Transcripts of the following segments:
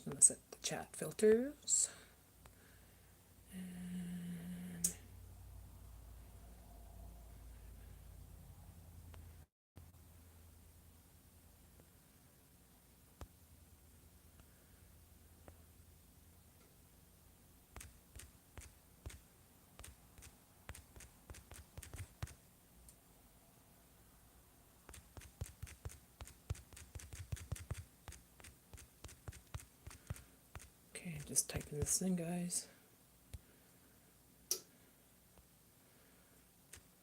I'm going to set the chat filters. Okay, just typing this in, guys.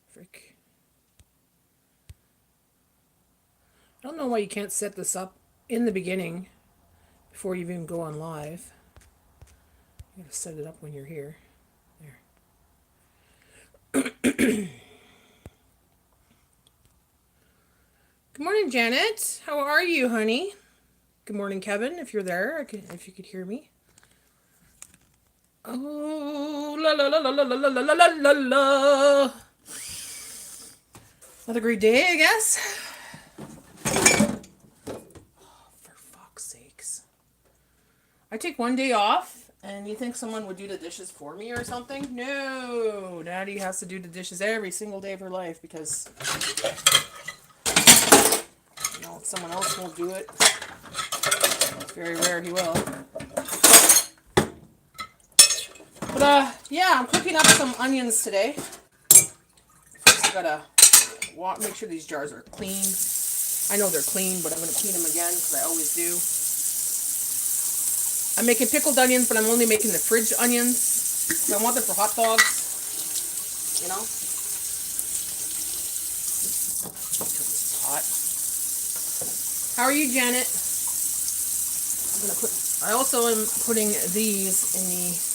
Frick. I don't know why you can't set this up in the beginning before you even go on live. You gotta set it up when you're here. There. Good morning, Janet. How are you, honey? Good morning, Kevin, if you're there, if you could hear me. Oh, la la la la la la la la la la. Another great day, I guess. For fuck's sakes. I take one day off, and you think someone would do the dishes for me or something? No, Natty has to do the dishes every single day of her life because, you know, if someone else won't do it, it's very rare he will. But, yeah, I'm cooking up some onions today. First, I gotta make sure these jars are clean. I know they're clean, but I'm gonna clean them again because I always do. I'm making pickled onions, but I'm only making the fridge onions. So I want them for hot dogs, you know? Because it's hot. How are you, Janet? I also am putting these in the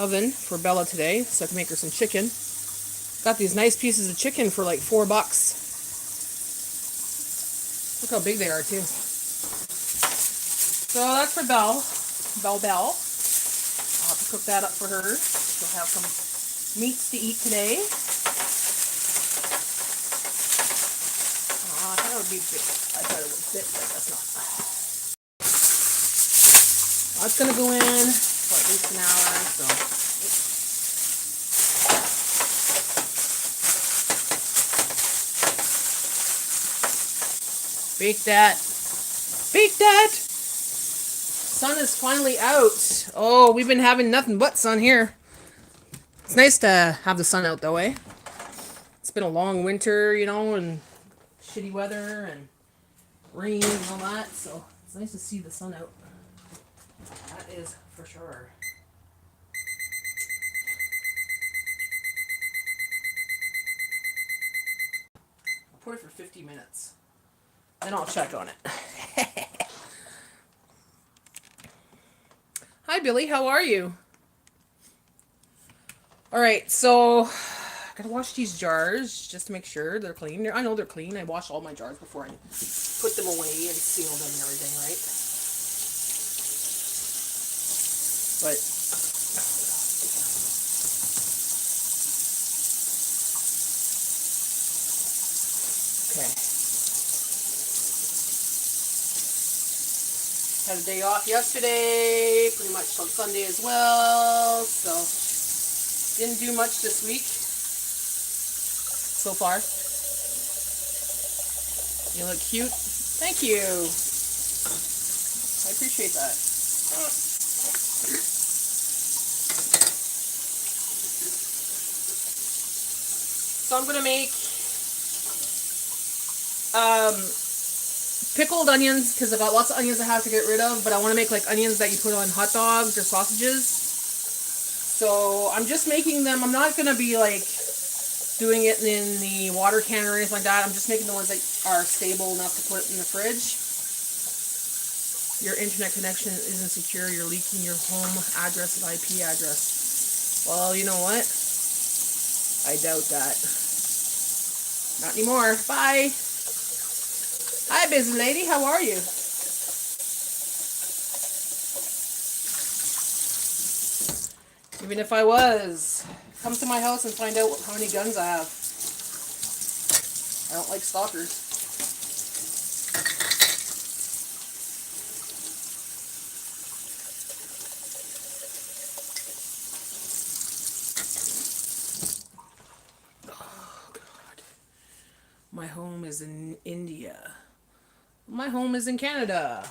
oven for Bella today, so I can make her some chicken. Got these nice pieces of chicken for like $4. Look how big they are, too. So that's for Belle. I'll have to cook that up for her. She'll have some meats to eat today. I thought it would be big. I thought it would fit, but that's not. That's going to go in for at least an hour, so. Bake that. Bake that! Sun is finally out. Oh, we've been having nothing but sun here. It's nice to have the sun out though, eh? It's been a long winter, you know, and shitty weather and rain and all that, so it's nice to see the sun out. That is for sure. I'll put it for 50 minutes. Then I'll check on it. Hi, Billy. How are you? All right, so I gotta wash these jars just to make sure they're clean. I know they're clean. I wash all my jars before I put them away and seal them and everything, right? But okay. Had a day off yesterday, pretty much till Sunday as well, so didn't do much this week so far. You look cute. Thank you. I appreciate that. So I'm gonna make pickled onions because I got lots of onions I have to get rid of, but I want to make like onions that you put on hot dogs or sausages. So I'm just making them. I'm not gonna be like doing it in the water can or anything like that. I'm just making the ones that are stable enough to put in the fridge. Your internet connection isn't secure. You're leaking your home address and IP address. Well, you know what? I doubt that. Not anymore. Bye. Hi, busy lady. How are you? Even if I was, come to my house and find out how many guns I have. I don't like stalkers. is in India. My home is in Canada.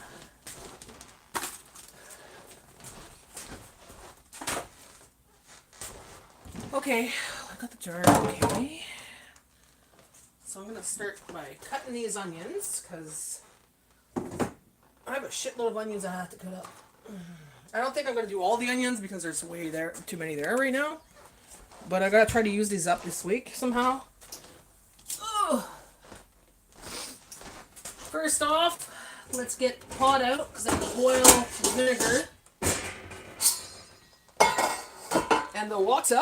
Okay, I got the jar. Okay. So I'm going to start by cutting these onions because I have a shitload of onions I have to cut up. I don't think I'm going to do all the onions because there's too many there right now. But I got to try to use these up this week somehow. Ugh. First off, let's get the pot out because I have to boil vinegar and the water.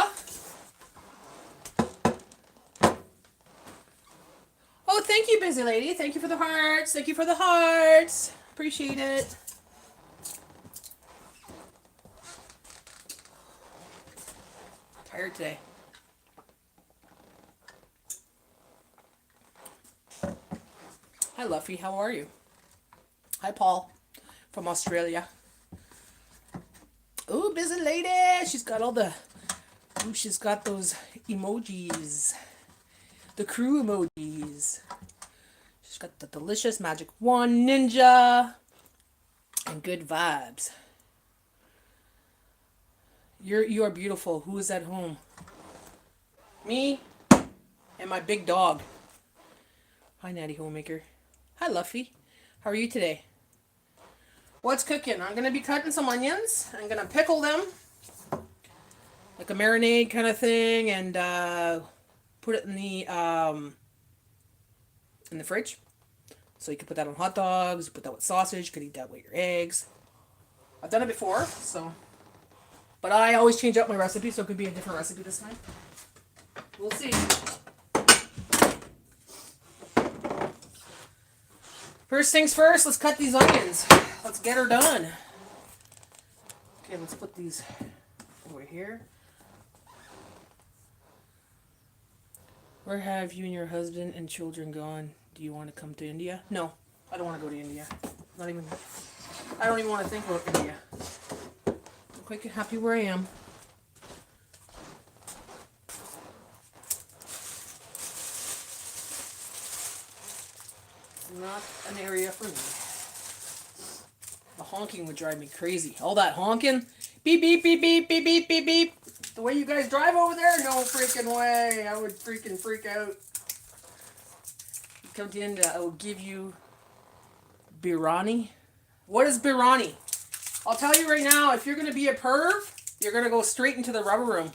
Oh, thank you, busy lady. Thank you for the hearts. Thank you for the hearts. Appreciate it. Tired today. Hi, Luffy. How are you? Hi, Paul from Australia. Oh, busy lady. She's got all the... Ooh, she's got those emojis. The crew emojis. She's got the delicious magic wand ninja. And good vibes. You are beautiful. Who is at home? Me and my big dog. Hi, Natty Homemaker. Hi, Luffy. How are you today? What's cooking? I'm going to be cutting some onions. I'm going to pickle them. Like a marinade kind of thing. And put it in the fridge. So you can put that on hot dogs. You put that with sausage. You could eat that with your eggs. I've done it before, so... But I always change up my recipe, so it could be a different recipe this time. We'll see. First things first, let's cut these onions. Let's get her done. Okay, let's put these over here. Where have you and your husband and children gone? Do you want to come to India? No, I don't want to go to India. I don't even want to think about India. I'm quite happy where I am. Not an area for me. The honking would drive me crazy. All that honking. Beep, beep, beep, beep, beep, beep, beep, beep. The way you guys drive over there, no freaking way. I would freaking freak out. You come to India, I will give you biryani. What is biryani? I'll tell you right now, if you're going to be a perv, you're going to go straight into the rubber room.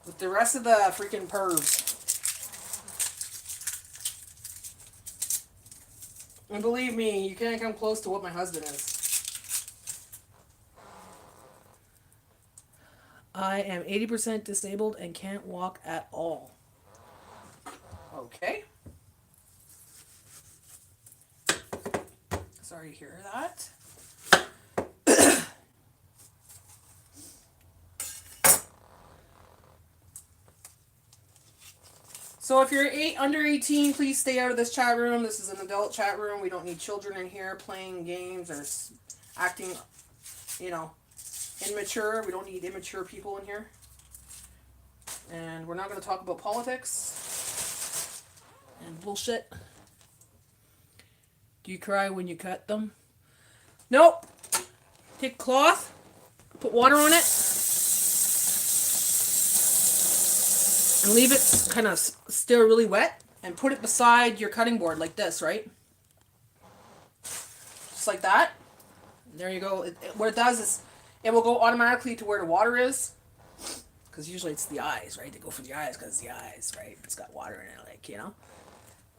With the rest of the freaking pervs. And believe me, you can't come close to what my husband is. I am 80% disabled and can't walk at all. Okay. Sorry to hear that. So if you're under 18, please stay out of this chat room. This is an adult chat room. We don't need children in here playing games or acting, immature. We don't need immature people in here. And we're not going to talk about politics and bullshit. Do you cry when you cut them? Nope. Take a cloth, put water on it, and leave it kind of still really wet, and put it beside your cutting board like this, right? Just like that. And there you go. What it does is it will go automatically to where the water is. Because usually it's the eyes, right? They go for the eyes because it's the eyes, right? It's got water in it,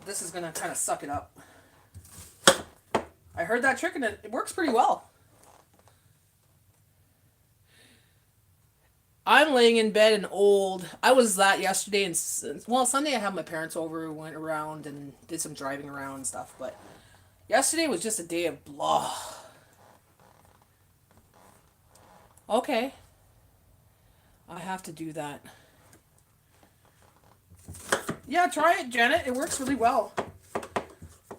This is going to kind of suck it up. I heard that trick and it works pretty well. I'm laying in bed and old. I was that yesterday and Sunday I had my parents over, went around and did some driving around and stuff, but yesterday was just a day of blah. Okay. I have to do that. Yeah, try it, Janet. It works really well.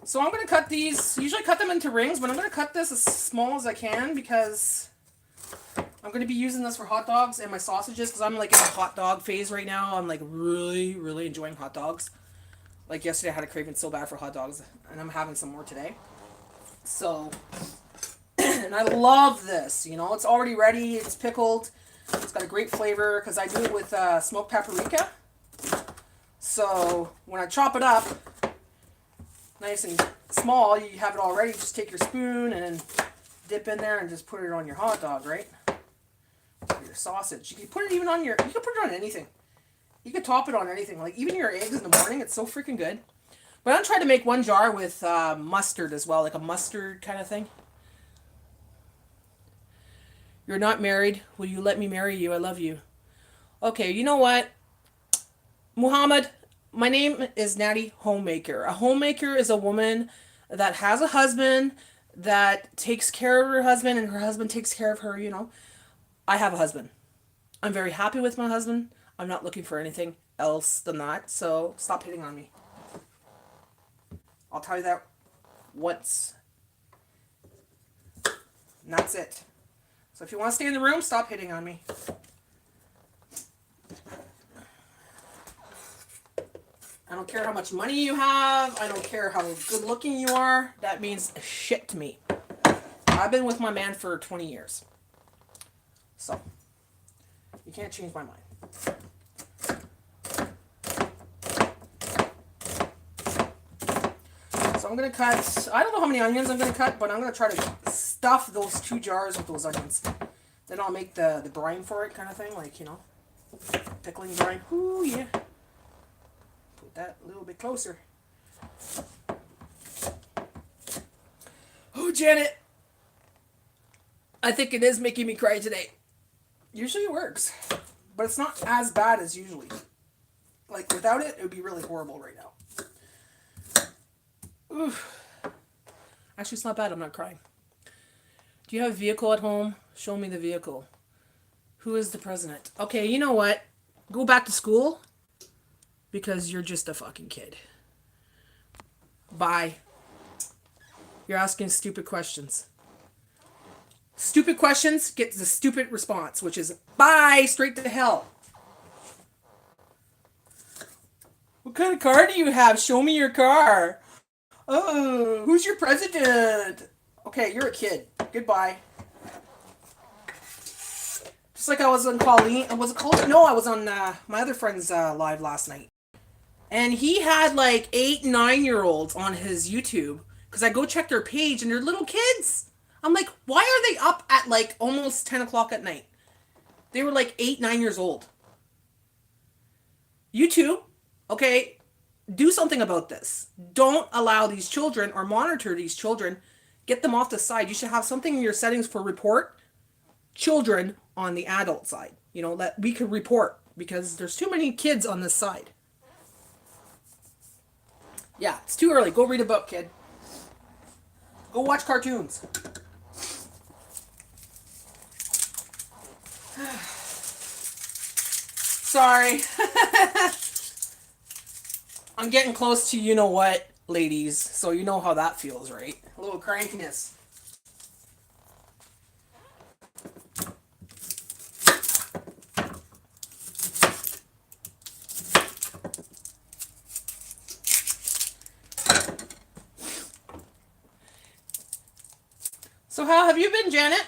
So I'm going to cut these. Usually cut them into rings, but I'm going to cut this as small as I can because I'm going to be using this for hot dogs and my sausages because I'm like in a hot dog phase right now. I'm like really, really enjoying hot dogs. Like yesterday I had a craving so bad for hot dogs and I'm having some more today. So, and I love this, you know, it's already ready. It's pickled. It's got a great flavor because I do it with smoked paprika. So when I chop it up, nice and small, you have it all ready. Just take your spoon and dip in there and just put it on your hot dog, right? Or your sausage. You can put it even on your, you can put it on anything. You can top it on anything. Like even your eggs in the morning, it's so freaking good. But I'm trying to make one jar with mustard as well, like a mustard kind of thing. You're not married. Will you let me marry you? I love you. Okay, you know what? Muhammad, my name is Natty Homemaker. A homemaker is a woman that has a husband, that takes care of her husband, and her husband takes care of her, you know. I have a husband. I'm very happy with my husband. I'm not looking for anything else than that, so stop hitting on me. I'll tell you that once. And that's it. So if you want to stay in the room, stop hitting on me. I don't care how much money you have. I don't care how good looking you are. That means shit to me. I've been with my man for 20 years. So, you can't change my mind. So I'm going to cut, I don't know how many onions I'm going to cut, but I'm going to try to stuff those 2 jars with those onions. Then I'll make the brine for it kind of thing, like, you know, pickling brine. Ooh, yeah. Put that a little bit closer. Oh, Janet. I think it is making me cry today. Usually it works, but it's not as bad as usually. Like, without it, it would be really horrible right now. Oof. Actually, it's not bad. I'm not crying. Do you have a vehicle at home? Show me the vehicle. Who is the president? Okay, you know what? Go back to school because you're just a fucking kid. Bye. You're asking stupid questions. Stupid questions get the stupid response, which is bye, straight to hell. What kind of car do you have? Show me your car. Oh, who's your president? Okay, you're a kid. Goodbye. Just like I was on Colleen. Was it Colleen? No, I was on my other friend's live last night. And he had like 8, 9-year-olds on his YouTube. Because I go check their page and they're little kids. I'm like, why are they up at like almost 10 o'clock at night? They were like 8, 9 years old. YouTube, okay, do something about this. Don't allow these children or monitor these children. Get them off the side. You should have something in your settings for report children on the adult side. You know, that we could report because there's too many kids on this side. Yeah, it's too early. Go read a book, kid. Go watch cartoons. Sorry. I'm getting close to you know what, ladies, so you know how that feels, right? A little crankiness. So how have you been, Janet?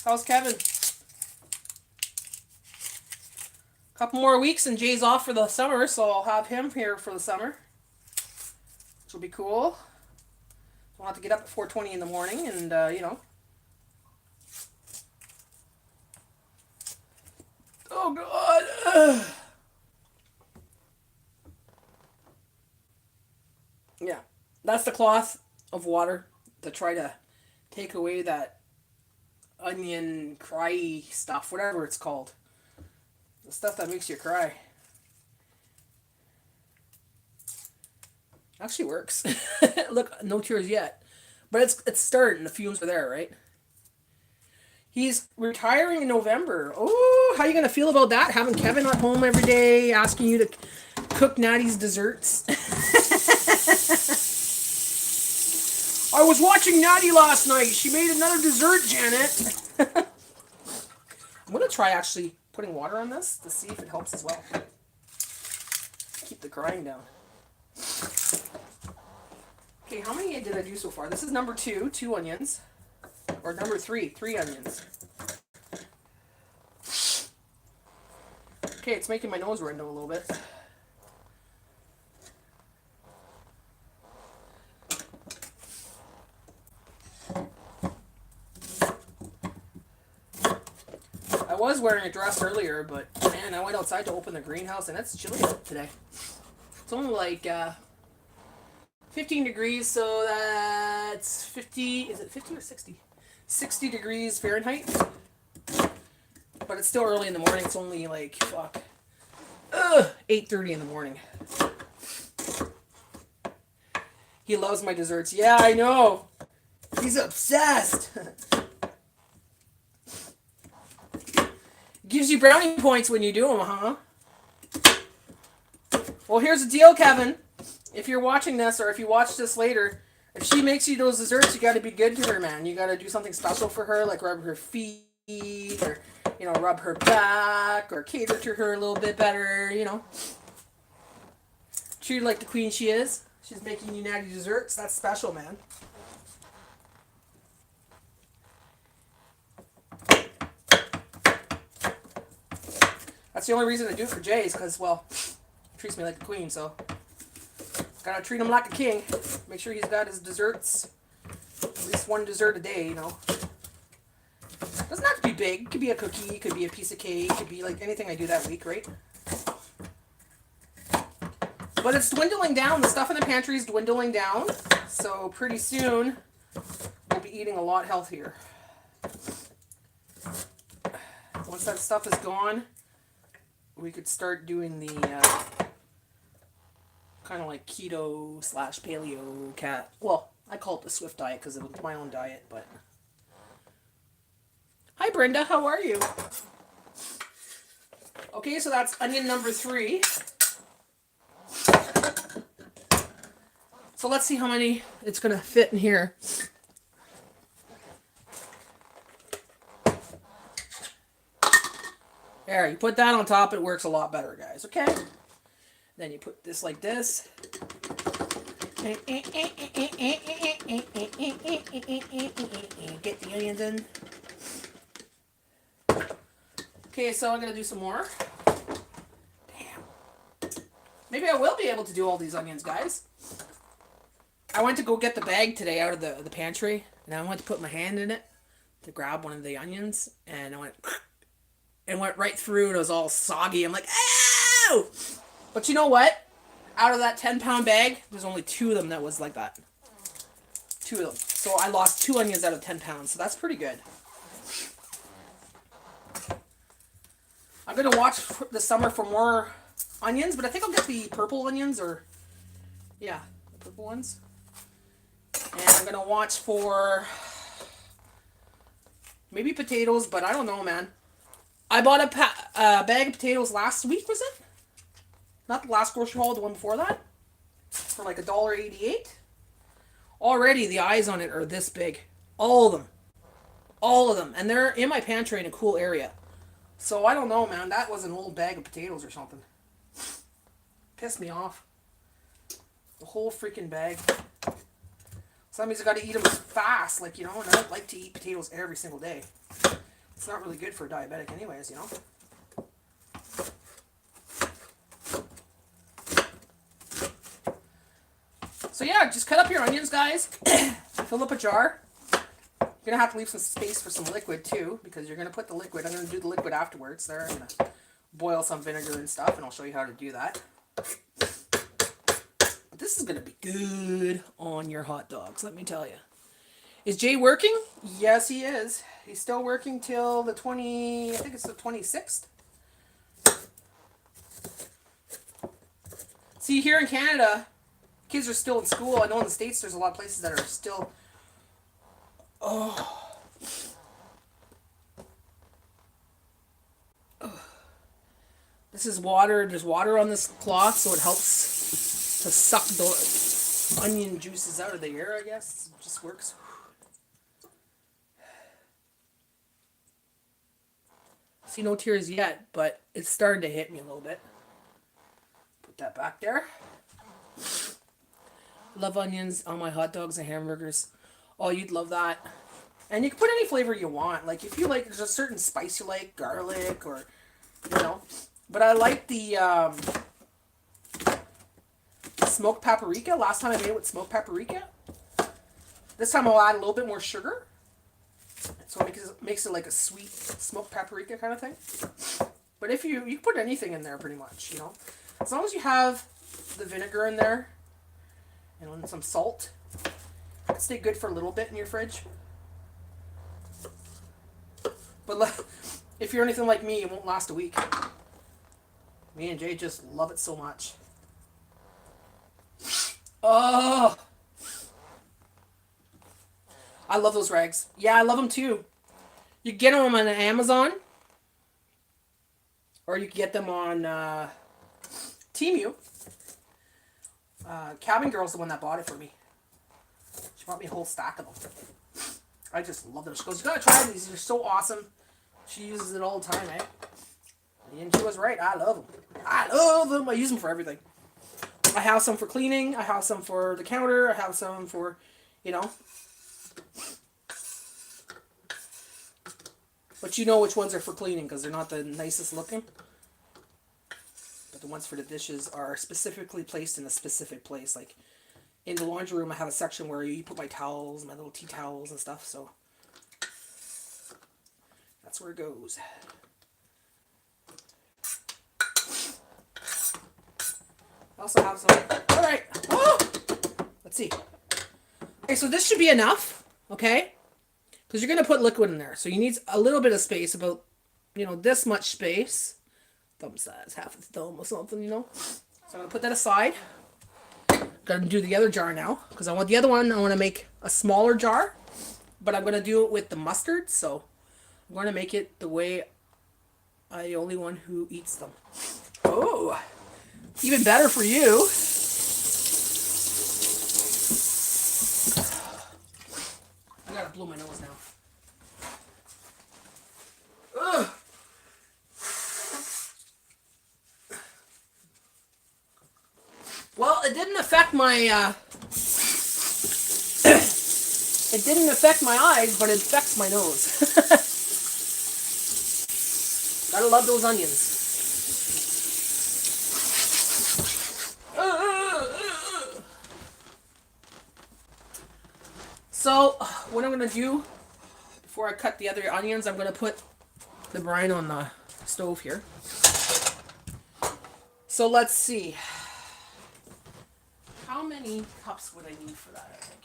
How's Kevin? Couple more weeks and Jay's off for the summer, so I'll have him here for the summer, which will be cool. I'll have to get up at 4:20 in the morning and, you know. Oh, God. Ugh. Yeah, that's the cloth of water to try to take away that onion cry stuff, whatever it's called. The stuff that makes you cry. Actually works. Look, no tears yet. But it's starting. The fumes are there, right? He's retiring in November. Oh, how are you going to feel about that? Having Kevin at home every day, asking you to cook Natty's desserts. I was watching Natty last night. She made another dessert, Janet. I'm going to try actually putting water on this to see if it helps as well. Keep the crying down. Okay, how many did I do so far? This is number 2, 2 onions. Or number 3, 3 onions. Okay, it's making my nose run a little bit. I was wearing a dress earlier, but man, I went outside to open the greenhouse and it's chilly today. It's only like 15 degrees, so that's 50, is it 50 or 60? 60 degrees Fahrenheit. But it's still early in the morning. It's only like, 8:30 in the morning. He loves my desserts. Yeah, I know. He's obsessed. Gives you brownie points when you do them, huh? Well, here's the deal, Kevin. If you're watching this, or if you watch this later, if she makes you those desserts, you got to be good to her, man. You got to do something special for her, like rub her feet, or, you know, rub her back, or cater to her a little bit better, you know. Treat her like the queen she is. She's making you natty desserts. That's special, man. That's the only reason I do it for Jay is because, well, he treats me like a queen, so gotta treat him like a king. Make sure he's got his desserts. At least one dessert a day, you know. Doesn't have to be big. It could be a cookie, it could be a piece of cake, it could be like anything I do that week, right? But it's dwindling down. The stuff in the pantry is dwindling down. So pretty soon, we'll be eating a lot healthier. Once that stuff is gone, we could start doing the kind of like keto / paleo cat. Well, I call it the Swift diet because it's my own diet, but... Hi, Brenda. How are you? Okay, so that's onion number 3. So let's see how many it's going to fit in here. There, you put that on top, it works a lot better, guys, okay? Then you put this like this. Get the onions in. Okay, so I'm going to do some more. Damn. Maybe I will be able to do all these onions, guys. I went to go get the bag today out of the pantry, and I went to put my hand in it to grab one of the onions, and I went right through, and it was all soggy. I'm like, ow! But you know what? Out of that 10-pound bag, there's only 2 of them that was like that. 2 of them. So I lost 2 onions out of 10 pounds, so that's pretty good. I'm going to watch this summer for more onions, but I think I'll get the purple onions, or, yeah, the purple ones. And I'm going to watch for maybe potatoes, but I don't know, man. I bought a bag of potatoes last week, was it? Not the last grocery haul, the one before that. For like $1.88. Already the eyes on it are this big. All of them. All of them. And they're in my pantry in a cool area. So I don't know, man. That was an old bag of potatoes or something. Pissed me off. The whole freaking bag. Somebody's got to eat them fast, like, you know, and I don't like to eat potatoes every single day. It's not really good for a diabetic anyways, you know. So yeah, just cut up your onions, guys. Fill up a jar. You're going to have to leave some space for some liquid too, because you're going to put the liquid. I'm going to do the liquid afterwards. There, I'm going to boil some vinegar and stuff, and I'll show you how to do that. This is going to be good on your hot dogs, let me tell you. Is Jay working? Yes, he is. He's still working till the I think it's the 26th. See, here in Canada, kids are still in school. I know in the States there's a lot of places that are still... Oh. This is water. There's water on this cloth, so it helps to suck onion juices out of the air, I guess. It just works. See, no tears yet, but it's starting to hit me a little bit. Put that back there. Love onions on my hot dogs and hamburgers. Oh, you'd love that. And you can put any flavor you want. Like, if you like, there's a certain spice you like, garlic or, you know. But I like the smoked paprika. Last time I made it with smoked paprika. This time I'll add a little bit more sugar. So it makes it like a sweet smoked paprika kind of thing. But if you can put anything in there pretty much, you know. As long as you have the vinegar in there and some salt. It'll stay good for a little bit in your fridge. But if you're anything like me, it won't last a week. Me and Jay just love it so much. Oh! I love those rags. Yeah, I love them too. You can get them on Amazon. Or you can get them on Temu. Cabin Girl's the one that bought it for me. She bought me a whole stack of them. I just love them. She goes, you gotta try these. They're so awesome. She uses it all the time, eh? And she was right. I love them. I love them. I use them for everything. I have some for cleaning. I have some for the counter. I have some for, you know. But you know which ones are for cleaning because they're not the nicest looking. But the ones for the dishes are specifically placed in a specific place. Like in the laundry room, I have a section where you put my towels, my little tea towels and stuff. So that's where it goes. I also have some. All right. Oh! Let's see. Okay, so this should be enough. Okay. Because you're going to put liquid in there. So you need a little bit of space, about, you know, this much space. Thumb size, half a thumb or something, you know. So I'm going to put that aside. Got to do the other jar now. Because I want the other one, I want to make a smaller jar. But I'm going to do it with the mustard. So I'm going to make it the way I'm the only one who eats them. Oh, even better for you. I got to blow my nose now. Ugh. Well, it didn't affect my it didn't affect my eyes, but it affects my nose. Gotta love those onions. So, what I'm gonna do before I cut the other onions, I'm gonna put the brine on the stove here. So let's see. How many cups would I need for that, I think?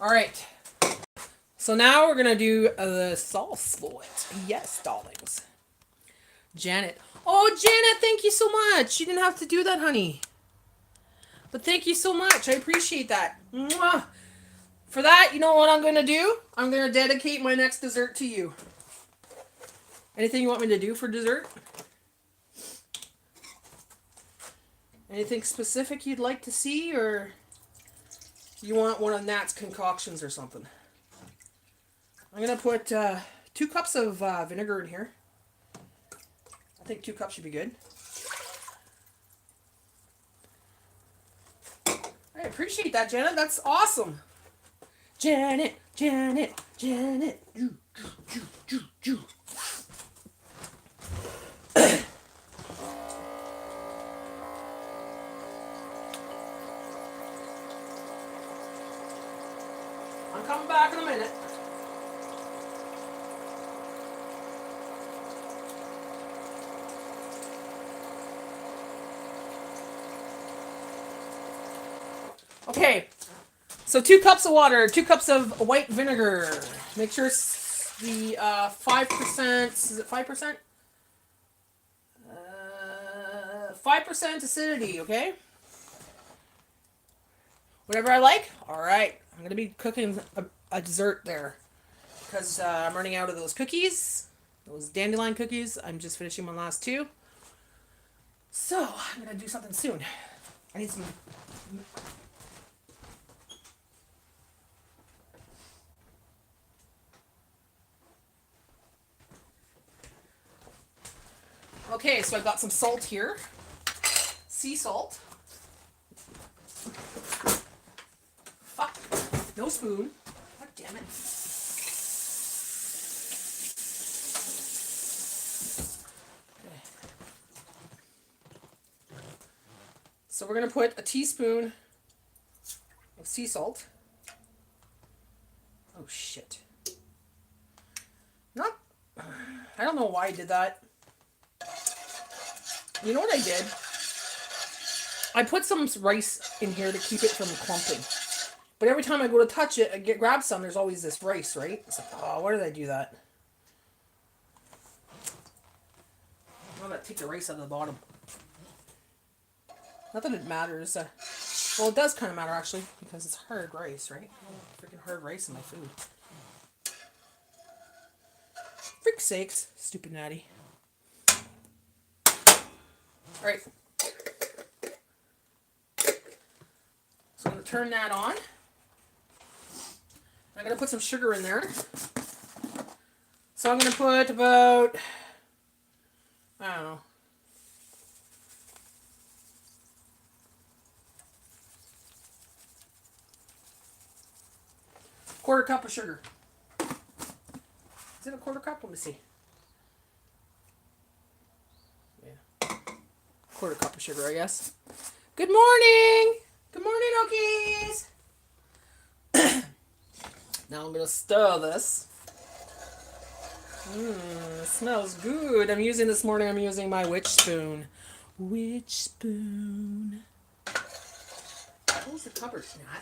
All right. So now we're gonna do the sauce for it. Yes, darlings. Janet. Oh, Janet, thank you so much. You didn't have to do that, honey. But thank you so much. I appreciate that. Mwah. For that, you know what I'm going to do? I'm going to dedicate my next dessert to you. Anything you want me to do for dessert? Anything specific you'd like to see, or you want one of Nat's concoctions or something? I'm going to put 2 cups of vinegar in here. I think 2 cups should be good. I appreciate that, Janet. That's awesome. Janet, Janet, Janet. I'm coming back in a minute. Okay, so 2 cups of water, 2 cups of white vinegar. Make sure it's the 5%, is it 5%? 5% acidity, okay? Whatever I like? Alright, I'm going to be cooking a dessert there because I'm running out of those cookies, those dandelion cookies. I'm just finishing my last two. So I'm going to do something soon. I need some... Okay, so I've got some salt here. Sea salt. Fuck. No spoon. God damn it. Okay. So we're going to put a teaspoon of sea salt. Oh shit. Not... I don't know why I did that. You know what I did? I put some rice in here to keep it from clumping. But every time I go to touch it, I grab some, there's always this rice, right? It's like, oh, why did I do that? I'm going to take the rice out of the bottom. Not that it matters. Well, it does kind of matter, actually, because it's hard rice, right? Oh, freaking hard rice in my food. Frick's sakes, stupid Natty. Alright. So I'm going to turn that on. I'm going to put some sugar in there. So I'm going to put about, I don't know, quarter cup of sugar. Is it a quarter cup? Let me see. Yeah. Quarter cup of sugar, I guess. Good morning! Good morning, Okies! Now I'm going to stir this. It smells good. This morning I'm using my witch spoon. Witch spoon. Close the cupboard, Nat.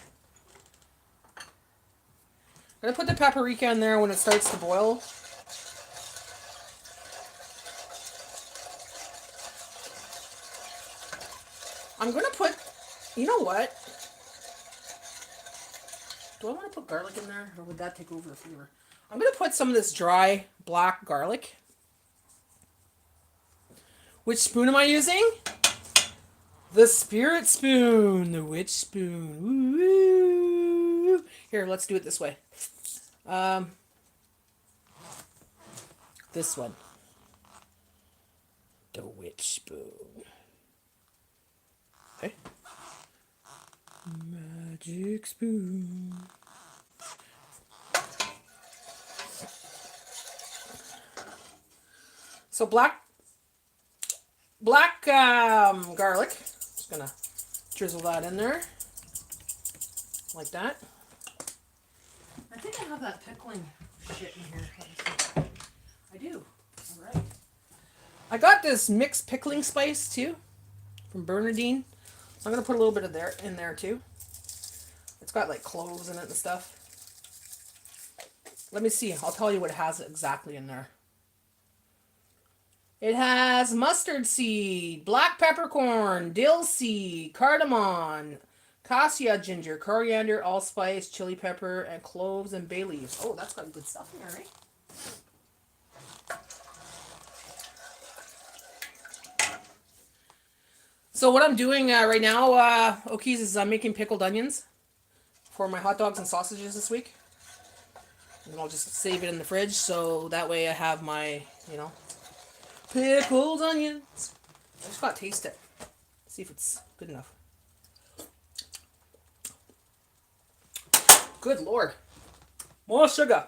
I'm going to put the paprika in there when it starts to boil. I'm going to put, you know what? Do I want to put garlic in there, or would that take over the flavor? I'm going to put some of this dry black garlic. Which spoon am I using? The spirit spoon, the witch spoon. Woo-woo. Here, let's do it this way. This one. The witch spoon. Okay. Magic spoon. So black garlic. Just gonna drizzle that in there like that. I think I have that pickling shit in here. I do. All right. I got this mixed pickling spice too from Bernardine. So I'm going to put a little bit of in there too. It's got like cloves in it and stuff. Let me see. I'll tell you what it has exactly in there. It has mustard seed, black peppercorn, dill seed, cardamom, cassia ginger, coriander, allspice, chili pepper, and cloves and bay leaves. Oh, that's got good stuff in there, right? So what I'm doing right now, Okies, is I'm making pickled onions for my hot dogs and sausages this week. And I'll just save it in the fridge so that way I have my, pickled onions. I just gotta taste it. See if it's good enough. Good Lord. More sugar.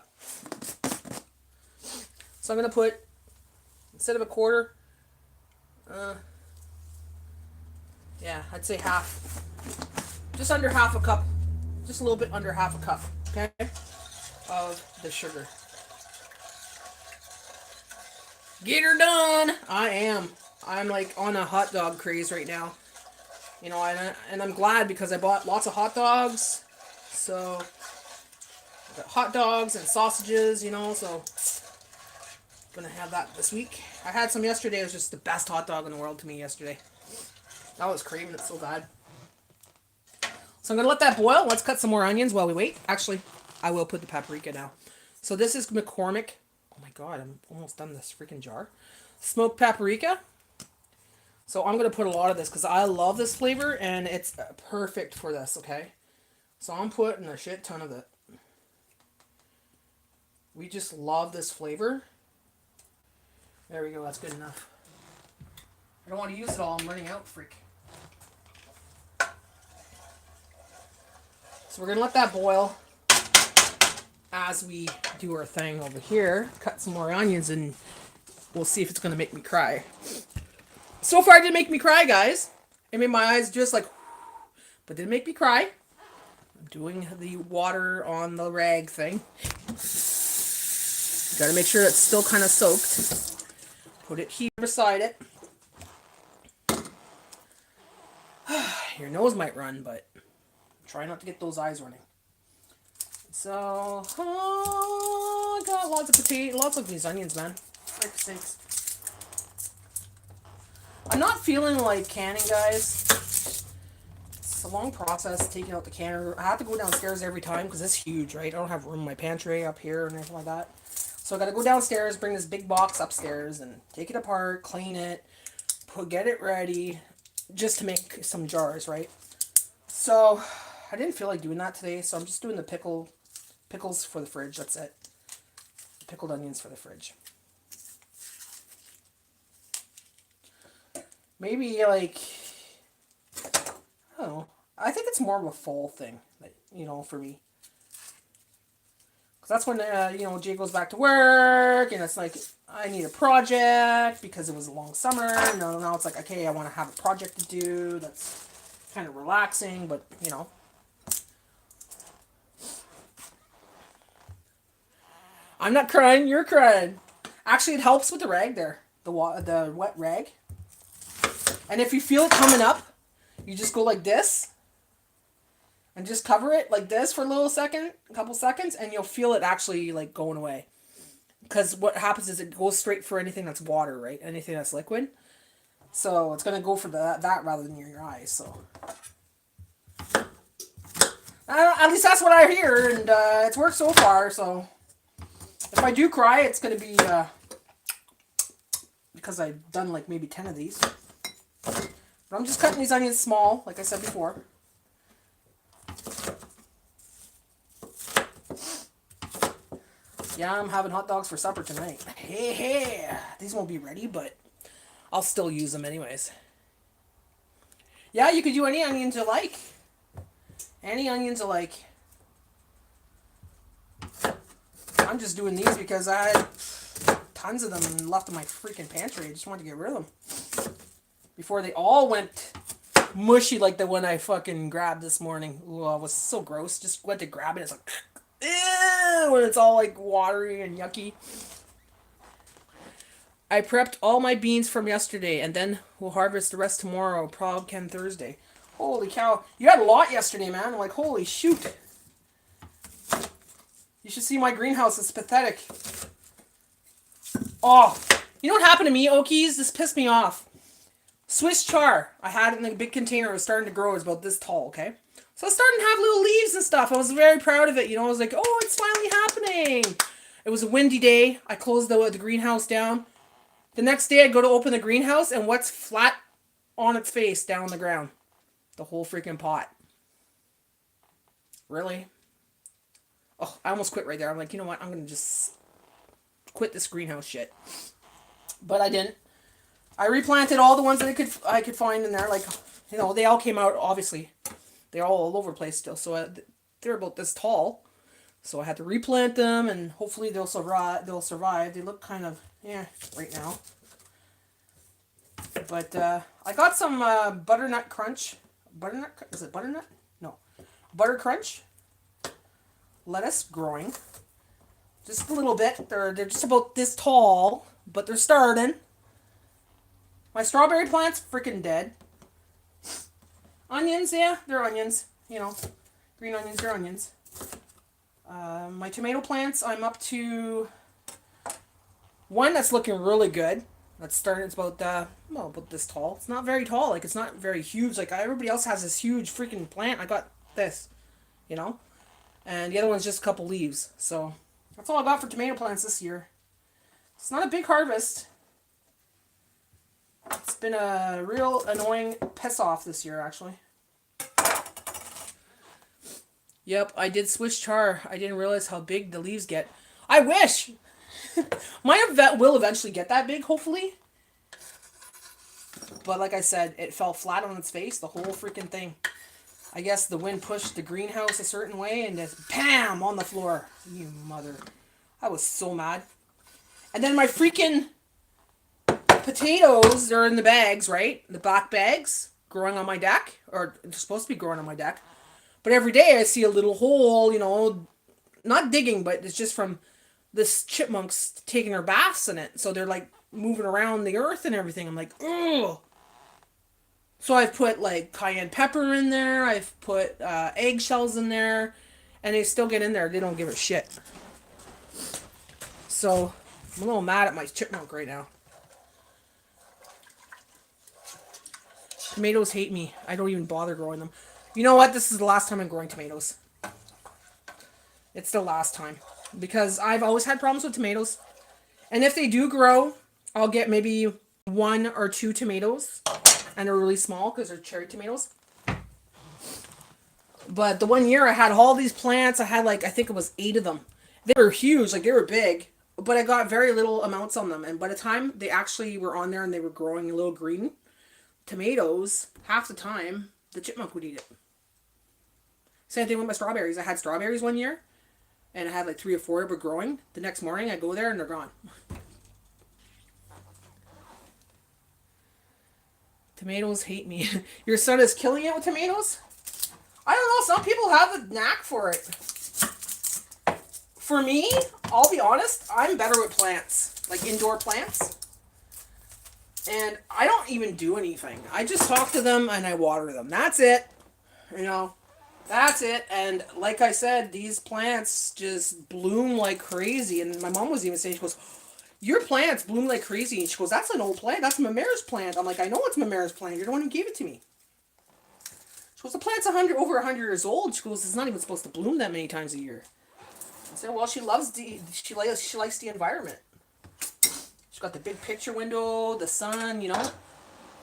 So I'm gonna put, instead of a quarter, yeah, I'd say half. Just under half a cup. Just a little bit under half a cup, okay? Of the sugar. Get her done! I am. I'm like on a hot dog craze right now. And I'm glad because I bought lots of hot dogs. So, I got hot dogs and sausages, so gonna have that this week. I had some yesterday. It was just the best hot dog in the world to me yesterday. I was craving it so bad. So So I'm going to let that boil. Let's cut some more onions while we wait. Actually, I will put the paprika now. So this is McCormick. Oh my god, I'm almost done this freaking jar. Smoked paprika. So I'm going to put a lot of this because I love this flavor and it's perfect for this, okay? So I'm putting a shit ton of it. We just love this flavor. There we go, that's good enough. I don't want to use it all, I'm running out, freak. So we're going to let that boil as we do our thing over here. Cut some more onions and we'll see if it's going to make me cry. So far it didn't make me cry, guys. It made my eyes just like, but didn't make me cry. I'm doing the water on the rag thing. Gotta make sure it's still kind of soaked. Put it here beside it. Your nose might run, but try not to get those eyes running. So, I got lots of potatoes, lots of these onions, man. Frick sakes. I'm not feeling like canning, guys. It's a long process taking out the canner. I have to go downstairs every time because it's huge, right? I don't have room in my pantry up here or anything like that. So I got to go downstairs, bring this big box upstairs and take it apart, clean it, get it ready just to make some jars, right? So I didn't feel like doing that today, so I'm just doing the pickles for the fridge. That's it. Pickled onions for the fridge. Maybe like, I don't know. I think it's more of a fall thing, like, you know, for me. Because that's when, you know, Jay goes back to work, and it's like, I need a project because it was a long summer. Now it's like, okay, I want to have a project to do that's kind of relaxing, but, you know. I'm not crying, you're crying. Actually, it helps with the rag there, the wet rag. And if you feel it coming up, you just go like this. And just cover it like this for a couple seconds, and you'll feel it actually like going away. Because what happens is it goes straight for anything that's water, right? Anything that's liquid. So it's going to go for that rather than your eyes, so. At least that's what I hear, and it's worked so far, so. If I do cry, it's going to be because I've done like maybe 10 of these. But I'm just cutting these onions small, like I said before. Yeah, I'm having hot dogs for supper tonight. Hey. These won't be ready, but I'll still use them anyways. Yeah, you could do any onions you like. Any onions you like. I'm just doing these because I had tons of them left in my freaking pantry. I just wanted to get rid of them. Before they all went mushy like the one I fucking grabbed this morning. Ooh, it was so gross. Just went to grab it. It's like, ew, when it's all like watery and yucky. I prepped all my beans from yesterday and then we'll harvest the rest tomorrow. Prob Ken Thursday. Holy cow. You had a lot yesterday, man. I'm like, holy shoot. You should see my greenhouse. It's pathetic. Oh, you know what happened to me, Okies? This pissed me off. Swiss char. I had it in a big container. It was starting to grow. It was about this tall, okay? So I was starting to have little leaves and stuff. I was very proud of it. You know, I was like, oh, it's finally happening. It was a windy day. I closed the greenhouse down. The next day, I go to open the greenhouse, and what's flat on its face down on the ground? The whole freaking pot. Really? Oh, I almost quit right there. I'm like, you know what? I'm going to just quit this greenhouse shit. But I didn't. I replanted all the ones that I could find in there. Like, you know, they all came out, obviously. They're all over the place still. So they're about this tall. So I had to replant them, and hopefully they'll survive. They look kind of, right now. But I got some butternut crunch. Is it butternut? No. Butter crunch. Lettuce growing. Just a little bit. They're just about this tall, but they're starting. My strawberry plant's freaking dead. Onions, yeah, they're onions. You know, green onions, they're onions. My tomato plants, I'm up to one that's looking really good. That's starting. It's about about this tall. It's not very tall. Like, it's not very huge. Like, everybody else has this huge freaking plant. I got this, you know? And the other one's just a couple leaves. So that's all I got for tomato plants this year. It's not a big harvest. It's been a real annoying piss off this year, actually. Yep, I did switch char. I didn't realize how big the leaves get. I wish! Mine will eventually get that big, hopefully. But like I said, it fell flat on its face, the whole freaking thing. I guess the wind pushed the greenhouse a certain way and just bam on the floor. You mother. I was so mad. And then my freaking potatoes, they're in the bags, right? The black bags growing on my deck. Or they're supposed to be growing on my deck. But every day I see a little hole, you know, not digging, but it's just from this chipmunks taking their baths in it. So they're like moving around the earth and everything. I'm like, ugh. So I've put like cayenne pepper in there. I've put eggshells in there. And they still get in there. They don't give a shit. So I'm a little mad at my chipmunk right now. Tomatoes hate me. I don't even bother growing them. You know what? This is the last time I'm growing tomatoes. It's the last time. Because I've always had problems with tomatoes. And if they do grow, I'll get maybe 1 or 2 tomatoes. And they're really small because they're cherry tomatoes. But the one year I had all these plants. I had like, I think it was 8 of them. They were huge. Like they were big. But I got very little amounts on them. And by the time they actually were on there and they were growing a little green tomatoes, half the time the chipmunk would eat it. Same thing with my strawberries. I had strawberries one year. And I had like 3 or 4 that were growing. The next morning I go there and they're gone. Tomatoes hate me. Your son is killing it with tomatoes? I don't know. Some people have a knack for it. For me, I'll be honest, I'm better with plants. Like indoor plants. And I don't even do anything. I just talk to them and I water them. That's it. You know, that's it. And like I said, these plants just bloom like crazy. And my mom was even saying, she goes, your plants bloom like crazy. And she goes, that's an old plant. That's Mamera's plant. I'm like, I know it's Mamera's plant. You're the one who gave it to me. She goes, the plant's over 100 years old. She goes, it's not even supposed to bloom that many times a year. I said, well, she likes the environment. She's got the big picture window, the sun, you know,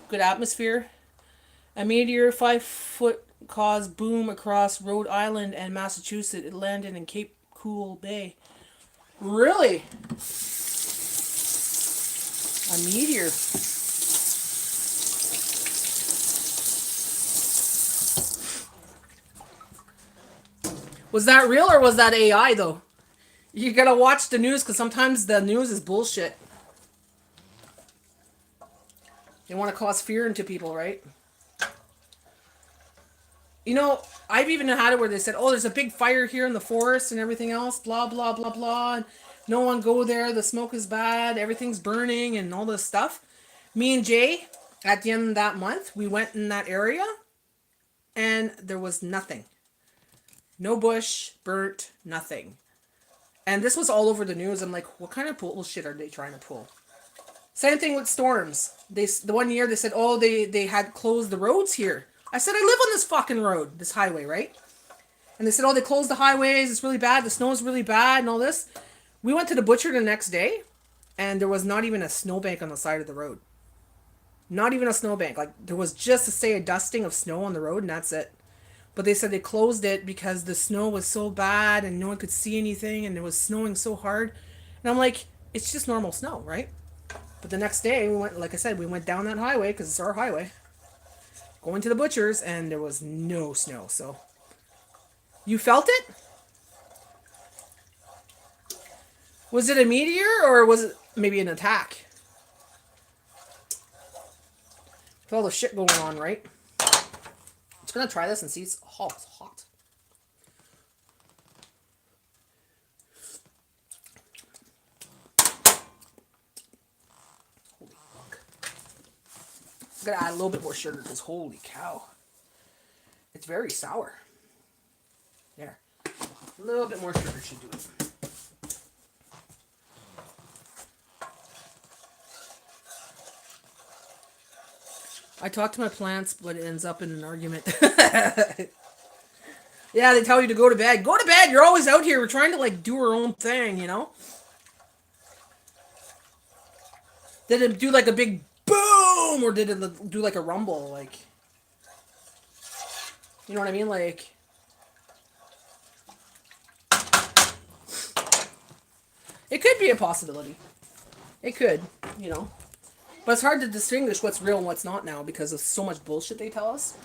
good atmosphere. A meteor 5-foot caused boom across Rhode Island and Massachusetts. It landed in Cape Cool Bay. Really? A meteor. Was that real or was that AI though? You gotta watch the news because sometimes the news is bullshit. They want to cause fear into people, right? You know, I've even had it where they said, oh, there's a big fire here in the forest and everything else, blah, blah, blah, blah. And no one go there. The smoke is bad. Everything's burning and all this stuff. Me and Jay, at the end of that month, we went in that area and there was nothing. No bush, burnt, nothing. And this was all over the news. I'm like, what kind of bullshit are they trying to pull? Same thing with storms. The one year they said, oh, they had closed the roads here. I said, I live on this fucking road, this highway, right? And they said, oh, they closed the highways. It's really bad. The snow is really bad and all this. We went to the butcher the next day and there was not even a snowbank on the side of the road. Not even a snowbank. Like there was just to say a dusting of snow on the road and that's it. But they said they closed it because the snow was so bad and no one could see anything and it was snowing so hard. And I'm like, it's just normal snow, right? But the next day, we went, like I said, we went down that highway because it's our highway. Going to the butcher's and there was no snow. So, you felt it? Was it a meteor or was it maybe an attack? With all the shit going on, right? I'm just going to try this and see. It's hot. It's hot. Holy fuck. I'm going to add a little bit more sugar because holy cow. It's very sour. There. A little bit more sugar should do it. I talk to my plants, but it ends up in an argument. Yeah, they tell you to go to bed. Go to bed. You're always out here. We're trying to like do our own thing, you know? Did it do like a big boom or did it do like a rumble? Like, you know what I mean? Like, it could be a possibility. It could, you know. But it's hard to distinguish what's real and what's not now because of so much bullshit they tell us.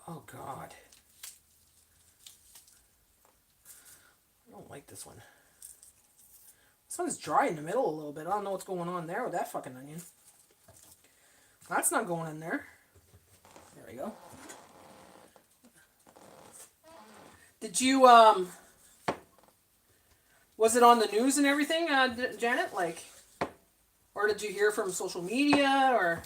Oh, God. I don't like this one. This one's dry in the middle a little bit. I don't know what's going on there with that fucking onion. That's not going in there. There we go. Did you, was it on the news and everything, Janet? Like, or did you hear from social media, or?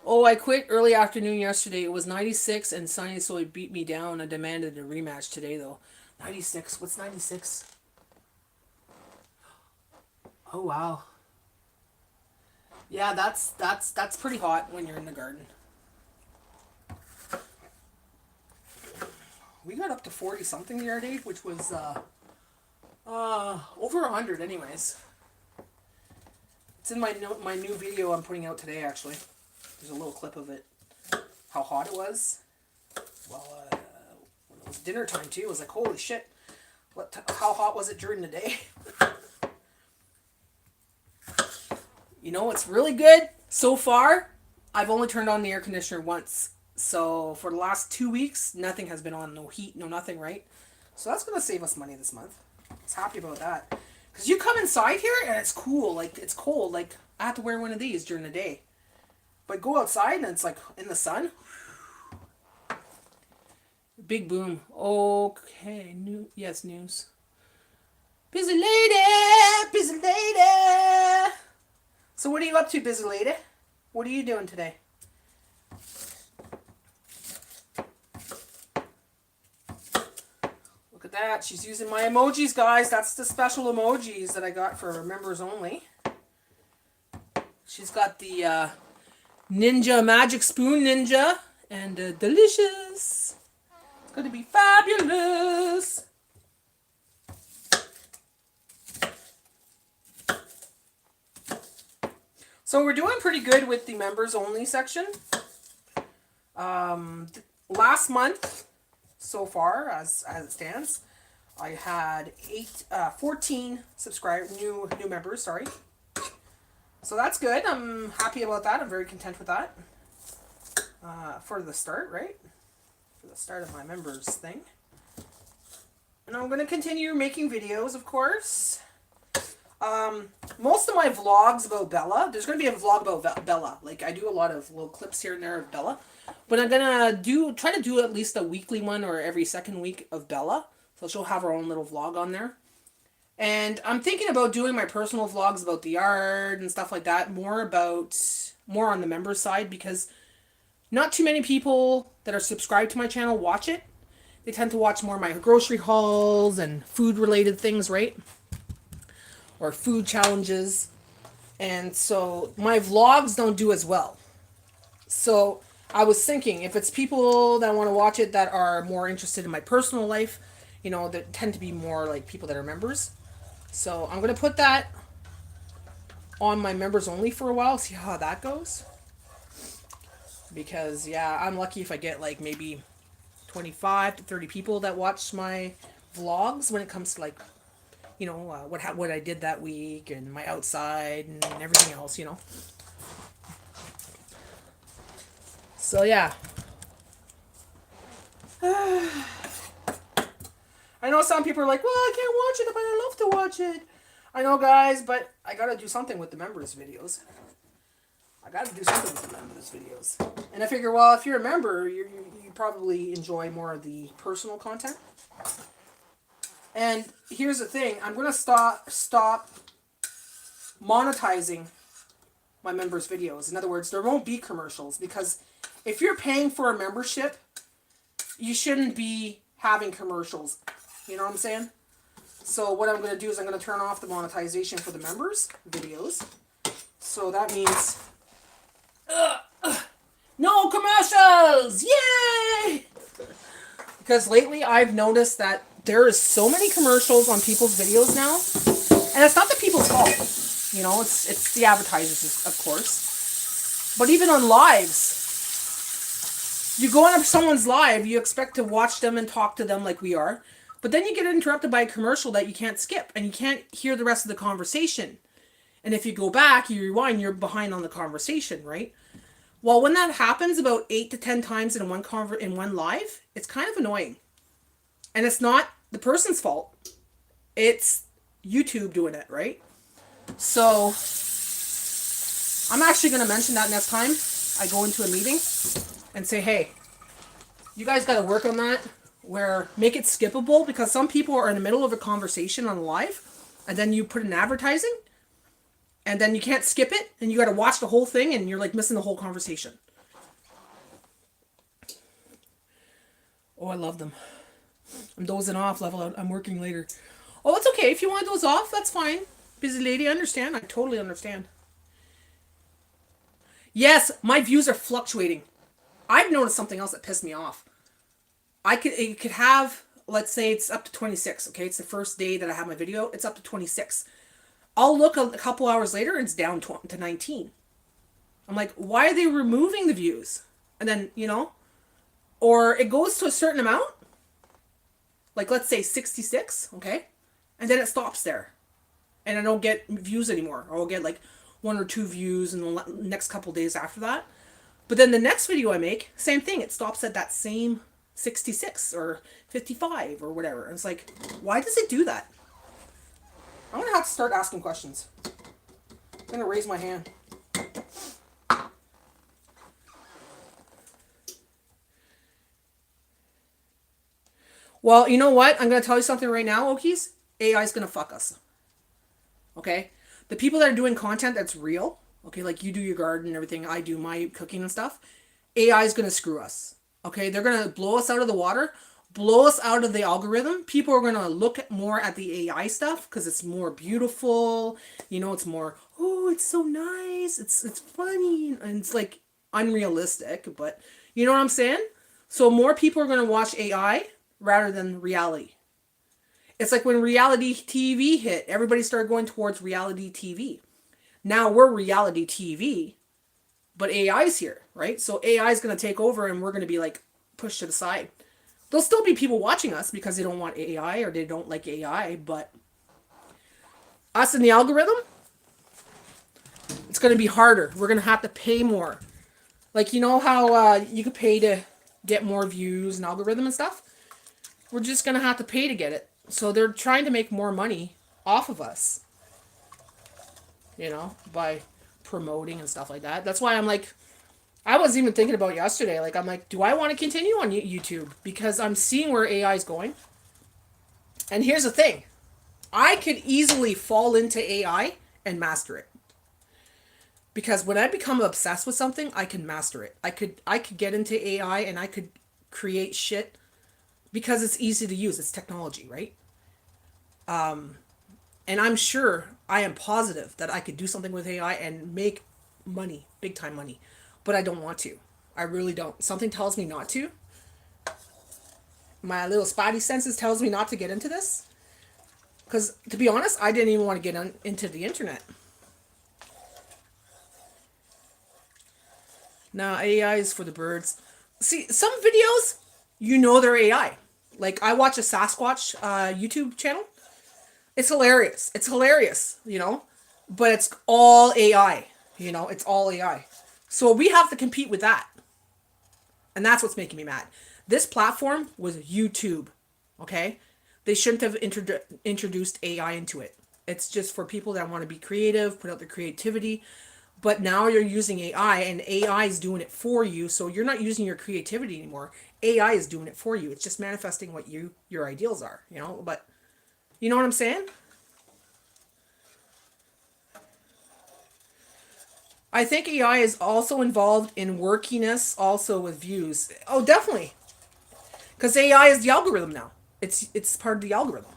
Oh, I quit early afternoon yesterday. It was 96 and sunny, so it beat me down. I demanded a rematch today, though. 96? What's 96? Oh, wow. Yeah, that's pretty hot when you're in the garden. We got up to 40 something the other day, which was over 100 anyways. It's in my new video I'm putting out today, actually. There's a little clip of it. How hot it was. Well, when it was dinner time too, it was like, holy shit. How hot was it during the day? You know what's really good so far? I've only turned on the air conditioner once. So for the last 2 weeks, nothing has been on. No heat, no nothing, right? So that's going to save us money this month. I was happy about that. Because you come inside here and it's cool. Like, it's cold. Like, I have to wear one of these during the day. But go outside and it's like in the sun. Big boom. Okay. Yes, news. Busy lady. Busy lady. So what are you up to, busy lady? What are you doing today? Look at that. She's using my emojis, guys. That's the special emojis that I got for members only. She's got the Ninja Magic Spoon Ninja and delicious. It's going to be fabulous. So we're doing pretty good with the members only section. Last month, so far, as it stands, I had 14 new members, sorry. So that's good. I'm happy about that. I'm very content with that. For the start, right? For the start of my members thing. And I'm going to continue making videos, of course. Most of my vlogs about Bella, there's going to be a vlog about Bella. Like, I do a lot of little clips here and there of Bella. But I'm going to try to do at least a weekly one or every second week of Bella. So she'll have her own little vlog on there. And I'm thinking about doing my personal vlogs about the yard and stuff like that. More on the members side, because not too many people that are subscribed to my channel watch it. They tend to watch more my grocery hauls and food related things, right? Or food challenges. And so my vlogs don't do as well. So I was thinking, if it's people that want to watch it that are more interested in my personal life, you know, that tend to be more like people that are members. So I'm going to put that on my members only for a while, see how that goes. Because, yeah, I'm lucky if I get like maybe 25 to 30 people that watch my vlogs when it comes to like, you know, what I did that week and my outside and everything else, you know. So, yeah. I know some people are like, well, I can't watch it, but I love to watch it. I know, guys, but I gotta do something with the members' videos. I gotta do something with the members' videos. And I figure, well, if you're a member, you probably enjoy more of the personal content. And here's the thing. I'm gonna stop monetizing my members' videos. In other words, there won't be commercials, because if you're paying for a membership, you shouldn't be having commercials You know what I'm saying? So what I'm going to do is I'm going to turn off the monetization for the members' videos. So that means... no commercials! Yay! Because lately I've noticed that there is so many commercials on people's videos now. And it's not the people's fault. You know, it's the advertisers, of course. But even on lives, you go on someone's live, you expect to watch them and talk to them like we are. But then you get interrupted by a commercial that you can't skip. And you can't hear the rest of the conversation. And if you go back, you rewind, you're behind on the conversation, right? Well, when that happens about 8 to 10 times in one live, it's kind of annoying. And it's not the person's fault. It's YouTube doing it, right? So, I'm actually going to mention that next time I go into a meeting and say, hey, you guys got to work on that, where make it skippable, because some people are in the middle of a conversation on live, and then you put in advertising, and then you can't skip it, and you got to watch the whole thing, and you're like missing the whole conversation. Oh, I love them. I'm dozing off, level out. I'm working later. Oh, it's okay. If you want to doze off, that's fine. Busy lady, I understand. I totally understand. Yes, my views are fluctuating. I've noticed something else that pissed me off. It could have, let's say it's up to 26, okay? It's the first day that I have my video. It's up to 26. I'll look a couple hours later and it's down to 19. I'm like, why are they removing the views? And then, you know, or it goes to a certain amount, like let's say 66, okay? And then it stops there. And I don't get views anymore. Or I'll get like 1 or 2 views in the next couple days after that. But then the next video I make, same thing. It stops at that same 66 or 55 or whatever. And it's like, why does it do that? I'm going to have to start asking questions. I'm going to raise my hand. Well, you know what? I'm going to tell you something right now, Okies. AI is going to fuck us. Okay? The people that are doing content that's real, okay, like you do your garden and everything, I do my cooking and stuff, AI is going to screw us. Okay? They're going to blow us out of the water, blow us out of the algorithm. People are going to look more at the AI stuff because it's more beautiful. You know, it's more, oh, it's so nice. It's funny. And it's like unrealistic, but you know what I'm saying? So more people are going to watch AI rather than reality. It's like when reality TV hit, everybody started going towards reality TV. Now we're reality TV, but AI's here, right? So AI is going to take over and we're going to be like pushed to the side. There'll still be people watching us because they don't want AI or they don't like AI, but us in the algorithm, it's going to be harder. We're going to have to pay more. Like, you know how you could pay to get more views and algorithm and stuff? We're just going to have to pay to get it. So they're trying to make more money off of us, you know, by promoting and stuff like that. That's why I'm like, I was even thinking about yesterday, like, I'm like, do I want to continue on YouTube? Because I'm seeing where AI is going. And here's the thing. I could easily fall into AI and master it. Because when I become obsessed with something, I can master it. I could get into AI and I could create shit because it's easy to use. It's technology, right? And I'm sure, I am positive that I could do something with AI and make money, big time money. But I don't want to. I really don't. Something tells me not to. My little spidey senses tells me not to get into this. Because, to be honest, I didn't even want to get into the internet. Nah, AI is for the birds. See, some videos, you know they're AI. Like, I watch a Sasquatch YouTube channel. It's hilarious. It's hilarious, you know? But it's all AI. You know, it's all AI. So we have to compete with that. And that's what's making me mad. This platform was YouTube, okay? They shouldn't have introduced AI into it. It's just for people that want to be creative, put out their creativity. But now you're using AI, and AI is doing it for you, so you're not using your creativity anymore. AI is doing it for you. It's just manifesting what your ideals are, you know? But, you know what I'm saying? I think AI is also involved in workiness, also with views. Oh, definitely. Because AI is the algorithm now. It's part of the algorithm.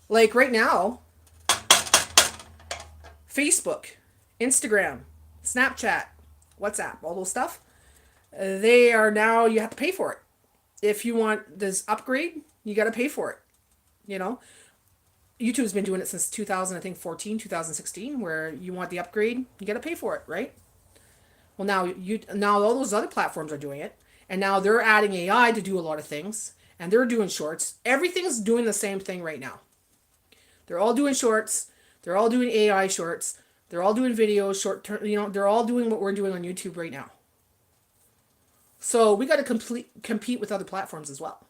Like right now, Facebook, Instagram, Snapchat, WhatsApp, all those stuff, they are now, you have to pay for it. If you want this upgrade, you got to pay for it. You know, YouTube's been doing it since 2000, I think 14, 2016, where you want the upgrade, you got to pay for it, right? Well, now all those other platforms are doing it, and now they're adding AI to do a lot of things, and they're doing shorts. Everything's doing the same thing right now. They're all doing shorts. They're all doing AI shorts. They're all doing videos, short term. You know, they're all doing what we're doing on YouTube right now. So we got to compete with other platforms as well.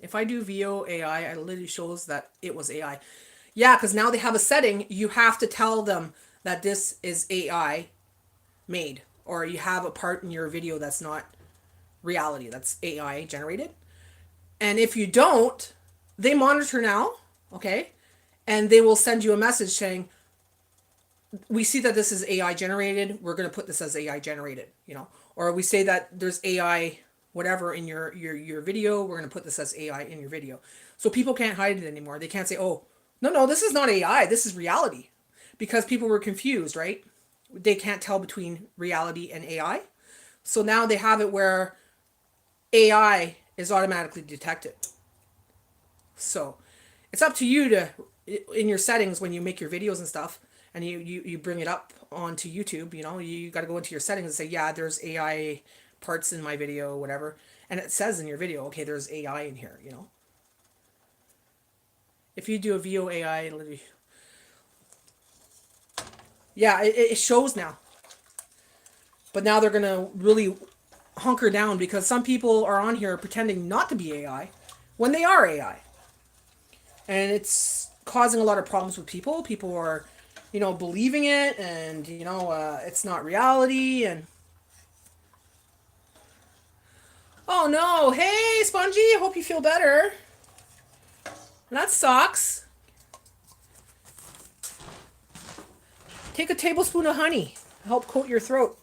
If I do VO AI, it literally shows that it was AI. Yeah, because now they have a setting. You have to tell them that this is AI made, or you have a part in your video that's not reality, that's AI generated. And if you don't, they monitor now, okay? And they will send you a message saying, we see that this is AI generated. We're going to put this as AI generated, you know, or we say that there's AI whatever in your video. We're going to put this as AI in your video. So people can't hide it anymore. They can't say, oh, no, this is not AI. This is reality, because people were confused, right? They can't tell between reality and AI. So now they have it where AI is automatically detected. So it's up to you to, in your settings, when you make your videos and stuff, and you bring it up onto YouTube, you know, you got to go into your settings and say, yeah, there's AI parts in my video, whatever. And it says in your video, okay, there's AI in here, you know. If you do a VO AI, yeah, it shows now. But now they're going to really hunker down, because some people are on here pretending not to be AI when they are AI. And it's causing a lot of problems with people. People are, you know, believing it, and, you know, it's not reality. And oh no, hey Spongy, I hope you feel better. That sucks. Take a tablespoon of honey. Help coat your throat.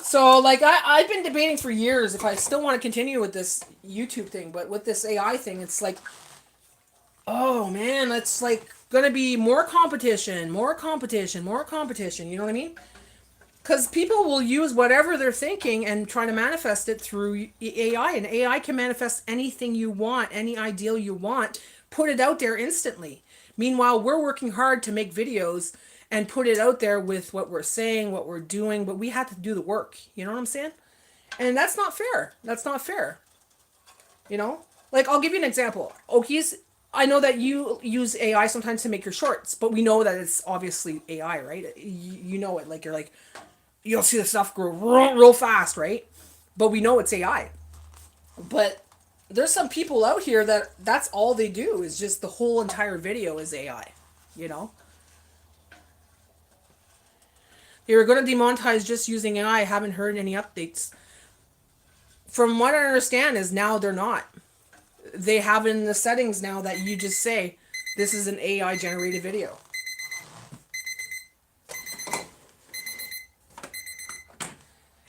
So, like, I've been debating for years if I still want to continue with this YouTube thing, but with this AI thing, it's like, oh man, it's like gonna be more competition, you know what I mean? Because people will use whatever they're thinking and try to manifest it through AI, and AI can manifest anything you want, any ideal you want, put it out there instantly. Meanwhile, we're working hard to make videos and put it out there with what we're saying, what we're doing, but we have to do the work. You know what I'm saying? And that's not fair. That's not fair. You know? Like, I'll give you an example. Okies, I know that you use AI sometimes to make your shorts, but we know that it's obviously AI, right? You know it. Like, you're like, you'll see the stuff grow real fast, right? But we know it's AI. But there's some people out here that's all they do, is just the whole entire video is AI, you know? They were going to demonetize just using AI. I haven't heard any updates. From what I understand is now they're not. They have it in the settings now that you just say, this is an AI generated video.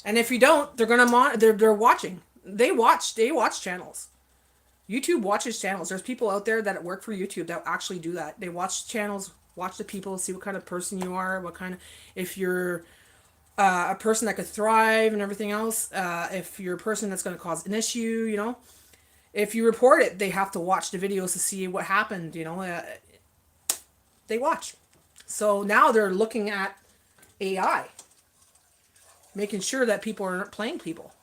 And if you don't, they're gonna they're watching. They watch channels. YouTube watches channels. There's people out there that work for YouTube that actually do that. They watch channels, watch the people, see what kind of person you are, what kind of, if you're a person that could thrive and everything else, if you're a person that's going to cause an issue, you know, if you report it, they have to watch the videos to see what happened, you know, they watch. So now they're looking at AI, making sure that people aren't playing people.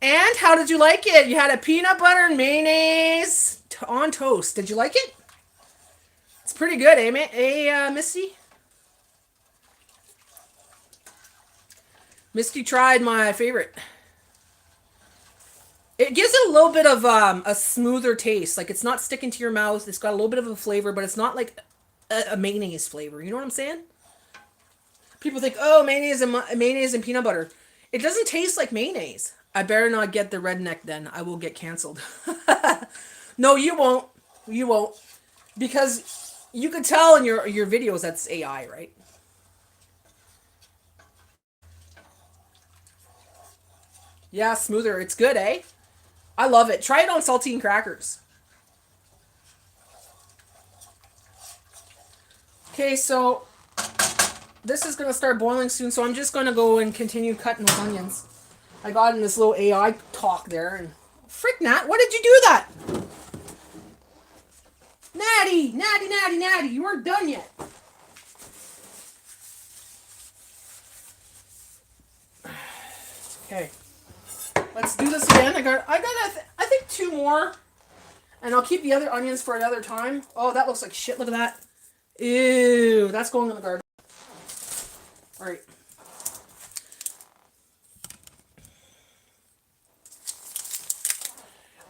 And how did you like it? You had a peanut butter and mayonnaise on toast. Did you like it? It's pretty good, eh, Misty? Misty tried my favorite. It gives it a little bit of a smoother taste. Like, it's not sticking to your mouth. It's got a little bit of a flavor, but it's not like a mayonnaise flavor. You know what I'm saying? People think, oh, mayonnaise and peanut butter. It doesn't taste like mayonnaise. I better not get the redneck then. I will get canceled. No, you won't. You won't. Because you could tell in your videos that's AI, right? Yeah, smoother. It's good, eh? I love it. Try it on saltine crackers. Okay, so this is going to start boiling soon, so I'm just going to go and continue cutting those onions. I got in this little AI talk there, and frick, Nat, what did you do that? Natty, you weren't done yet. Okay, let's do this again. I think 2 more, and I'll keep the other onions for another time. Oh, that looks like shit. Look at that. Ew, that's going in the garbage. All right.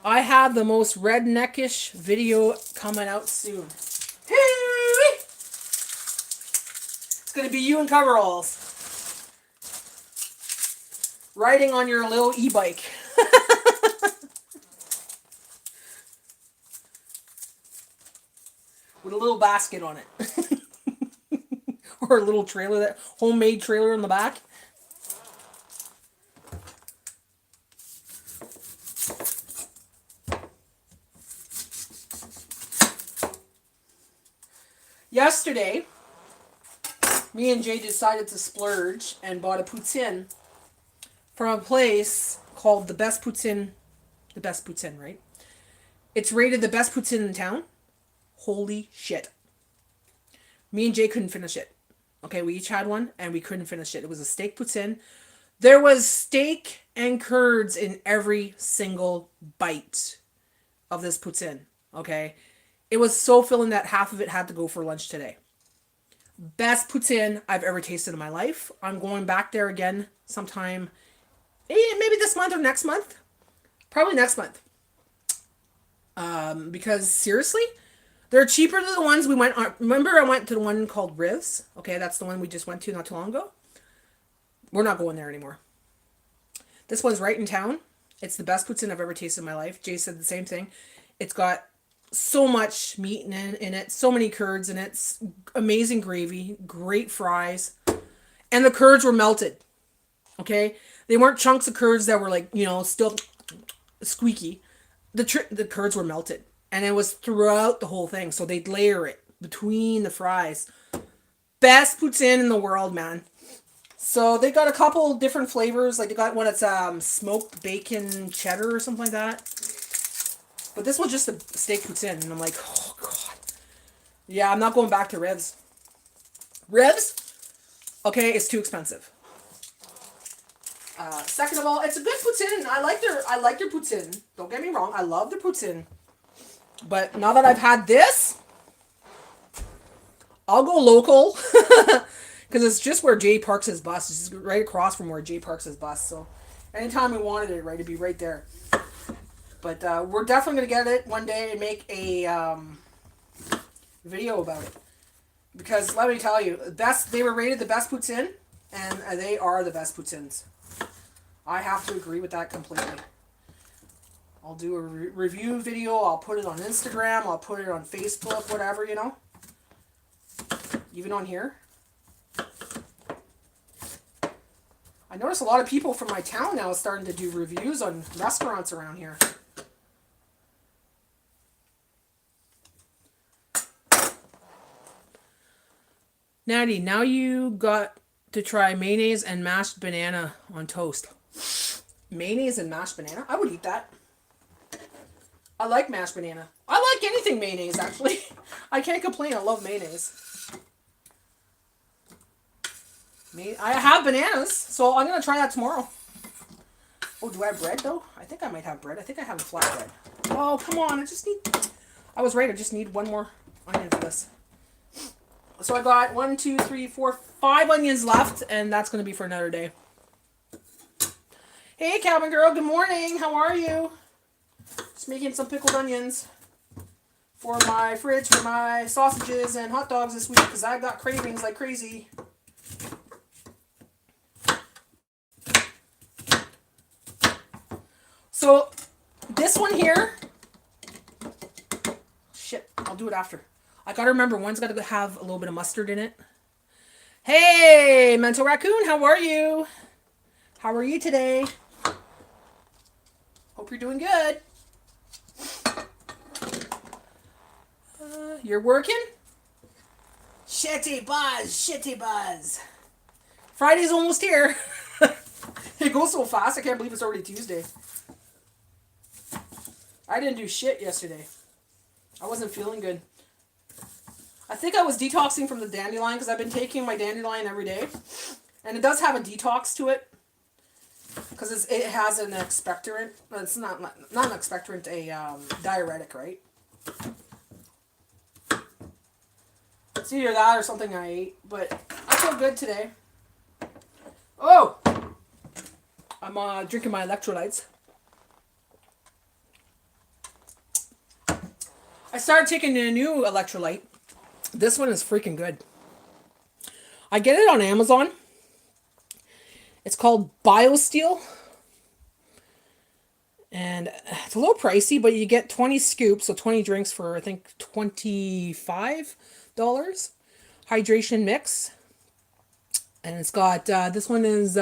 I have the most redneckish video coming out soon. It's going to be you in coveralls. Riding on your little e-bike. With a little basket on it. Or a little trailer, that homemade trailer in the back. Yesterday, me and Jay decided to splurge and bought a poutine from a place called the best poutine, right? It's rated the best poutine in town. Holy shit. Me and Jay couldn't finish it. Okay, we each had one and we couldn't finish it. It was a steak poutine. There was steak and curds in every single bite of this poutine. Okay. It was so filling that half of it had to go for lunch today. Best poutine I've ever tasted in my life. I'm going back there again sometime, maybe this month or next month. Probably next month. Because seriously, they're cheaper than the ones we went on. Remember I went to the one called Riv's? Okay, that's the one we just went to not too long ago. We're not going there anymore. This one's right in town. It's the best poutine I've ever tasted in my life. Jay said the same thing. It's got so much meat in it, so many curds in it, amazing gravy, great fries, and the curds were melted. Okay, they weren't chunks of curds that were like, still squeaky. The curds were melted, and it was throughout the whole thing, so they'd layer it between the fries. Best poutine in the world, man. So they got a couple different flavors, like they got one that's smoked bacon cheddar or something like that. But this one's just a steak poutine, and I'm like, oh, God. Yeah, I'm not going back to Ribs. Ribs? Okay, it's too expensive. Second of all, it's a good poutine. I like their poutine. Don't get me wrong, I love their poutine. But now that I've had this, I'll go local. Because it's just where Jay parks his bus. It's just right across from where Jay parks his bus. So anytime we wanted it, right, it'd be right there. But we're definitely going to get it one day and make a video about it. Because let me tell you, they were rated the best poutine, and they are the best poutines. I have to agree with that completely. I'll do a review video. I'll put it on Instagram. I'll put it on Facebook, whatever, Even on here. I notice a lot of people from my town now are starting to do reviews on restaurants around here. Natty, now you got to try mayonnaise and mashed banana on toast. Mayonnaise and mashed banana? I would eat that. I like mashed banana. I like anything mayonnaise, actually. I can't complain. I love mayonnaise. I have bananas, so I'm going to try that tomorrow. Oh, do I have bread, though? I think I might have bread. I think I have a flat bread. Oh, come on. I was right. I just need one more onion for this. So I got 1, 2, 3, 4, 5 onions left, and that's going to be for another day. Hey, cabin girl. Good morning. How are you? Just making some pickled onions for my fridge for my sausages and hot dogs this week because I got cravings like crazy. So this one here do it after. I gotta remember, one's gotta have a little bit of mustard in it. Hey, Mental Raccoon, how are you? How are you today? Hope you're doing good. You're working? Shitty buzz. Friday's almost here. It goes so fast, I can't believe it's already Tuesday. I didn't do shit yesterday. I wasn't feeling good. I think I was detoxing from the dandelion because I've been taking my dandelion every day. And it does have a detox to it. Because it has an expectorant. It's not an expectorant, a diuretic, right? It's either that or something I ate. But I feel good today. Oh! I'm drinking my electrolytes. I started taking a new electrolyte. This one is freaking good. I get it on Amazon. It's called BioSteel. And it's a little pricey, but you get 20 scoops, so 20 drinks for, I think, $25. Hydration mix. And it's got, this one is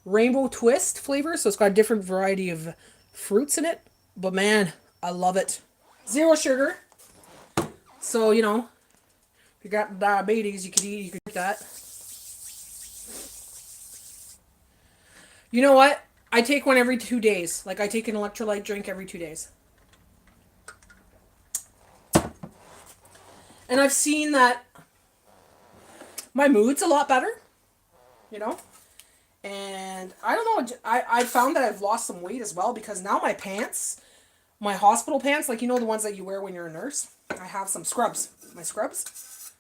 rainbow twist flavor, so it's got a different variety of fruits in it. But man, I love it. 0 sugar. So, you know, if you got diabetes, you could eat that. You know what? I take one every 2 days. Like, I take an electrolyte drink every 2 days. And I've seen that my mood's a lot better, you know? And I don't know, I found that I've lost some weight as well because now my pants, my hospital pants, like, you know, the ones that you wear when you're a nurse, I have some scrubs. My scrubs.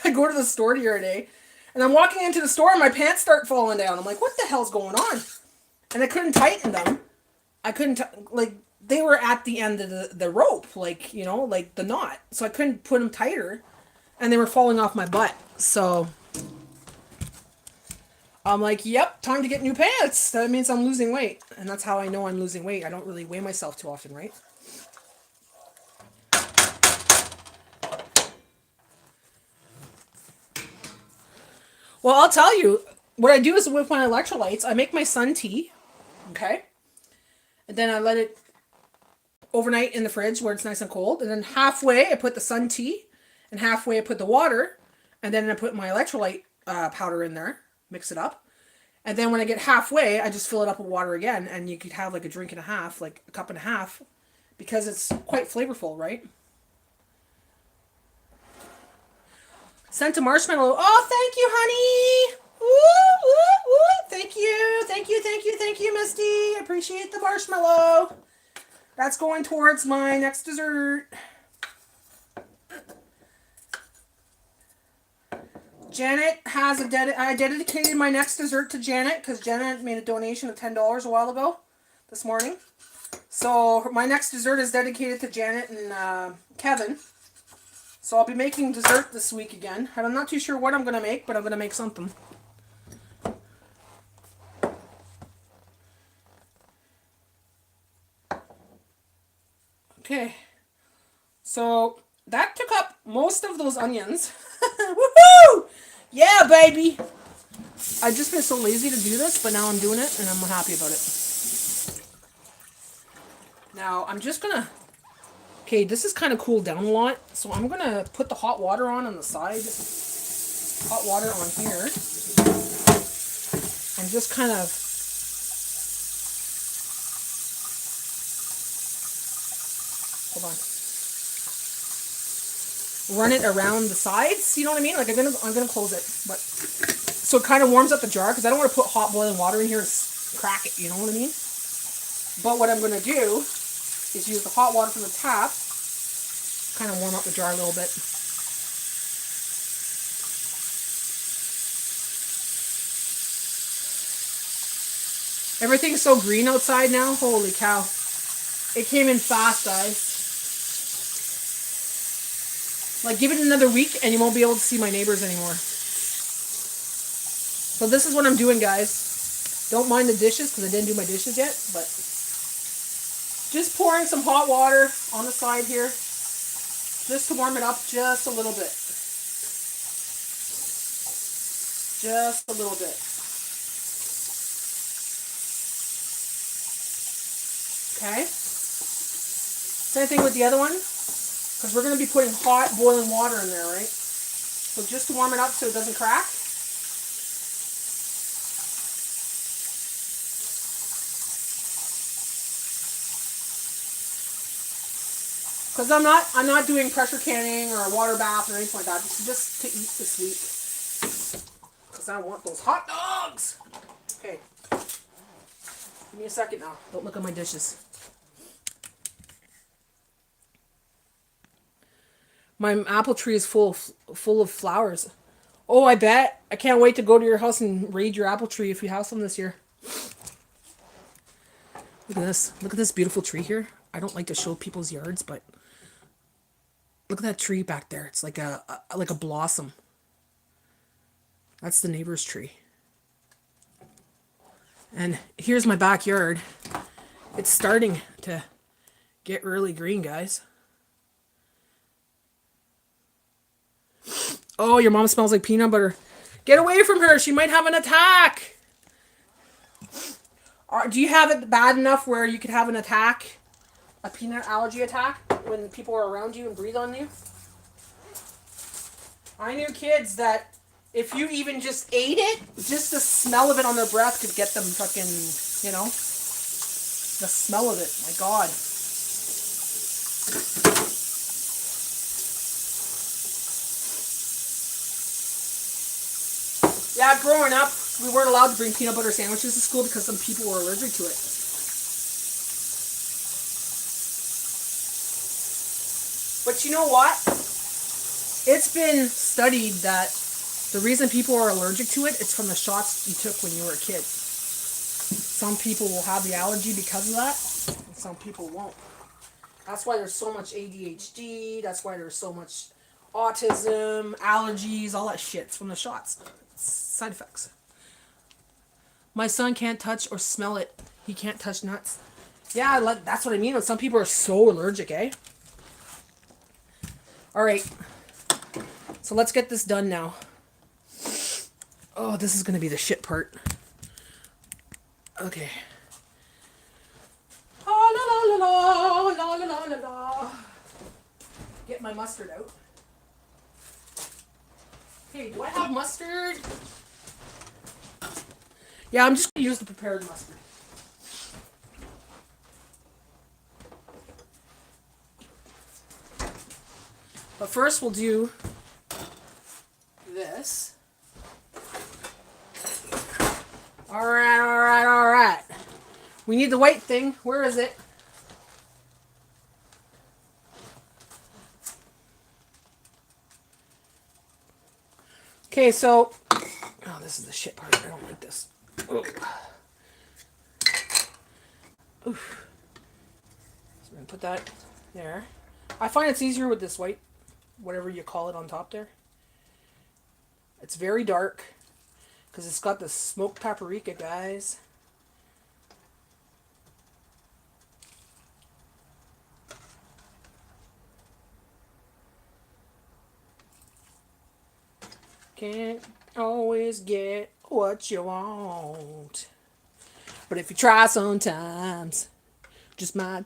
I go to the store the other day, and I'm walking into the store, and my pants start falling down. I'm like, what the hell's going on? And I couldn't tighten them. I couldn't, like, they were at the end of the rope, like, you know, like the knot. So I couldn't put them tighter, and they were falling off my butt. So I'm like, yep, time to get new pants. That means I'm losing weight. And that's how I know I'm losing weight. I don't really weigh myself too often, right? Well, I'll tell you, what I do is with my electrolytes, I make my sun tea, okay? And then I let it overnight in the fridge where it's nice and cold. And then halfway, I put the sun tea, and halfway I put the water, and then I put my electrolyte powder in there, mix it up. And then when I get halfway, I just fill it up with water again, and you could have like a drink and a half, like a cup and a half, because it's quite flavorful, right? Sent a marshmallow. Oh, thank you, honey. Woo, woo, woo. Thank you. Thank you, thank you, thank you, Misty. I appreciate the marshmallow. That's going towards my next dessert. Janet has I dedicated my next dessert to Janet because Janet made a donation of $10 a while ago this morning. So my next dessert is dedicated to Janet and Kevin. So I'll be making dessert this week again. And I'm not too sure what I'm going to make, but I'm going to make something. Okay. So that took up most of those onions. Woohoo! Yeah, baby! I've just been so lazy to do this, but now I'm doing it, and I'm happy about it. Now, I'm just going to... Okay, this is kind of cooled down a lot, so I'm going to put the hot water on the side. Hot water on here. And just kind of... Hold on. Run it around the sides, you know what I mean? Like, I'm gonna close it, but... So it kind of warms up the jar, because I don't want to put hot boiling water in here and crack it, you know what I mean? But what I'm going to do is use the hot water from the tap, kind of warm up the jar a little bit. Everything's so green outside now. Holy cow. It came in fast, guys. Like, give it another week and you won't be able to see my neighbors anymore. So this is what I'm doing, guys. Don't mind the dishes because I didn't do my dishes yet, but Just pouring some hot water on the side here, just to warm it up just a little bit. Just a little bit. Okay. Same thing with the other one, because we're going to be putting hot boiling water in there, right? So just to warm it up so it doesn't crack. Because I'm not doing pressure canning or a water bath or anything like that. This is just to eat this week. Because I want those hot dogs. Okay. Give me a second now. Don't look at my dishes. My apple tree is full of flowers. Oh, I bet. I can't wait to go to your house and raid your apple tree if you have some this year. Look at this. Look at this beautiful tree here. I don't like to show people's yards, but look at that tree back there. It's like a blossom. That's the neighbor's tree. And here's my backyard. It's starting to get really green, guys. Oh, your mom smells like peanut butter. Get away from her. She might have an attack. Do you have it bad enough where you could have an attack? A peanut allergy attack when people are around you and breathe on you? I knew kids that if you even just ate it, just the smell of it on their breath could get them fucking, you know, the smell of it. My God. Yeah, growing up, we weren't allowed to bring peanut butter sandwiches to school because some people were allergic to it. But you know what? It's been studied that the reason people are allergic to it is from the shots you took when you were a kid. Some people will have the allergy because of that, and some people won't. That's why there's so much ADHD, that's why there's so much autism, allergies, all that shit. It's from the shots. It's side effects. My son can't touch or smell it. He can't touch nuts. Yeah, that's what I mean. Some people are so allergic, eh? Alright. So let's get this done now. Oh, this is going to be the shit part. Okay. Oh, la, la, la, la, la, la, la, la. Get my mustard out. Okay, do I have mustard? Yeah, I'm just going to use the prepared mustard. But first we'll do this. Alright, alright, alright. We need the white thing. Where is it? Okay, so... Oh, this is the shit part. I don't like this. Oof. So we're going to put that there. I find it's easier with this white, whatever you call it on top there. It's very dark because it's got the smoked paprika, guys. Can't always get what you want, but if you try sometimes, just my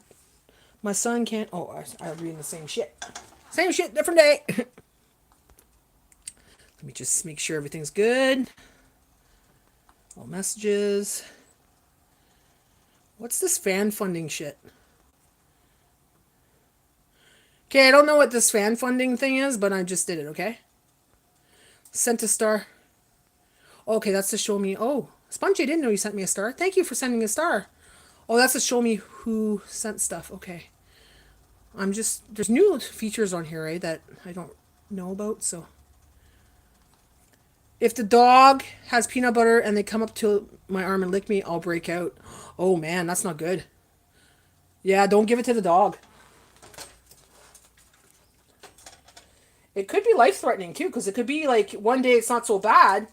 son can't. Oh, I'm reading the same shit. Same shit, different day. Let me just make sure everything's good. All messages. What's this fan funding shit? Okay, I don't know what this fan funding thing is, but I just did it, okay? Sent a star. Okay, that's to show me. Oh, Spongy, I didn't know you sent me a star. Thank you for sending a star. Oh, that's to show me who sent stuff. Okay. There's new features on here, right, that I don't know about, so. If the dog has peanut butter and they come up to my arm and lick me, I'll break out. Oh, man, that's not good. Yeah, don't give it to the dog. It could be life-threatening, too, because it could be, like, one day it's not so bad,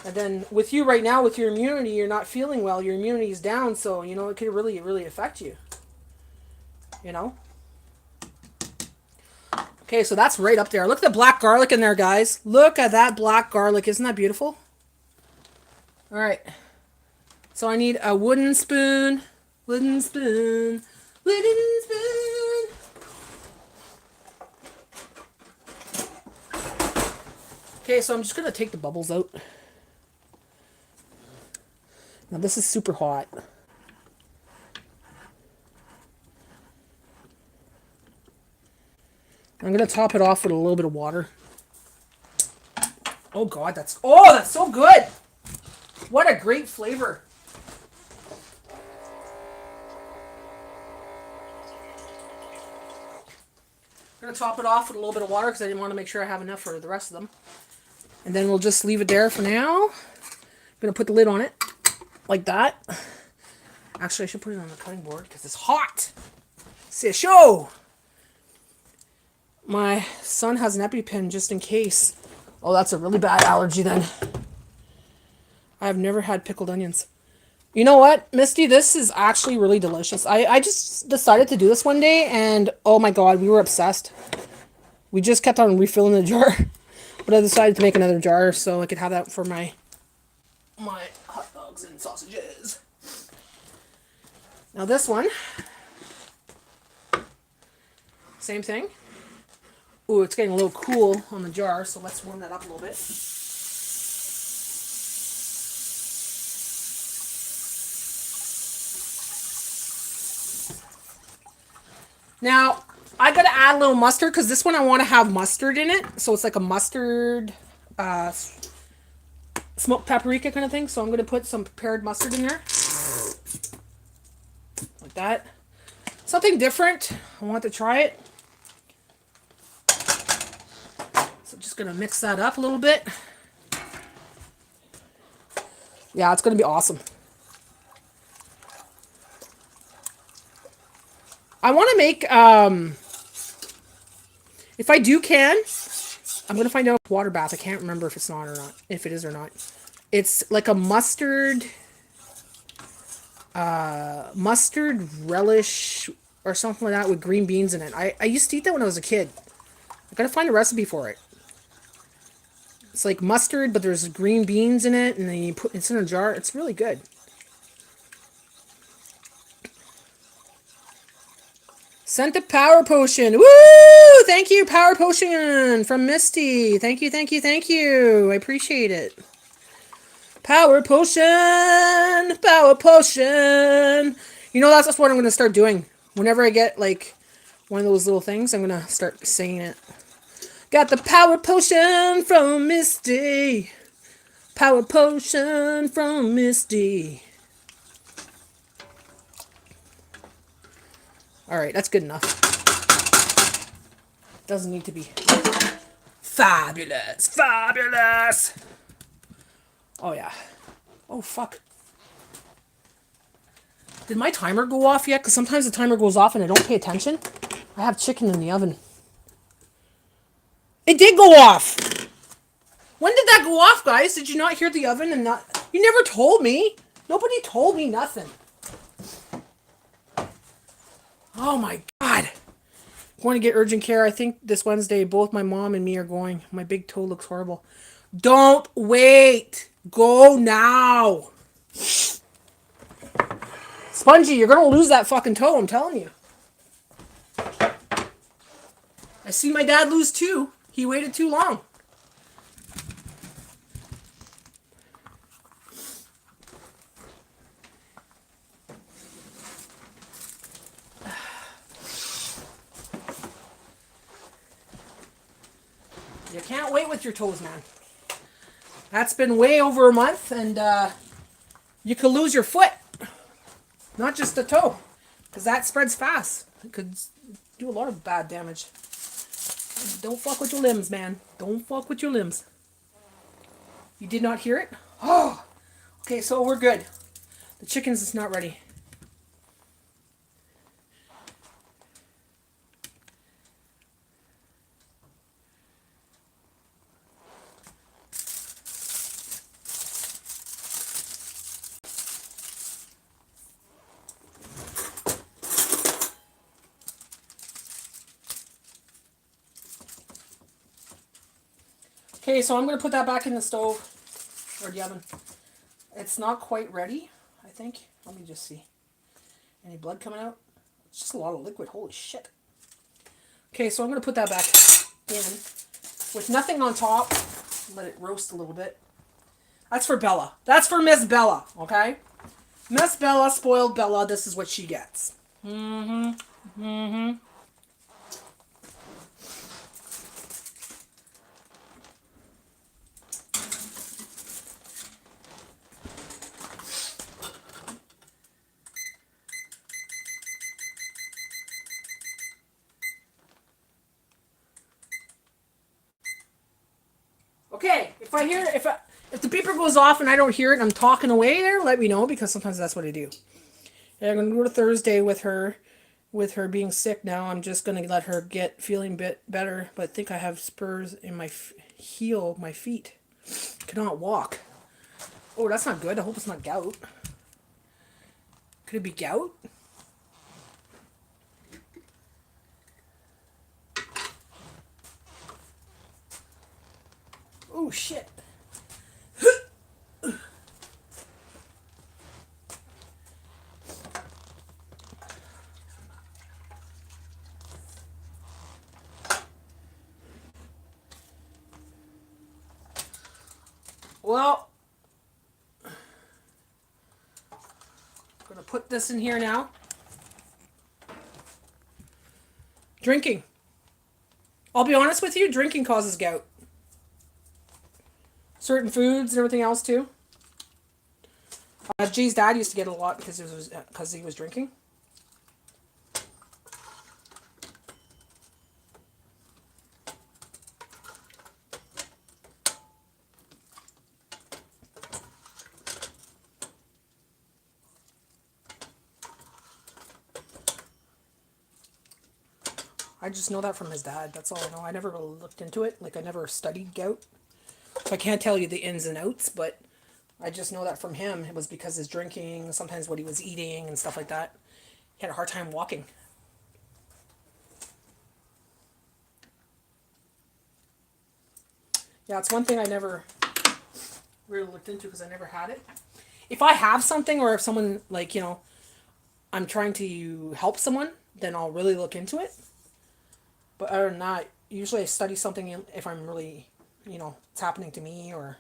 and then with you right now, with your immunity, you're not feeling well, your immunity is down, so, you know, it could really, really affect you. you know? Okay, so that's right up there. Look at the black garlic in there, guys. Look at that black garlic. Isn't that beautiful? All right. So I need a wooden spoon. Wooden spoon. Wooden spoon. Okay, so I'm just going to take the bubbles out. Now this is super hot. I'm going to top it off with a little bit of water. Oh God, that's so good. What a great flavor. I'm going to top it off with a little bit of water because I didn't want to make sure I have enough for the rest of them. And then we'll just leave it there for now. I'm going to put the lid on it like that. Actually, I should put it on the cutting board because it's hot. See a show. My son has an EpiPen just in case. Oh, that's a really bad allergy then. I've never had pickled onions. You know what, Misty? This is actually really delicious. I just decided to do this one day, and oh my God, we were obsessed. We just kept on refilling the jar. But I decided to make another jar so I could have that for my hot dogs and sausages. Now this one, same thing. Ooh, it's getting a little cool on the jar, so let's warm that up a little bit. Now, I gotta add a little mustard because this one I want to have mustard in it. So it's like a mustard, smoked paprika kind of thing. So I'm gonna put some prepared mustard in there. Like that. Something different. I want to try it. So I'm just gonna mix that up a little bit. Yeah, it's gonna be awesome. I want to make, if I do can, I'm going to find out water bath. I can't remember if it's not or not, if it is or not. It's like a mustard relish or something like that with green beans in it. I used to eat that when I was a kid. I got to find a recipe for it. It's like mustard, but there's green beans in it, and then you put it's in a jar. It's really good. Sent a power potion. Woo! Thank you, power potion from Misty. Thank you, thank you, thank you. I appreciate it. Power potion. Power potion. You know, that's what I'm going to start doing. Whenever I get, like, one of those little things, I'm going to start singing it. Got the power potion from Misty. Power potion from Misty. Alright, that's good enough. Doesn't need to be fabulous. Fabulous! Oh, yeah. Oh, fuck. Did my timer go off yet? Because sometimes the timer goes off and I don't pay attention. I have chicken in the oven. It did go off! When did that go off, guys? Did you not hear the oven and not... You never told me. Nobody told me nothing. Oh my God. I'm going to get urgent care. I think this Wednesday both my mom and me are going. My big toe looks horrible. Don't wait. Go now. Spongy, you're going to lose that fucking toe, I'm telling you. I see my dad lose too. He waited too long. You can't wait with your toes, man. That's been way over a month, and you could lose your foot. Not just the toe, because that spreads fast. It could do a lot of bad damage. Don't fuck with your limbs, man. Don't fuck with your limbs. You did not hear it? Oh! Okay, so we're good. The chicken's is not ready. Okay, so I'm going to put that back in the stove or the oven. It's not quite ready, I think. Let me just see. Any blood coming out? It's just a lot of liquid. Holy shit. Okay, so I'm going to put that back in with nothing on top. Let it roast a little bit. That's for Bella. That's for Miss Bella, okay? Miss Bella, spoiled Bella, this is what she gets. Mm-hmm. Mm-hmm. Okay, if the beeper goes off and I don't hear it and I'm talking away there, let me know, because sometimes that's what I do. And I'm going to go to Thursday with her being sick now. I'm just going to let her get feeling bit better, but I think I have spurs in my heel, my feet. Cannot walk. Oh, that's not good. I hope it's not gout. Could it be gout? Oh, shit. Well, I'm going to put this in here now. Drinking. I'll be honest with you, drinking causes gout. Certain foods and everything else too. Jay's dad used to get it a lot because he was drinking. I just know that from his dad. That's all I know. I never really looked into it. Like, I never studied gout. So I can't tell you the ins and outs, but I just know that from him. It was because his drinking, sometimes what he was eating and stuff like that. He had a hard time walking. Yeah, it's one thing I never really looked into because I never had it. If I have something, or if someone, like, I'm trying to help someone, then I'll really look into it. But other than that, usually I study something if I'm really, it's happening to me, or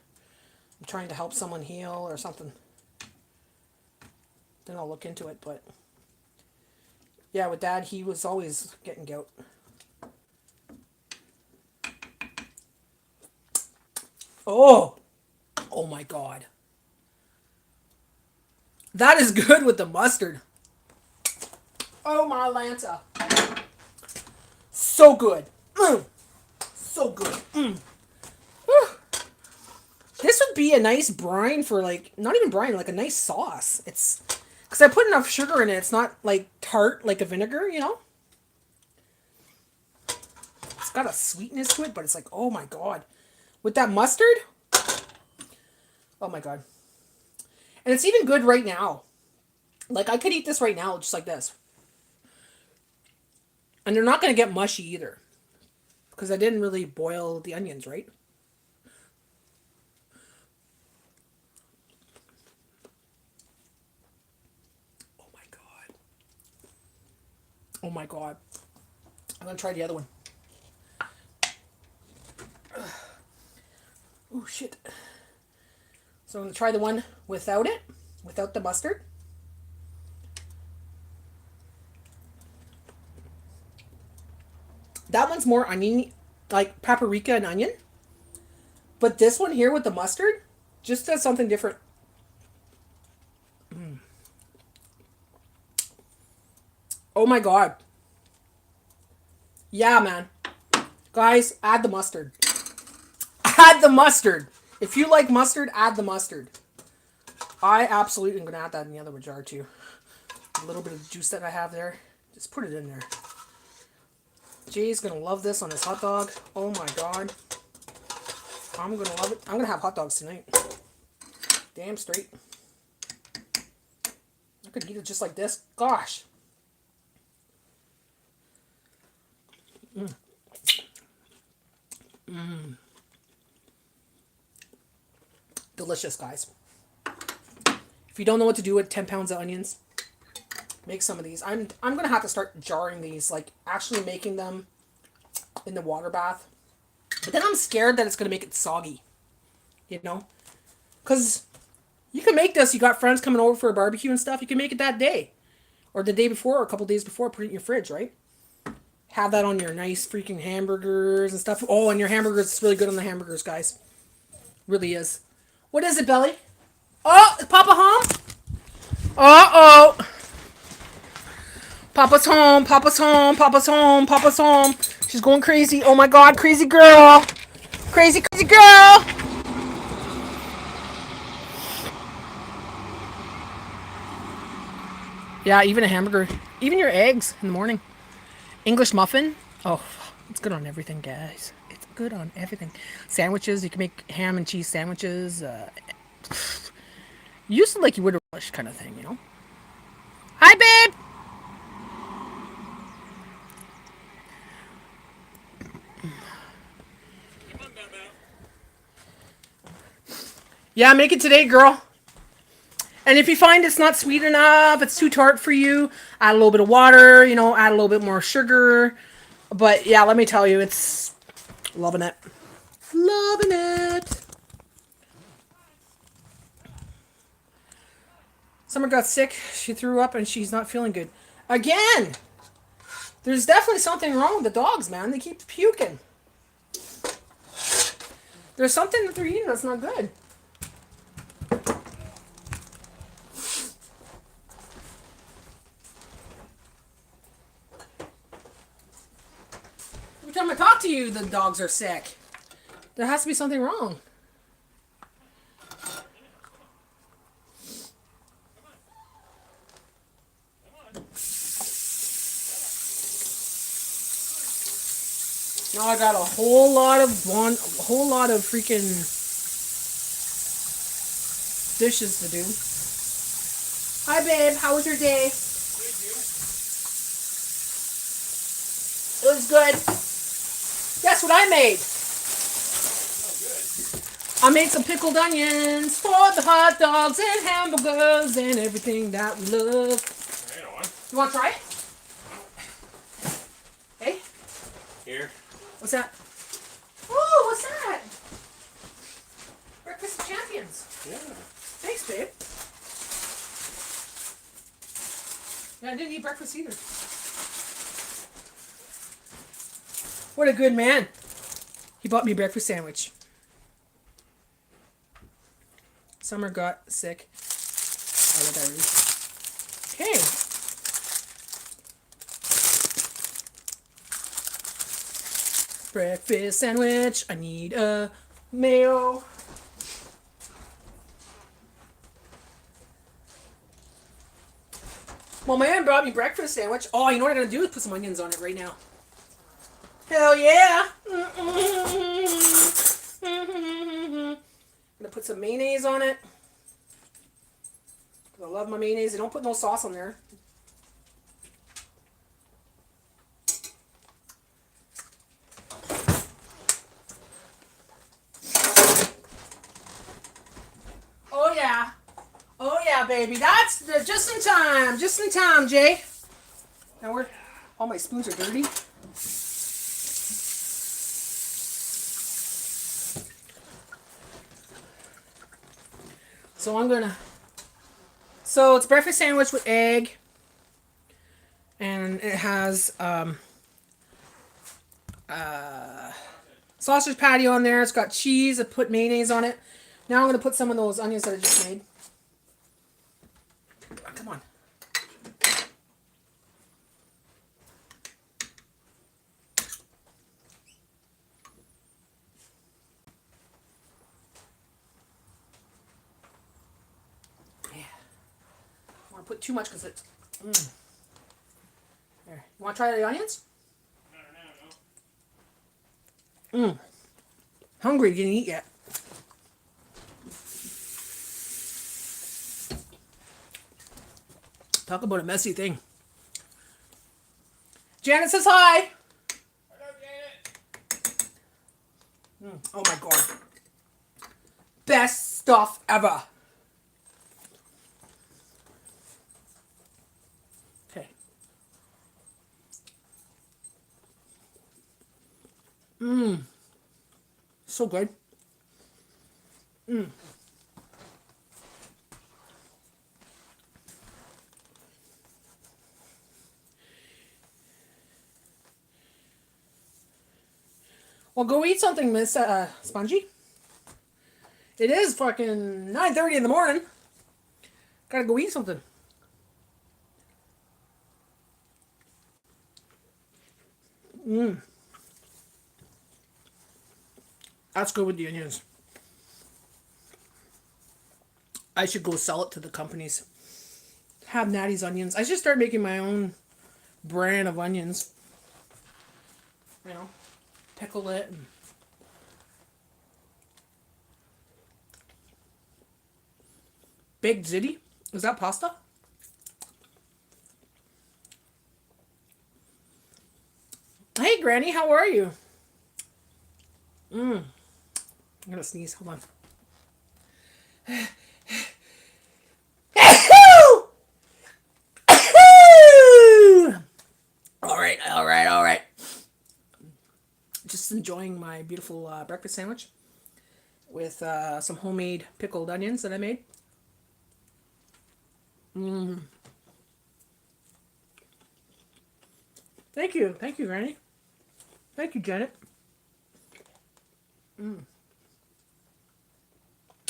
I'm trying to help someone heal or something. Then I'll look into it. But yeah, with Dad, he was always getting gout. Oh my God. That is good with the mustard. Oh my Lanta. So good. So good. This would be a nice brine for, like, not even brine, like a nice sauce. It's because I put enough sugar in it. It's not like tart like a vinegar, It's got a sweetness to it, but it's like, oh my God. With that mustard? Oh my God. And it's even good right now. Like, I could eat this right now just like this. And they're not going to get mushy either. Because I didn't really boil the onions, right? Oh my God. Oh my God. I'm going to try the other one. Oh shit. So I'm going to try the one without it. Without the mustard. That one's more onion, like paprika and onion. But this one here with the mustard just does something different. Oh my God. Yeah, man. Guys, add the mustard. Add the mustard. If you like mustard, add the mustard. I absolutely am going to add that in the other jar too. A little bit of the juice that I have there. Just put it in there. Jay's going to love this on his hot dog. Oh my God. I'm going to love it. I'm going to have hot dogs tonight. Damn straight. I could eat it just like this. Gosh. Delicious, guys. If you don't know what to do with 10 pounds of onions, make some of these. I'm gonna have to start jarring these, like actually making them in the water bath. But then I'm scared that it's gonna make it soggy. You know? Because you can make this, you got friends coming over for a barbecue and stuff, you can make it that day. Or the day before, or a couple days before, put it in your fridge, right? Have that on your nice freaking hamburgers and stuff. Oh, and your hamburgers, it's really good on the hamburgers, guys. Really is. What is it, Belly? Oh, is Papa home? Uh-oh. Papa's home, Papa's home, Papa's home, Papa's home. She's going crazy. Oh my God, crazy girl. Crazy, crazy girl. Yeah, even a hamburger. Even your eggs in the morning. English muffin. Oh, it's good on everything, guys. It's good on everything. Sandwiches. You can make ham and cheese sandwiches. Use it like you would a relish kind of thing, you know? Hi, babe! Yeah, make it today, girl. And if you find it's not sweet enough, it's too tart for you, add a little bit of water, you know, add a little bit more sugar. But yeah, let me tell you, it's loving it. Loving it. Summer got sick. She threw up and she's not feeling good. Again! There's definitely something wrong with the dogs, man. They keep puking. There's something that they're eating that's not good. Every time I talk to you, the dogs are sick. There has to be something wrong. Now I got a whole lot of freaking dishes to do. Hi, babe. How was your day? It was good. Guess what I made? I made some pickled onions for the hot dogs and hamburgers and everything that we love. You want to try it? Hey? Here. What's that? Oh, what's that? Breakfast of Champions. Yeah. Thanks, babe. Yeah, I didn't eat breakfast either. What a good man. He bought me a breakfast sandwich. Summer got sick. I read that already. Okay. Breakfast sandwich. I need a mayo. Well, my aunt brought me breakfast sandwich. Oh, you know what I'm going to do is put some onions on it right now. Hell yeah. I'm going to put some mayonnaise on it. I love my mayonnaise. I don't put no sauce on there. Oh yeah. Oh yeah, baby. That's the, just in time. Just in time, Jay. Now we're all my spoons are dirty. So I'm gonna. So it's breakfast sandwich with egg, and it has sausage patty on there. It's got cheese. I put mayonnaise on it. Now I'm gonna put some of those onions that I just made. Oh, come on. Yeah. I want to put too much because it's. There. You want to try the onions? Hungry, didn't eat yet. Talk about a messy thing. Janet says hi. Hello, Janet. Oh my God. Best stuff ever. Okay. So good. Well, go eat something, Miss Spongy. It is fucking 9:30 in the morning. Gotta go eat something. That's good with the onions. I should go sell it to the companies. Have Natty's onions. I should start making my own brand of onions. You know, pickle it. And baked ziti? Is that pasta? Hey, Granny, how are you? I'm gonna sneeze. Hold on. All right. Just enjoying my beautiful breakfast sandwich with some homemade pickled onions that I made. Thank you, Granny. Thank you, Janet.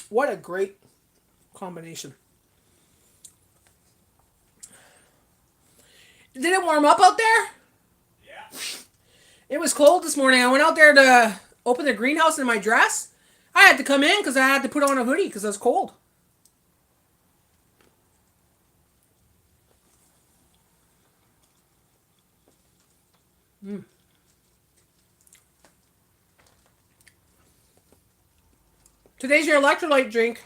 What a great combination. Did it warm up out there? Yeah. It was cold this morning. I went out there to open the greenhouse in my dress. I had to come in because I had to put on a hoodie because it was cold. Today's your electrolyte drink.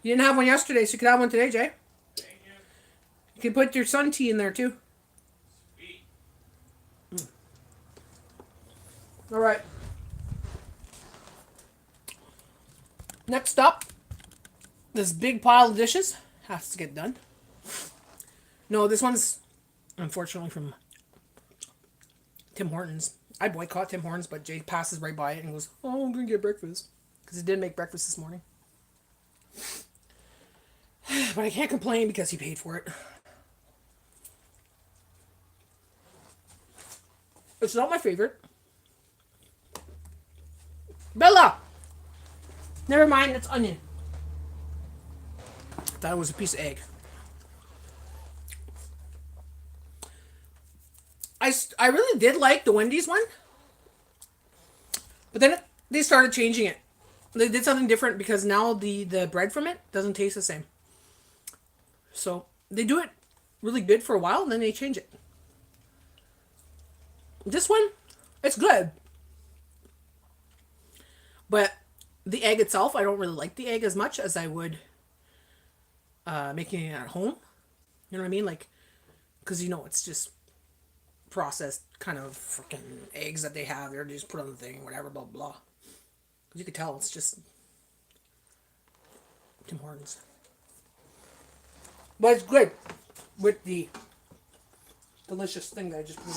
You didn't have one yesterday, so you could have one today, Jay. Thank you. You can put your sun tea in there too. Sweet. All right. Next up, this big pile of dishes has to get done. No, this one's unfortunately from Tim Hortons. I boycott Tim Hortons, but Jay passes right by it and goes, "Oh, I'm gonna get breakfast," because he did make breakfast this morning. But I can't complain because he paid for it. It's not my favorite. Bella! Never mind, it's onion. Thought it was a piece of egg. I really did like the Wendy's one. But then they started changing it. They did something different because now the bread from it doesn't taste the same. So they do it really good for a while and then they change it. This one, it's good. But the egg itself, I don't really like the egg as much as I would making it at home. You know what I mean? Like, because it's just processed kind of freaking eggs that they have there. They just put on the thing, whatever, blah, blah. Because you could tell it's just Tim Hortons. But it's good with the delicious thing that I just put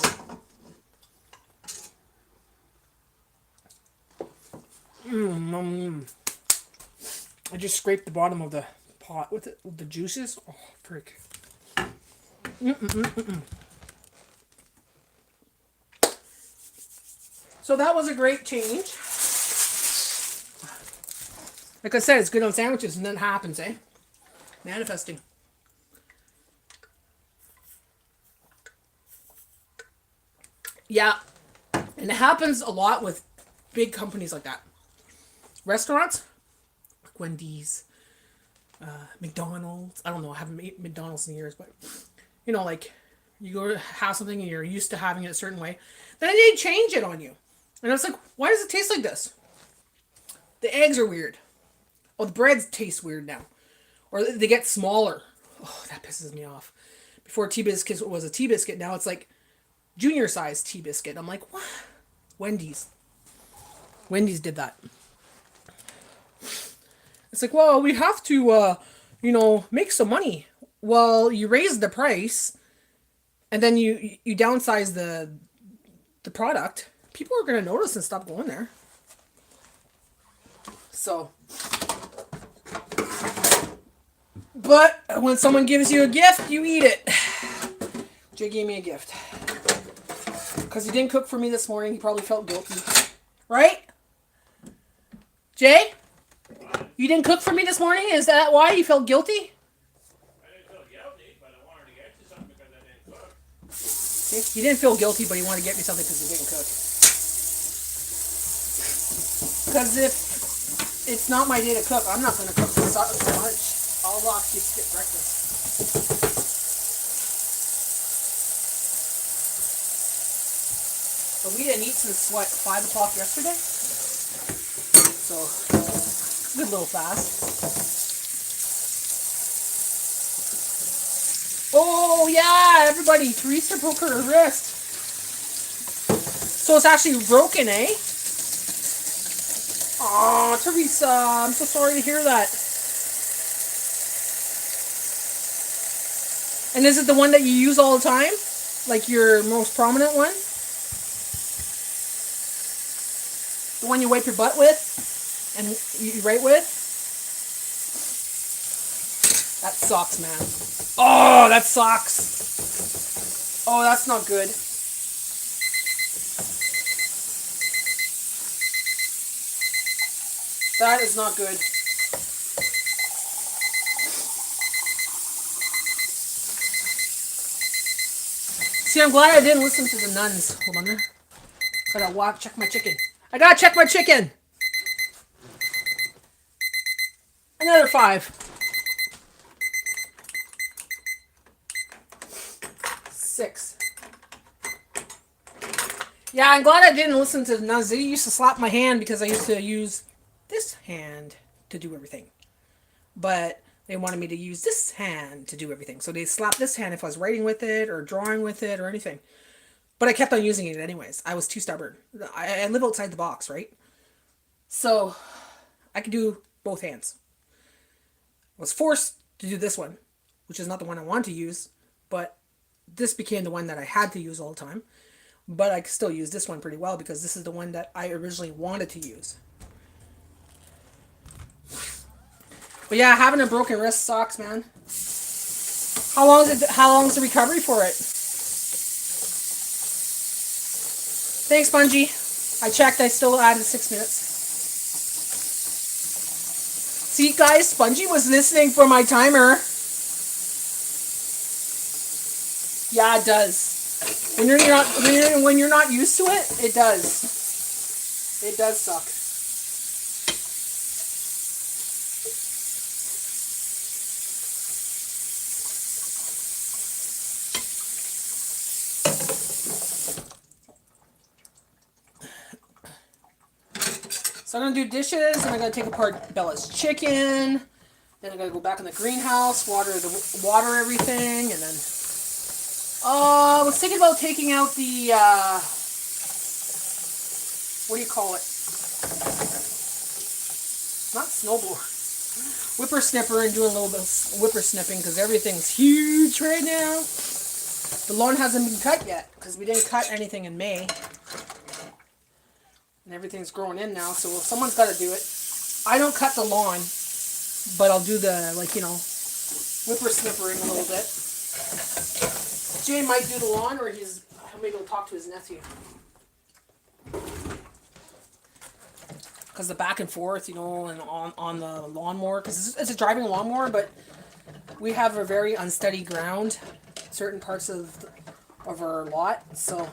in. I just scraped the bottom of the pot with the juices. Oh, frick. So that was a great change. Like I said, it's good on sandwiches and then it happens, eh? Manifesting. Yeah. And it happens a lot with big companies like that. Restaurants, like Wendy's, McDonald's. I don't know, I haven't eaten McDonald's in years, but like you go to have something and you're used to having it a certain way. Then they change it on you. And I was like, why does it taste like this? The eggs are weird. Oh, the breads taste weird now. Or they get smaller. Oh, that pisses me off. Before T-Biscuit was a T-Biscuit, now it's like junior size T-Biscuit. I'm like, what? Wendy's did that. It's like, well, we have to, make some money. Well, you raise the price, and then you downsize the product. People are gonna notice and stop going there. So, but when someone gives you a gift, you eat it. Jay gave me a gift because he didn't cook for me this morning. He probably felt guilty, right? Jay, you didn't cook for me this morning. Is that why you felt guilty? I didn't feel guilty, but I wanted to get you something because I didn't cook. See? You didn't feel guilty, but you wanted to get me something because you didn't cook. Because if it's not my day to cook, I'm not going to cook for lunch. I'll actually skip breakfast. But we didn't eat since, 5 o'clock yesterday? So, good little fast. Oh, yeah, everybody, Teresa broke her wrist. So it's actually broken, eh? Aw, Teresa, I'm so sorry to hear that. And is it the one that you use all the time? Like your most prominent one? The one you wipe your butt with? And you write with? That sucks, man. Oh, that sucks. Oh, that's not good. That is not good. See, I'm glad I didn't listen to the nuns. Hold on there. Gotta check my chicken. I gotta check my chicken. Another 5. 6. Yeah, I'm glad I didn't listen to the nuns. They used to slap my hand because I used to use this hand to do everything. But they wanted me to use this hand to do everything. So they slapped this hand if I was writing with it or drawing with it or anything. But I kept on using it anyways. I was too stubborn. I live outside the box, right? So I could do both hands. I was forced to do this one, which is not the one I wanted to use, but this became the one that I had to use all the time. But I could still use this one pretty well because this is the one that I originally wanted to use. But yeah, having a broken wrist sucks, man. How long is the recovery for it? Thanks, Bungie. I checked, I still added 6 minutes. See, guys, Spongy was listening for my timer. Yeah, it does. When you're not used to it, it does. It does suck. So I'm going to do dishes, and I got to take apart Bella's chicken. Then I got to go back in the greenhouse, water everything, and then... I was thinking about taking out the, what do you call it? Not snowblower. Whippersnipper, and doing a little bit of whippersnipping, because everything's huge right now. The lawn hasn't been cut yet, because we didn't cut anything in May. And everything's growing in now, so someone's got to do it. I don't cut the lawn, but I'll do the, whippersnippering a little bit. Jay might do the lawn, or maybe he'll talk to his nephew. Because the back and forth, and on the lawnmower, because it's a driving lawnmower, but we have a very unsteady ground, certain parts of our lot, so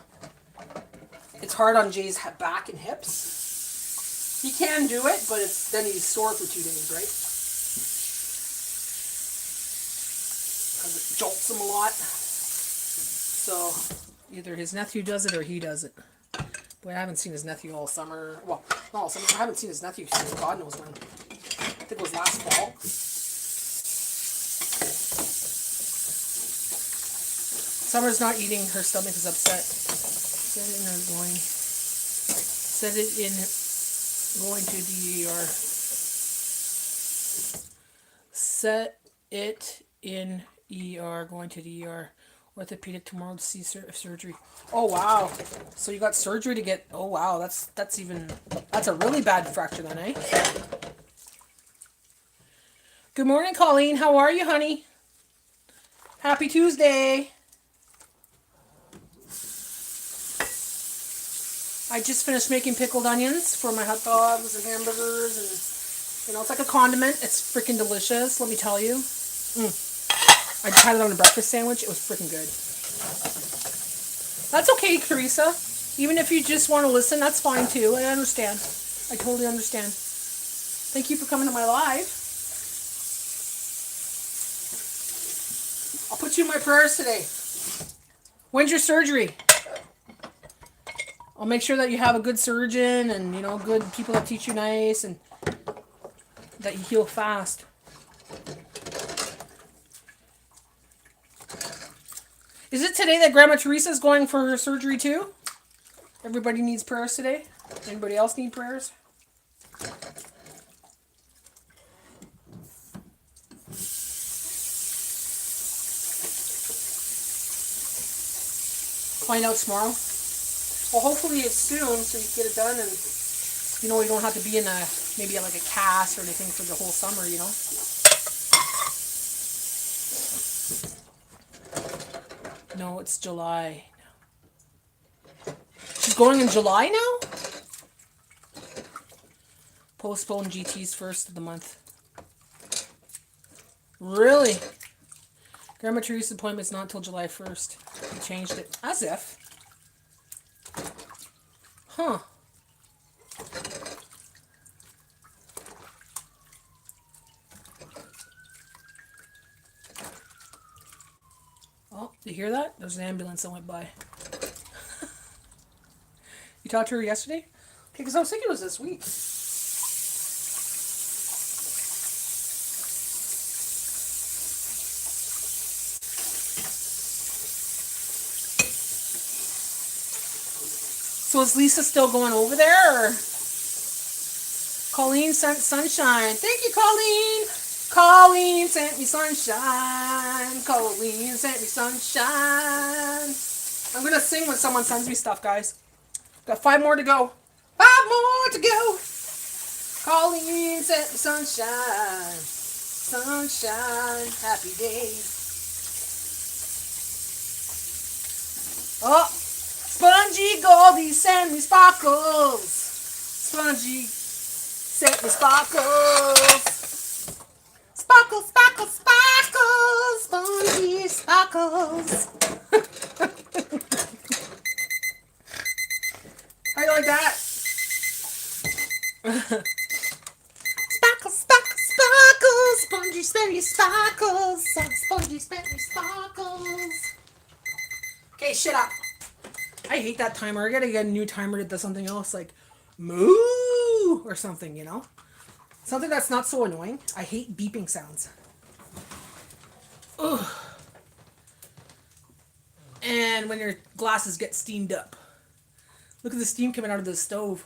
it's hard on Jay's back and hips. He can do it, but then he's sore for 2 days, right? Because it jolts him a lot. So either his nephew does it or he does it. But I haven't seen his nephew all summer. Well, not all summer. I haven't seen his nephew since God knows when. I think it was last fall. Summer's not eating. Her stomach is upset. Set it in going to the ER. set it in ER, going to the ER. Orthopedic tomorrow to see surgery. Oh wow. So you got surgery to get, oh wow, that's a really bad fracture then, eh? Good morning, Colleen. How are you, honey? Happy Tuesday. I just finished making pickled onions for my hot dogs and hamburgers, and it's like a condiment. It's freaking delicious, let me tell you. I just had it on a breakfast sandwich. It was freaking good. That's okay, Teresa. Even if you just want to listen, that's fine too. I understand. I totally understand. Thank you for coming to my live. I'll put you in my prayers today. When's your surgery? I'll make sure that you have a good surgeon and, good people that teach you nice and that you heal fast. Is it today that Grandma Teresa's going for her surgery too? Everybody needs prayers today? Anybody else need prayers? Find out tomorrow. Well, hopefully it's soon so you can get it done and, you don't have to be in maybe like a cast or anything for the whole summer, No, it's July. She's going in July now? Postpone GT's first of the month. Really? Grandma Teresa's appointment's not until July 1st. He changed it. As if. Huh. Oh, you hear that? There's an ambulance that went by. You talked to her yesterday? Okay, because I was thinking it was this week. So is Lisa still going over there? Or? Colleen sent sunshine. Thank you, Colleen. Colleen sent me sunshine. Colleen sent me sunshine. I'm going to sing when someone sends me stuff, guys. Got 5 more to go. 5 more to go. Colleen sent me sunshine. Sunshine. Happy days. Oh. Spongy Goldie sent me sparkles. Spongy sent me sparkles. Sparkles, sparkles, sparkles. Spongy sparkles. How you like that? Sparkles, sparkles, sparkles. Spongy sent me sparkles. Spongy sent me sparkles. Okay, shut up. I hate that timer. I gotta get a new timer that does something else, like moo or something, Something that's not so annoying. I hate beeping sounds. Ugh. And when your glasses get steamed up. Look at the steam coming out of the stove.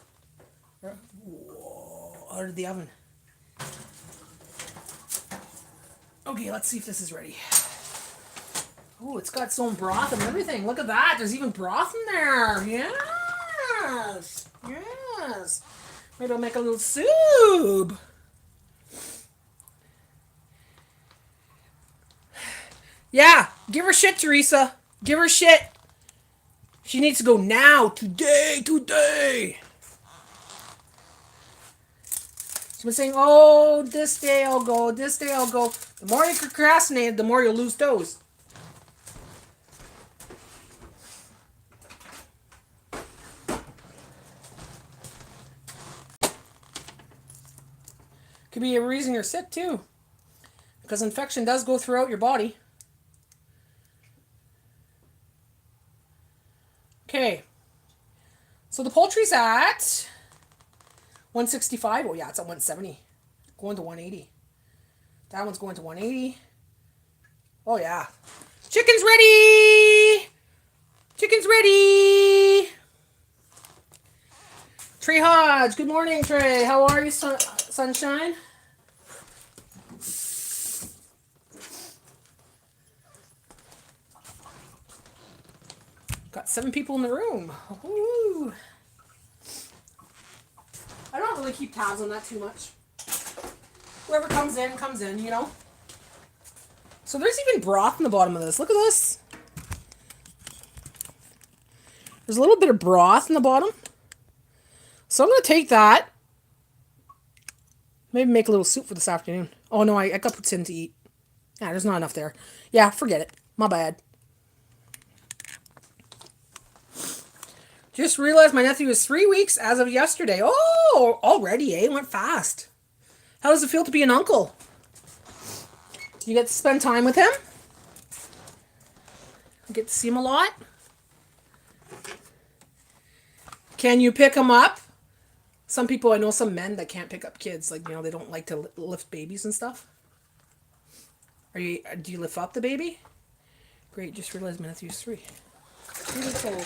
Whoa, out of the oven. Okay, let's see if this is ready. Oh, it's got its own broth and everything. Look at that. There's even broth in there. Yes. Yes. Maybe I'll make a little soup. Yeah. Give her shit, Teresa. Give her shit. She needs to go now. Today. She's been saying, oh, this day I'll go. This day I'll go. The more you procrastinate, the more you'll lose toes. Could be a reason you're sick too, because infection does go throughout your body. Okay, so the poultry's at 165. Oh yeah, it's at 170, going to 180. That one's going to 180. Oh yeah, chicken's ready. Chicken's ready. Trey Hodge, good morning, Trey. How are you, sunshine? got 7 people in the room. Woo. I don't really keep tabs on that too much. Whoever comes in, you know. So there's even broth in the bottom of this. Look at this. There's a little bit of broth in the bottom. So I'm going to take that. Maybe make a little soup for this afternoon. Oh no, I got put in to eat. Yeah, there's not enough there. Yeah, forget it. My bad. Just realized my nephew is 3 weeks as of yesterday. Oh, already, eh? It went fast. How does it feel to be an uncle? You get to spend time with him? You get to see him a lot? Can you pick him up? Some people, I know some men that can't pick up kids. Like, you know, they don't like to lift babies and stuff. Do you lift up the baby? Great, just realized my nephew's 3. Beautiful.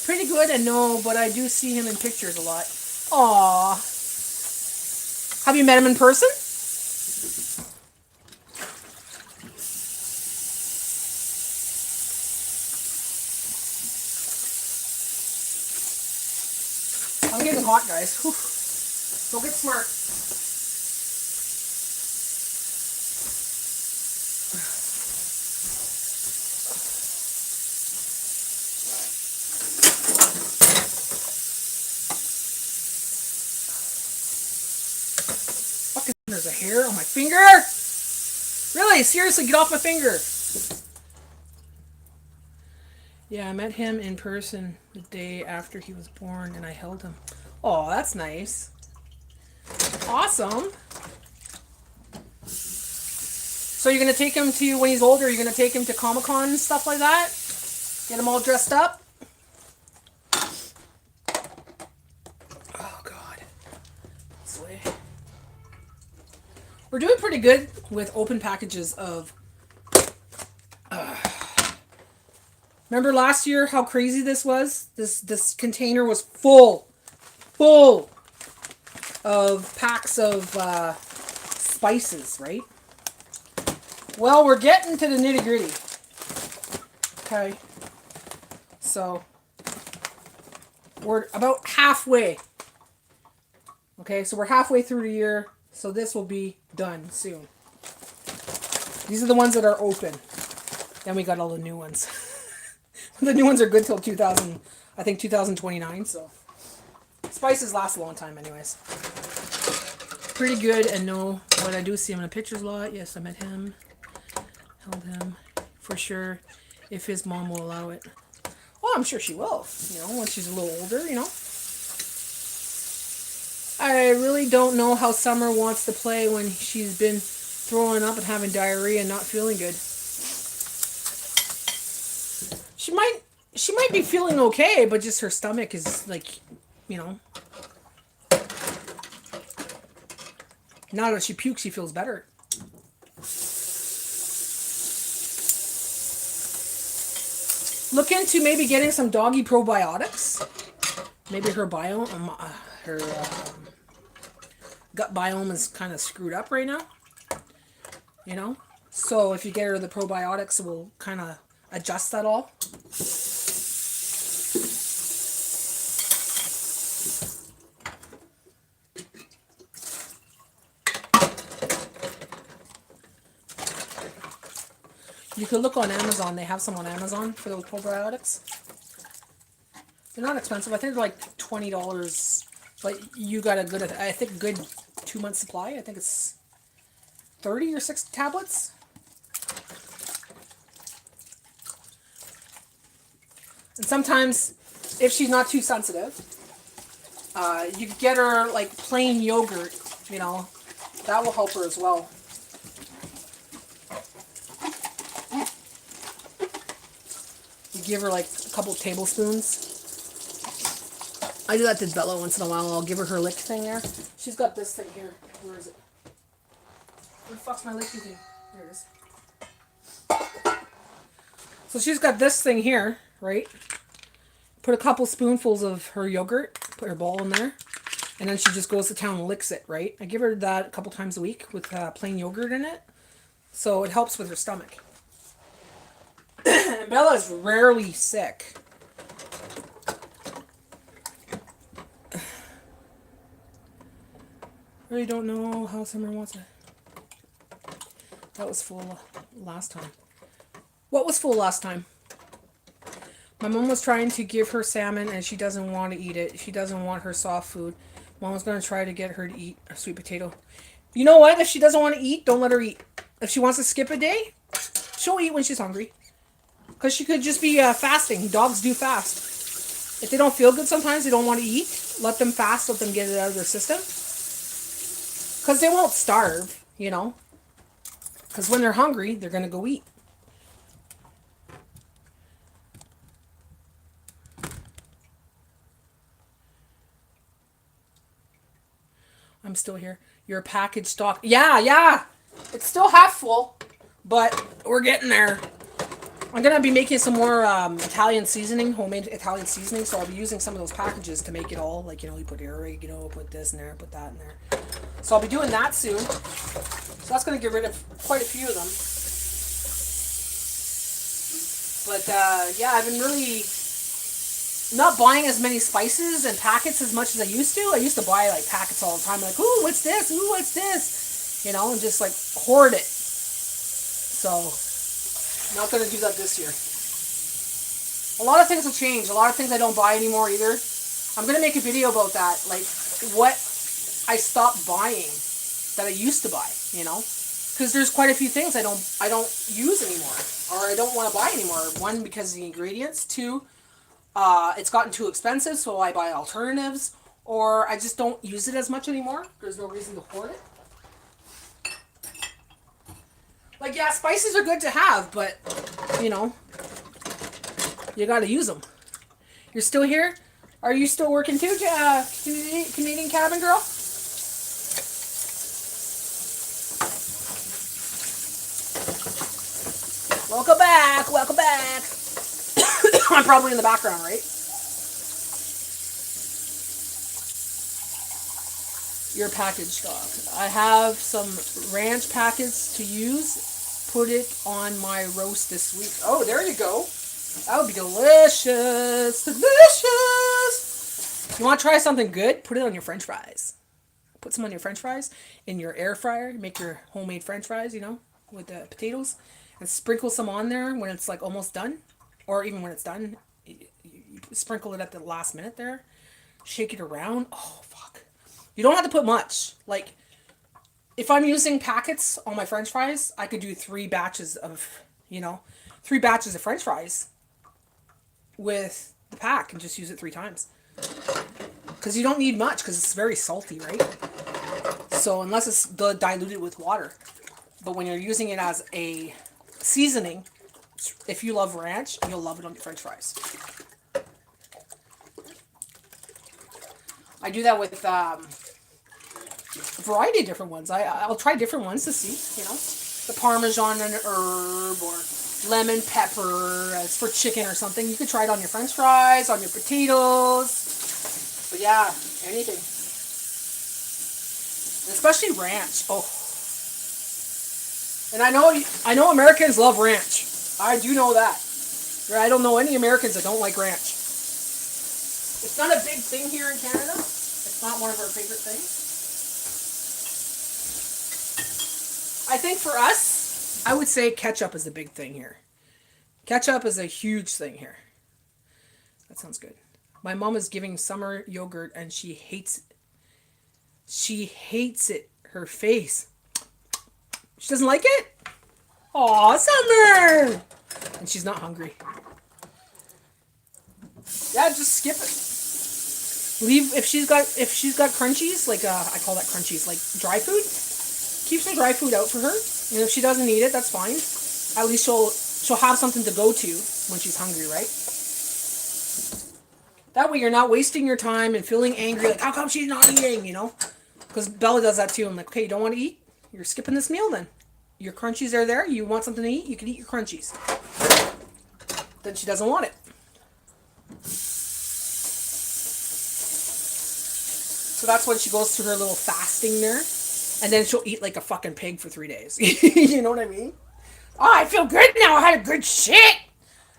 Pretty good, I know, but I do see him in pictures a lot. Aww. Have you met him in person? I'm getting hot, guys. Whew. Don't get smart. Fucking, there's a hair on my finger. Really? Seriously, get off my finger. Yeah, I met him in person the day after he was born, and I held him. Oh, that's nice. Awesome. So you're going to take him to, when he's older, you're going to take him to Comic-Con and stuff like that? Get him all dressed up? Oh, God. This way. We're doing pretty good with open packages of... Remember last year how crazy this was? This container was full of packs of spices, right? Well, we're getting to the nitty-gritty. Okay. So, we're about halfway. Okay, so we're halfway through the year, so this will be done soon. These are the ones that are open. Then we got all the new ones. The new ones are good till 2029, so. Spices last a long time anyways. Pretty good, and no, what I do see him in the pictures a lot. Yes, I met him. Held him. For sure, if his mom will allow it. Oh, I'm sure she will, you know, once she's a little older, you know. I really don't know how Summer wants to play when she's been throwing up and having diarrhea and not feeling good. She might be feeling okay, but just her stomach is like, you know. Now that she pukes, she feels better. Look into maybe getting some doggy probiotics. Maybe her biome, her gut biome is kind of screwed up right now. You know? So if you get her the probiotics, it will kind of adjust that all. You could look on Amazon. They have some on Amazon for those probiotics. They're not expensive. I think they're like $20. But you got a good, I think, good 2-month supply. I think it's 30 or 60 tablets. And sometimes, if she's not too sensitive, you could get her like plain yogurt, you know. That will help her as well. You give her like a couple tablespoons. I do that to Bella once in a while. I'll give her lick thing there. She's got this thing here. Where is it? Where the fuck's my licky thing? There it is. So she's got this thing here, right? Put a couple spoonfuls of her yogurt. Put her ball in there. And then she just goes to town and licks it, right? I give her that a couple times a week with plain yogurt in it. So it helps with her stomach. And Bella is rarely sick. I really don't know how Summer wants it. That was full last time. What was full last time? My mom was trying to give her salmon and she doesn't want to eat it. She doesn't want her soft food. Mom was going to try to get her to eat a sweet potato. You know what? If she doesn't want to eat, don't let her eat. If she wants to skip a day, she'll eat when she's hungry. Because she could just be fasting. Dogs do fast. If they don't feel good sometimes, they don't want to eat. Let them fast, let them get it out of their system. Because they won't starve, you know. Because when they're hungry, they're going to go eat. I'm still here. Your package stock. Yeah. It's still half full, but we're getting there. I'm going to be making some more Italian seasoning, homemade Italian seasoning, so I'll be using some of those packages to make it all, like, you know, you put oregano, put this in there, put that in there. So I'll be doing that soon. So that's going to get rid of quite a few of them. But, yeah, I've been really not buying as many spices and packets as much as I used to. I used to buy, like, packets all the time. Like, ooh, what's this? Ooh, what's this? You know, and just, like, hoard it. So, not going to do that this year. A lot of things have changed. A lot of things I don't buy anymore either. I'm going to make a video about that. Like, what I stopped buying that I used to buy, you know? Because there's quite a few things I don't use anymore. Or I don't want to buy anymore. One, because of the ingredients. Two, it's gotten too expensive, so I buy alternatives. Or I just don't use it as much anymore. There's no reason to hoard it. Like, yeah, spices are good to have, but, you know, you gotta use them. You're still here? Are you still working too, Canadian cabin girl? Welcome back, welcome back. I'm probably in the background, right? Your package stock. I have some ranch packets to use. Put it on my roast this week. Oh, there you go. That would be delicious. Delicious. You want to try something good? Put it on your french fries. Put some on your french fries in your air fryer. Make your homemade french fries, you know, with the potatoes. And sprinkle some on there when it's like almost done. Or even when it's done. You sprinkle it at the last minute there. Shake it around. Oh, fuck. You don't have to put much. Like, if I'm using packets on my french fries, I could do 3 batches of, you know, 3 batches of french fries with the pack and just use it 3 times. Because you don't need much because it's very salty, right? So unless it's diluted with water. But when you're using it as a seasoning, if you love ranch, you'll love it on your french fries. I do that with a variety of different ones. I'll try different ones to see, you know. The Parmesan and herb or lemon pepper as for chicken or something. You could try it on your french fries, on your potatoes. But yeah, anything. And especially ranch. Oh. And I know Americans love ranch. I do know that. I don't know any Americans that don't like ranch. It's not a big thing here in Canada. It's not one of our favorite things. I think for us, I would say ketchup is the big thing here. Ketchup is a huge thing here. That sounds good. My mom is giving Summer yogurt and she hates it. She hates it. Her face. She doesn't like it? Aw, Summer! And she's not hungry. Yeah, just skip it. Leave if she's got crunchies, like I call that crunchies, like dry food. Keep some dry food out for her. And if she doesn't eat it, that's fine. At least she'll have something to go to when she's hungry, right? That way you're not wasting your time and feeling angry, like, how come she's not eating, you know? Because Bella does that too. I'm like, okay, you don't want to eat? You're skipping this meal then. Your crunchies are there. You want something to eat? You can eat your crunchies. Then she doesn't want it. So that's when she goes through her little fasting there. And then she'll eat like a fucking pig for 3 days. You know what I mean? Oh, I feel good now. I had a good shit.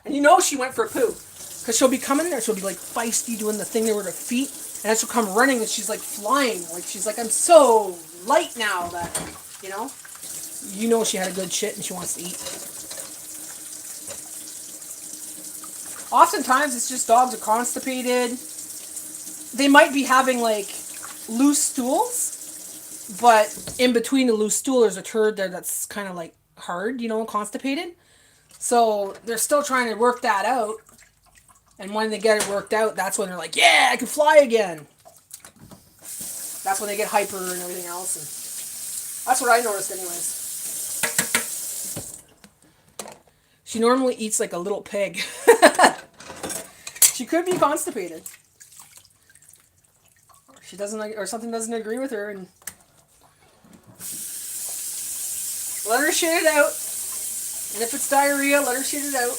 And you know she went for a poo. Because she'll be coming there. She'll be like feisty doing the thing there with her feet. And then she'll come running and she's like flying. Like she's like, I'm so light now that, you know. You know she had a good shit and she wants to eat. Oftentimes it's just dogs are constipated. They might be having like loose stools, but in between the loose stool there's a turd there that's kind of like hard, you know, constipated. So they're still trying to work that out. And when they get it worked out, that's when they're like, yeah, I can fly again. That's when they get hyper and everything else. And that's what I noticed anyways. She normally eats like a little pig. She could be constipated. She doesn't like, or something doesn't agree with her, and let her shit it out. And if it's diarrhea, let her shit it out.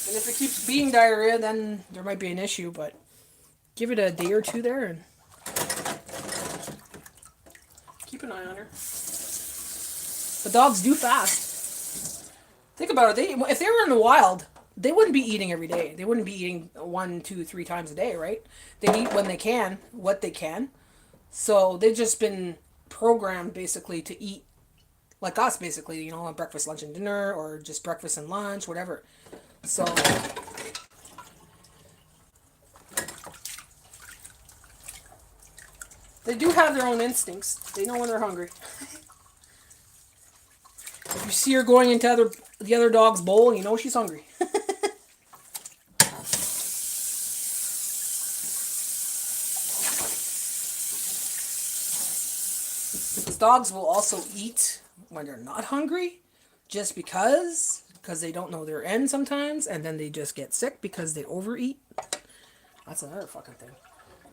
And if it keeps being diarrhea, then there might be an issue, but give it a day or two there and keep an eye on her. The dogs do fast. Think about it. If they were in the wild, they wouldn't be eating every day. They wouldn't be eating 1, 2, 3 times a day, right? They eat when they can, what they can. So they've just been programmed basically to eat like us, basically, you know, breakfast, lunch, and dinner, or just breakfast and lunch, whatever. So they do have their own instincts. They know when they're hungry. If you see her going into the other dog's bowl, you know she's hungry. Dogs will also eat when they're not hungry, just because they don't know their end sometimes, and then they just get sick because they overeat. That's another fucking thing.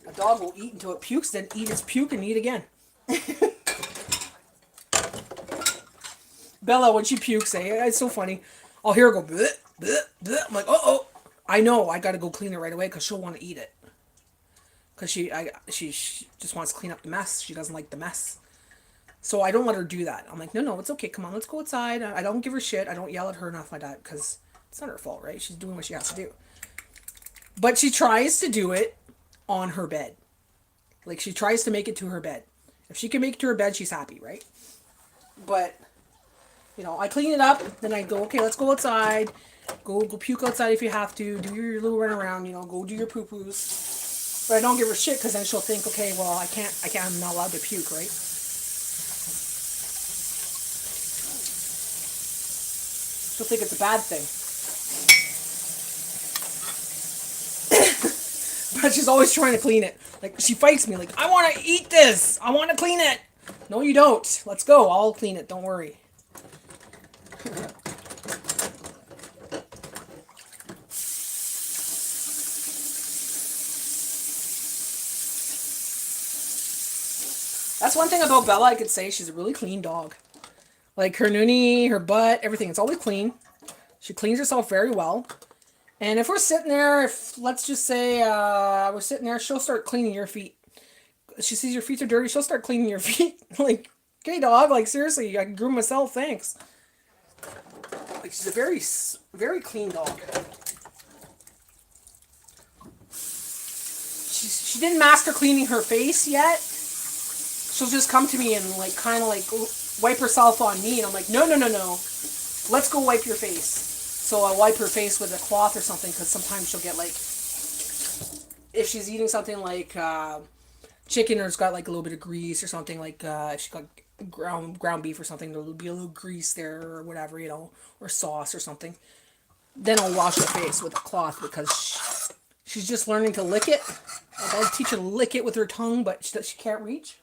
A dog will eat until it pukes, then eat its puke and eat again. Bella, when she pukes, it's so funny. I'll hear her go, bleh, bleh, bleh. I'm like, oh, I know, I gotta go clean it right away because she'll want to eat it. Because she just wants to clean up the mess. She doesn't like the mess. So I don't let her do that. I'm like, no, it's okay. Come on, let's go outside. I don't give her shit. I don't yell at her enough like that because it's not her fault, right? She's doing what she has to do. But she tries to do it on her bed. Like, she tries to make it to her bed. If she can make it to her bed, she's happy, right? But, you know, I clean it up. Then I go, okay, let's go outside. Go puke outside if you have to. Do your little run around, you know, go do your poo-poos. But I don't give her shit because then she'll think, okay, well, I'm not allowed to puke, right? She'll think it's a bad thing. But she's always trying to clean it. Like, she fights me. Like, I want to eat this. I want to clean it. No, you don't. Let's go. I'll clean it. Don't worry. That's one thing about Bella I could say. She's a really clean dog. Like, her noonie, her butt, everything. It's always clean. She cleans herself very well. And if we're sitting there, let's just say we're sitting there, she'll start cleaning your feet. She sees your feet are dirty, she'll start cleaning your feet. Like, okay, dog, like, seriously, I can groom myself, thanks. Like, she's a very, very clean dog. She didn't master cleaning her face yet. She'll just come to me and, like, kind of, like, wipe herself on me, and I'm like, no. Let's go wipe your face. So I wipe her face with a cloth or something, because sometimes she'll get, like, if she's eating something like chicken, or it's got, like, a little bit of grease or something, like, if she got ground beef or something, there'll be a little grease there or whatever, you know, or sauce or something. Then I'll wash her face with a cloth, because she's just learning to lick it. Like, I'll teach her to lick it with her tongue, but she can't reach.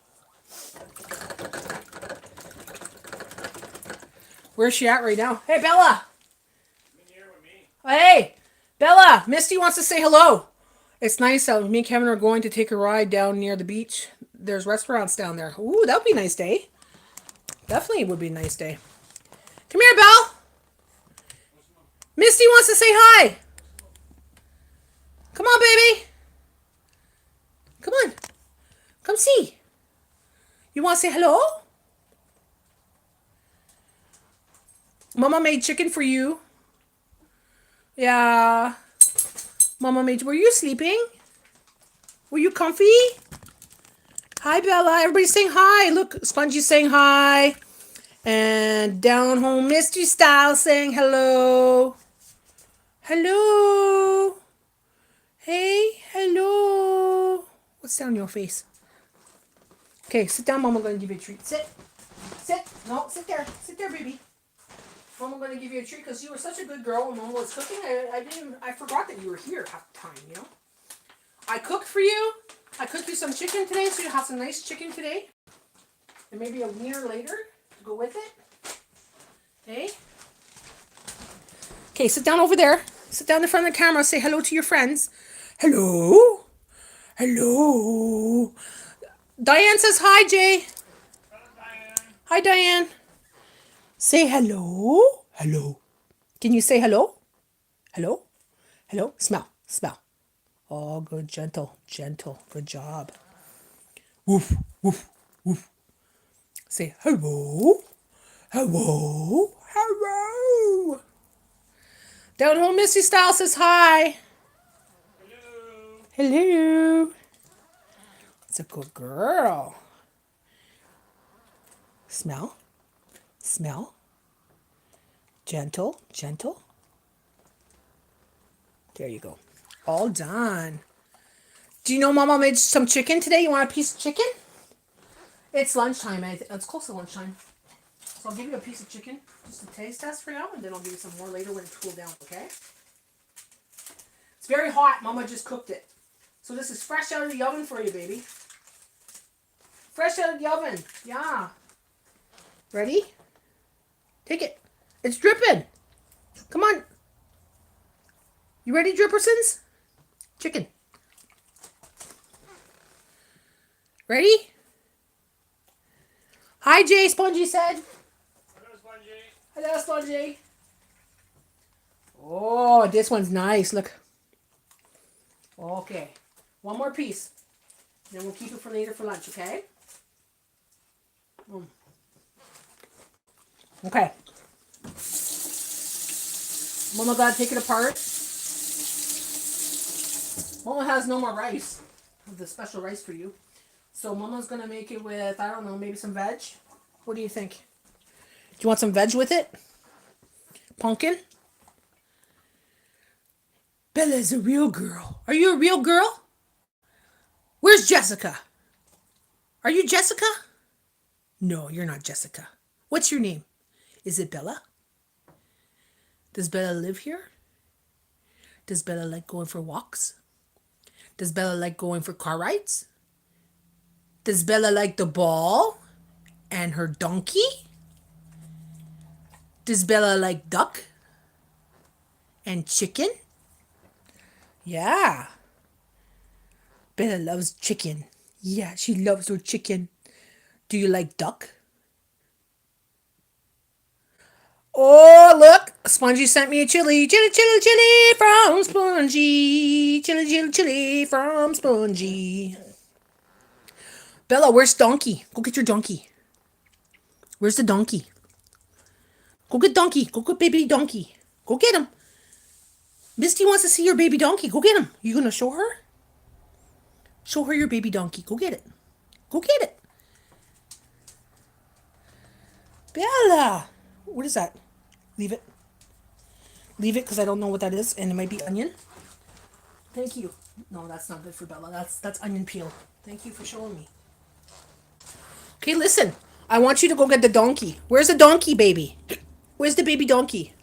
Where's she at right now? Hey, Bella! I'm in here with me. Hey! Bella! Misty wants to say hello. It's nice out. Me and Kevin are going to take a ride down near the beach. There's restaurants down there. Ooh, that would be a nice day. Definitely would be a nice day. Come here, Belle! Misty wants to say hi! Come on, baby! want to say hello? Mama made chicken for you. Yeah. Mama made... Were you sleeping? Were you comfy? Hi, Bella. Everybody's saying hi. Look, Spongy's saying hi. And Down Home Mystery Style saying hello. Hello. Hey, hello. What's down your face? Okay, sit down. Mama, I'm going to give you a treat. Sit. Sit. No, sit there. Sit there, baby. Mama, I'm going to give you a treat because you were such a good girl when Mama was cooking. I forgot that you were here half the time, you know. I cooked for you. I cooked you some chicken today, so you have some nice chicken today. And maybe a wiener later to go with it. Hey? Okay, sit down over there. Sit down in front of the camera. Say hello to your friends. Hello? Hello? Diane says hi, Jay. Hello, Diane. Hi, Diane. Say hello. Hello. Can you say hello? Hello? Hello? Smell. Smell. Oh, good. Gentle. Gentle. Good job. Woof. Woof. Woof. Say hello. Hello. Hello. Down Home Missy Style says hi. Hello. Hello. It's a good girl. Smell. Smell. Gentle. Gentle. There you go. All done. Do you know Mama made some chicken today? You want a piece of chicken? It's lunchtime. It's close to lunchtime. So I'll give you a piece of chicken. Just a taste test for now. And then I'll give you some more later when it's cooled down. Okay? It's very hot. Mama just cooked it. So this is fresh out of the oven for you, baby. Fresh out of the oven. Yeah. Ready? Take it. It's dripping. Come on. You ready, Drippersons? Chicken. Ready? Hi, Jay, Spongy said. Hello, Spongy. Hello, Spongy. Oh, this one's nice. Look. Okay. One more piece. Then we'll keep it for later for lunch, okay? Okay. Mama gotta take it apart. Mama has no more rice. I have the special rice for you. So Mama's gonna make it with, I don't know, maybe some veg. What do you think? Do you want some veg with it? Pumpkin? Bella's a real girl. Are you a real girl? Where's Jessica? Are you Jessica? No, you're not Jessica. What's your name? Is it Bella? Does Bella live here? Does Bella like going for walks? Does Bella like going for car rides? Does Bella like the ball and her donkey? Does Bella like duck and chicken? Yeah. Bella loves chicken. Yeah, she loves her chicken. Do you like duck? Oh, look. Spongy sent me a chili. Chili, chili, chili from Spongy. Chili, chili, chili from Spongy. Bella, where's Donkey? Go get your donkey. Where's the donkey? Go get Donkey. Go get baby donkey. Go get him. Misty wants to see your baby donkey. Go get him. You gonna show her? Show her your baby donkey. Go get it. Go get it. Bella. What is that? Leave it. Leave it because I don't know what that is. And it might be onion. Thank you. No, that's not good for Bella. That's onion peel. Thank you for showing me. Okay, listen. I want you to go get the donkey. Where's the donkey, baby? Where's the baby donkey?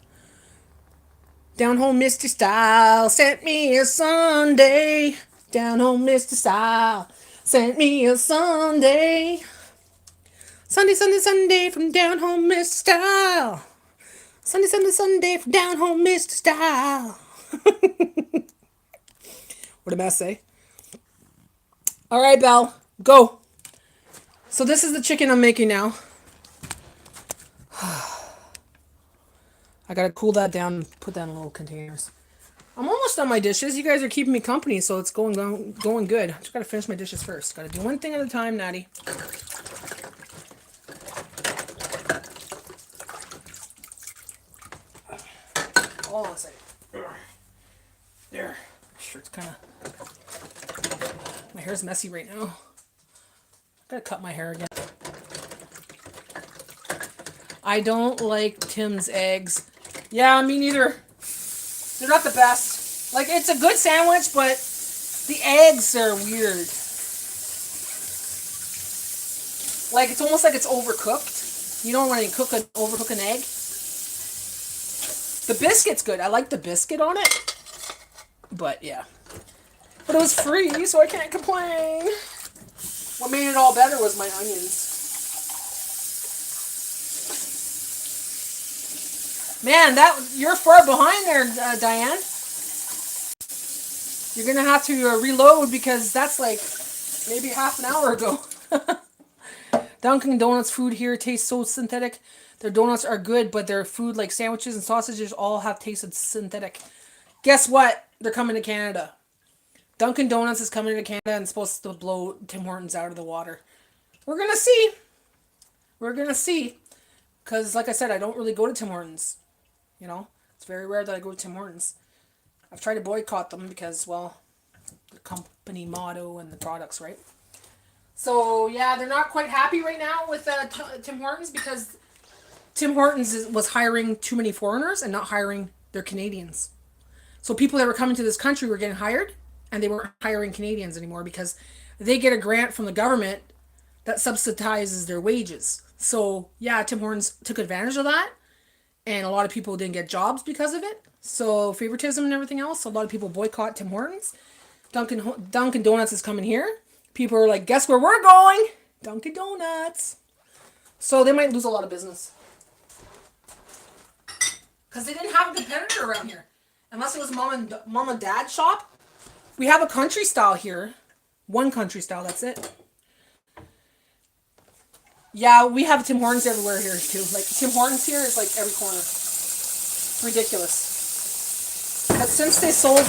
Down Home Mr. Style sent me a Sunday. Down Home Mr. Style sent me a Sunday. Sunday, Sunday, Sunday from Down Home Mr. Style. Sunday, Sunday, Sunday from Down Home Mr. Style. What did I say? All right, Belle, go. So this is the chicken I'm making now. I gotta cool that down and put that in little containers. I'm almost done my dishes. You guys are keeping me company, so it's going good. I just gotta finish my dishes first. Gotta do one thing at a time, Natty. Hold on a second. There. Shirt's kind of... My hair's messy right now. Gotta cut my hair again. I don't like Tim's eggs. Yeah, me neither. They're not the best. Like, it's a good sandwich, but the eggs are weird. Like, it's almost like it's overcooked. You know when you overcook an egg? The biscuit's good. I like the biscuit on it. But, yeah. But it was free, so I can't complain. What made it all better was my onions. Man, you're far behind there, Diane. You're going to have to reload because that's like maybe half an hour ago. Dunkin' Donuts food here tastes so synthetic. Their donuts are good, but their food like sandwiches and sausages all have tasted synthetic. Guess what? They're coming to Canada. Dunkin' Donuts is coming to Canada and supposed to blow Tim Hortons out of the water. We're going to see. We're going to see. Because like I said, I don't really go to Tim Hortons. You know, it's very rare that I go to Tim Hortons. I've tried to boycott them because, well, the company motto and the products, right? So, yeah, they're not quite happy right now with Tim Hortons because Tim Hortons was hiring too many foreigners and not hiring their Canadians. So people that were coming to this country were getting hired and they weren't hiring Canadians anymore because they get a grant from the government that subsidizes their wages. So, yeah, Tim Hortons took advantage of that. And a lot of people didn't get jobs because of it. So favoritism and everything else. A lot of people boycott Tim Hortons. Dunkin' Donuts is coming here. People are like, guess where we're going? Dunkin' Donuts. So they might lose a lot of business. Because they didn't have a competitor around here. Unless it was mom and dad shop. We have a country style here. One country style, that's it. Yeah, we have Tim Hortons everywhere here too. Like Tim Hortons here is like every corner. Ridiculous. But since they sold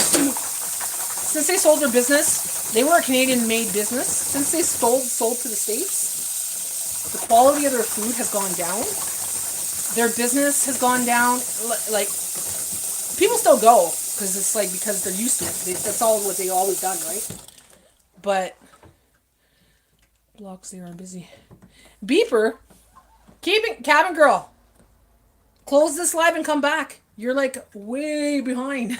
their business, they were a Canadian-made business. Since they sold to the States, the quality of their food has gone down. Their business has gone down. Like people still go because they're used to it. That's all what they always done, right? But blocks there are busy. Beeper, cabin girl, close this live and come back. You're like way behind.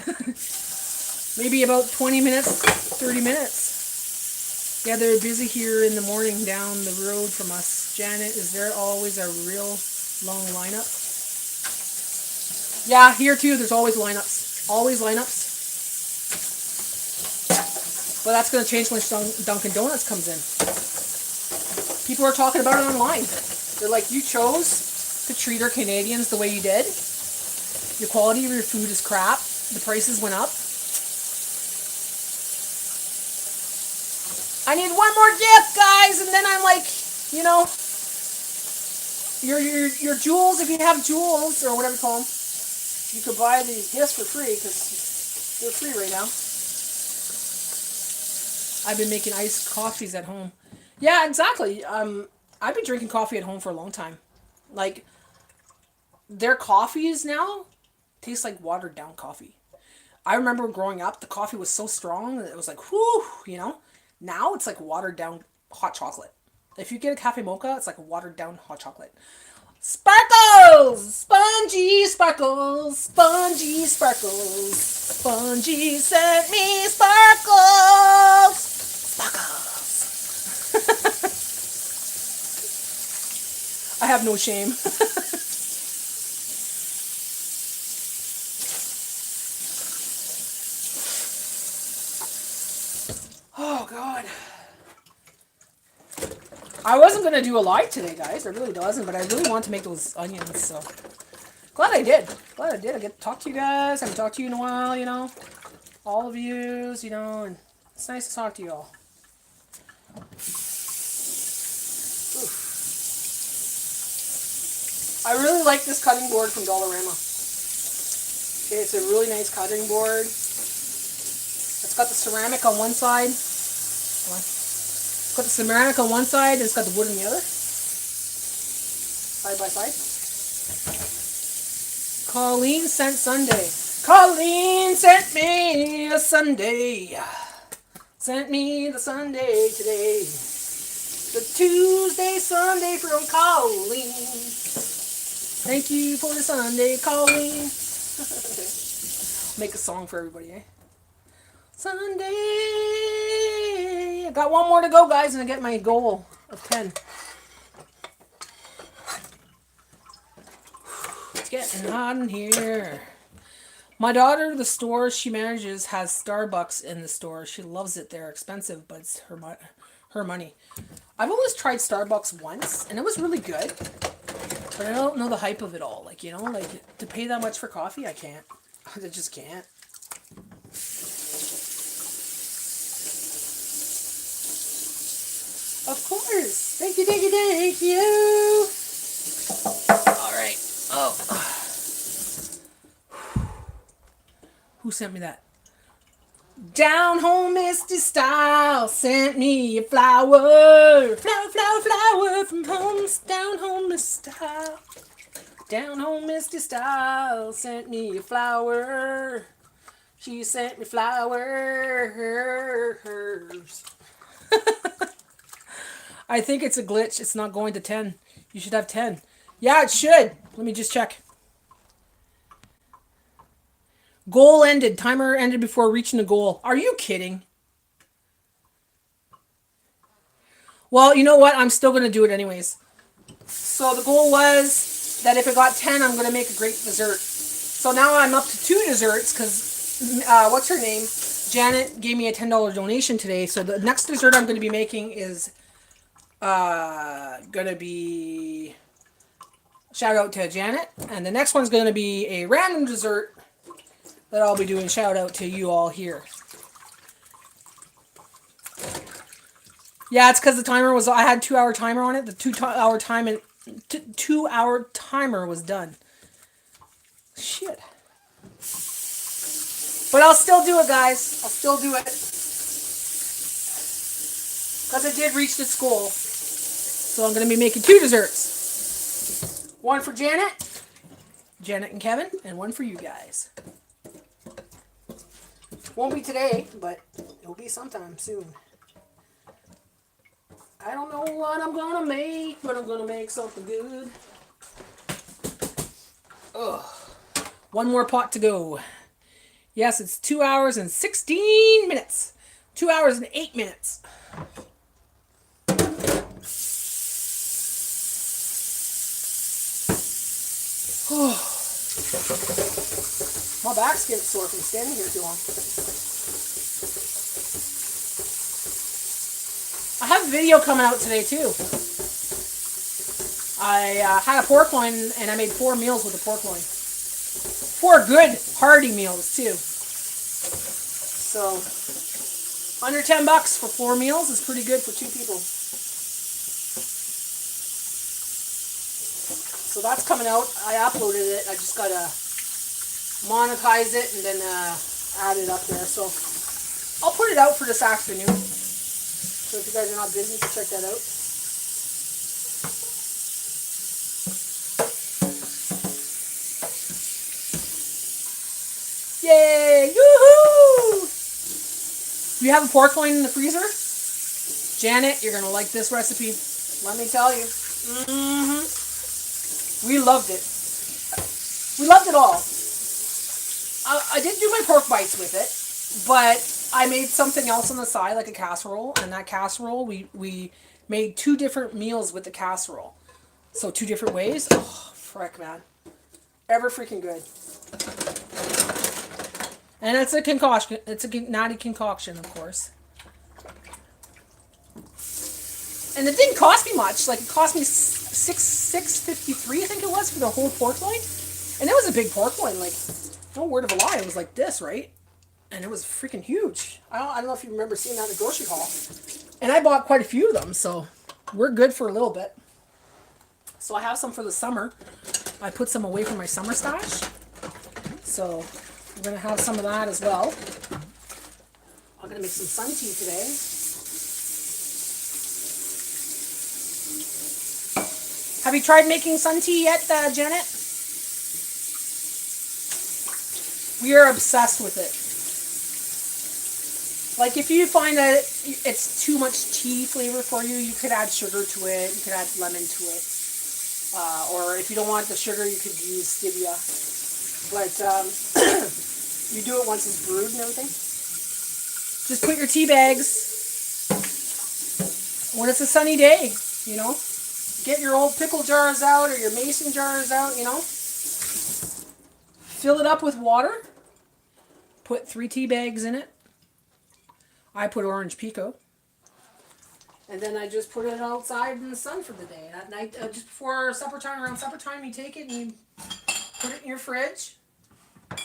Maybe about 20 minutes, 30 minutes. Yeah, they're busy here in the morning down the road from us. Janet, is there always a real long lineup? Yeah, here too, there's always lineups. Always lineups. But that's going to change when Dunkin' Donuts comes in. People are talking about it online. They're like, you chose to treat our Canadians the way you did. Your quality of your food is crap. The prices went up. I need one more gift, guys, and then I'm like, you know, your jewels, if you have jewels, or whatever you call them, you could buy these gifts for free, because they're free right now. I've been making iced coffees at home. Yeah, exactly. I've been drinking coffee at home for a long time. Like, their coffees now taste like watered down coffee. I remember growing up, the coffee was so strong that it was like, whoo, you know. Now it's like watered down hot chocolate. If you get a cafe mocha, it's like watered down hot chocolate. Sparkles! Spongy sparkles! Spongy sparkles! Spongy sent me sparkles! Sparkles! I have no shame. Oh, God. I wasn't going to do a live today, guys. I really wasn't, but I really want to make those onions, so. Glad I did. I get to talk to you guys. I haven't talked to you in a while, you know. All of yous, you know, and it's nice to talk to you all. Oof. I really like this cutting board from Dollarama. It's a really nice cutting board. It's got the ceramic on one side. It's got the ceramic on one side and it's got the wood on the other. Side by side. Colleen sent Sunday. Colleen sent me a Sunday. Sent me the Sunday today. The Tuesday Sunday from Colleen. Thank you for the Sunday, Colleen. Make a song for everybody, eh? Sunday. I got one more to go, guys, and I get my goal of 10. It's getting hot in here. My daughter, the store she manages, has Starbucks in the store. She loves it. They're expensive, but it's her money. I've always tried Starbucks once, and it was really good. But I don't know the hype of it all. Like, you know, like, to pay that much for coffee, I can't. I just can't. Of course. Thank you, thank you, thank you. All right. Oh. Who sent me that? Down home Misty Style sent me a flower. Flower, flower, flower from home. Down home Misty Style. Down home Misty Style sent me a flower. She sent me flowers. I think it's a glitch. It's not going to 10. You should have 10. Yeah, it should. Let me just check. Goal ended. Timer ended before reaching the goal. Are you kidding? Well, you know what? I'm still going to do it anyways. So the goal was that if it got 10, I'm going to make a great dessert. So now I'm up to 2 desserts because, what's her name? Janet gave me a $10 donation today. So the next dessert I'm going to be making is going to be... Shout out to Janet. And the next one's going to be a random dessert that I'll be doing. Shout out to you all here. Yeah, it's because the timer was... I had 2-hour timer on it. The 2-hour timer was done. Shit. But I'll still do it, guys. I'll still do it. Because it did reach its goal. So I'm going to be making 2 desserts. One for Janet and Kevin, and one for you guys. Won't be today, but it'll be sometime soon. I don't know what I'm going to make, but I'm going to make something good. Ugh. One more pot to go. Yes, it's 2 hours and 16 minutes. 2 hours and 8 minutes. My back's getting sore from standing here too long. I have a video coming out today too. I had a pork loin and I made 4 meals with a pork loin. 4 good hearty meals too. So under $10 for 4 meals is pretty good for 2 people. So that's coming out. I uploaded it. I just gotta monetize it and then add it up there. So I'll put it out for this afternoon. So if you guys are not busy, to check that out. Yay! Yoo-hoo! Do you have a pork loin in the freezer? Janet, you're gonna like this recipe. Let me tell you. We loved it. We loved it all. I did do my pork bites with it, but I made something else on the side, like a casserole, and that casserole, we made 2 different meals with the casserole. So 2 different ways. Oh, frick, man. Ever freaking good. And it's a concoction. It's a Natty concoction, of course. And it didn't cost me much. Like, it cost me $6.53, I think it was, for the whole pork loin. And it was a big pork loin. Like, no word of a lie, it was like this, right? And it was freaking huge. I don't know if you remember seeing that at the grocery haul. And I bought quite a few of them, so we're good for a little bit. So I have some for the summer. I put some away from my summer stash. So we're going to have some of that as well. I'm going to make some sun tea today. Have you tried making sun tea yet, Janet? We are obsessed with it. Like if you find that it's too much tea flavor for you, you could add sugar to it. You could add lemon to it. Or if you don't want the sugar, you could use stevia. But you do it once it's brewed and everything. Just put your tea bags when it's a sunny day, you know. Get your old pickle jars out or your mason jars out, you know. Fill it up with water. Put 3 tea bags in it. I put orange pico. And then I just put it outside in the sun for the day. At night, just before supper time, around supper time, you take it and you put it in your fridge. And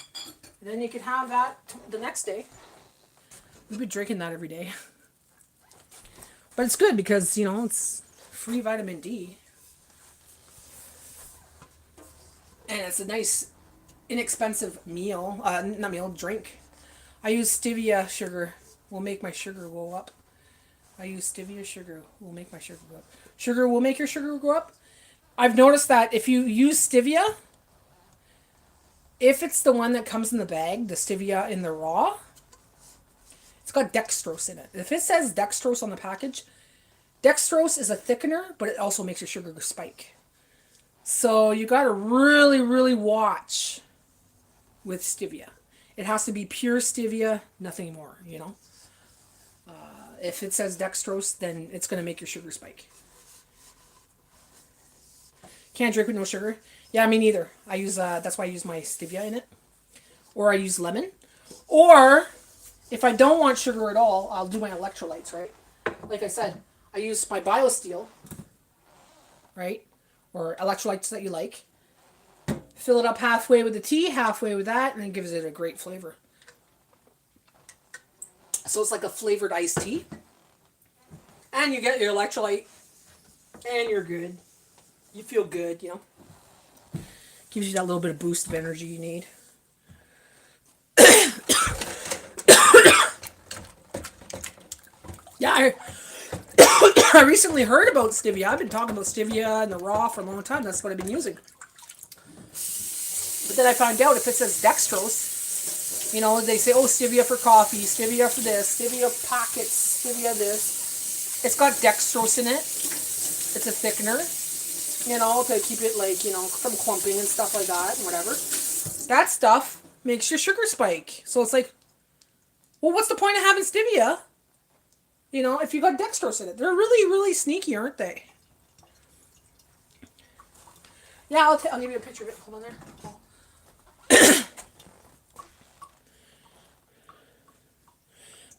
then you could have that the next day. We've been drinking that every day. But it's good because, you know, it's free vitamin D. And it's a nice, inexpensive meal. Not meal, drink. I use stevia sugar. Will make my sugar go up. I use stevia sugar. Will make my sugar go up. Sugar will make your sugar go up. I've noticed that if you use stevia, if it's the one that comes in the bag, the stevia in the raw, it's got dextrose in it. If it says dextrose on the package, dextrose is a thickener, but it also makes your sugar spike. So you got to really, really watch with stevia. It has to be pure stevia, nothing more, you know. If it says dextrose, then it's going to make your sugar spike. Can't drink with no sugar. Yeah, me neither. I use that's why I use my stevia in it. Or I use lemon. Or if I don't want sugar at all, I'll do my electrolytes, right? Like I said, I use my BioSteel, right? Or electrolytes that you like. Fill it up halfway with the tea, halfway with that, and it gives it a great flavor. So it's like a flavored iced tea. And you get your electrolyte. And you're good. You feel good, you know. Gives you that little bit of boost of energy you need. Yeah, I recently heard about stevia. I've been talking about stevia and the raw for a long time. That's what I've been using. But then I found out if it says dextrose, you know, they say, oh, stevia for coffee, stevia for this, stevia packets, stevia this. It's got dextrose in it. It's a thickener, you know, to keep it, like, you know, from clumping and stuff like that and whatever. That stuff makes your sugar spike. So it's like, well, what's the point of having stevia, you know, if you got dextrose in it? They're really, really sneaky, aren't they? Yeah, I'll give you a picture of it. Hold on there.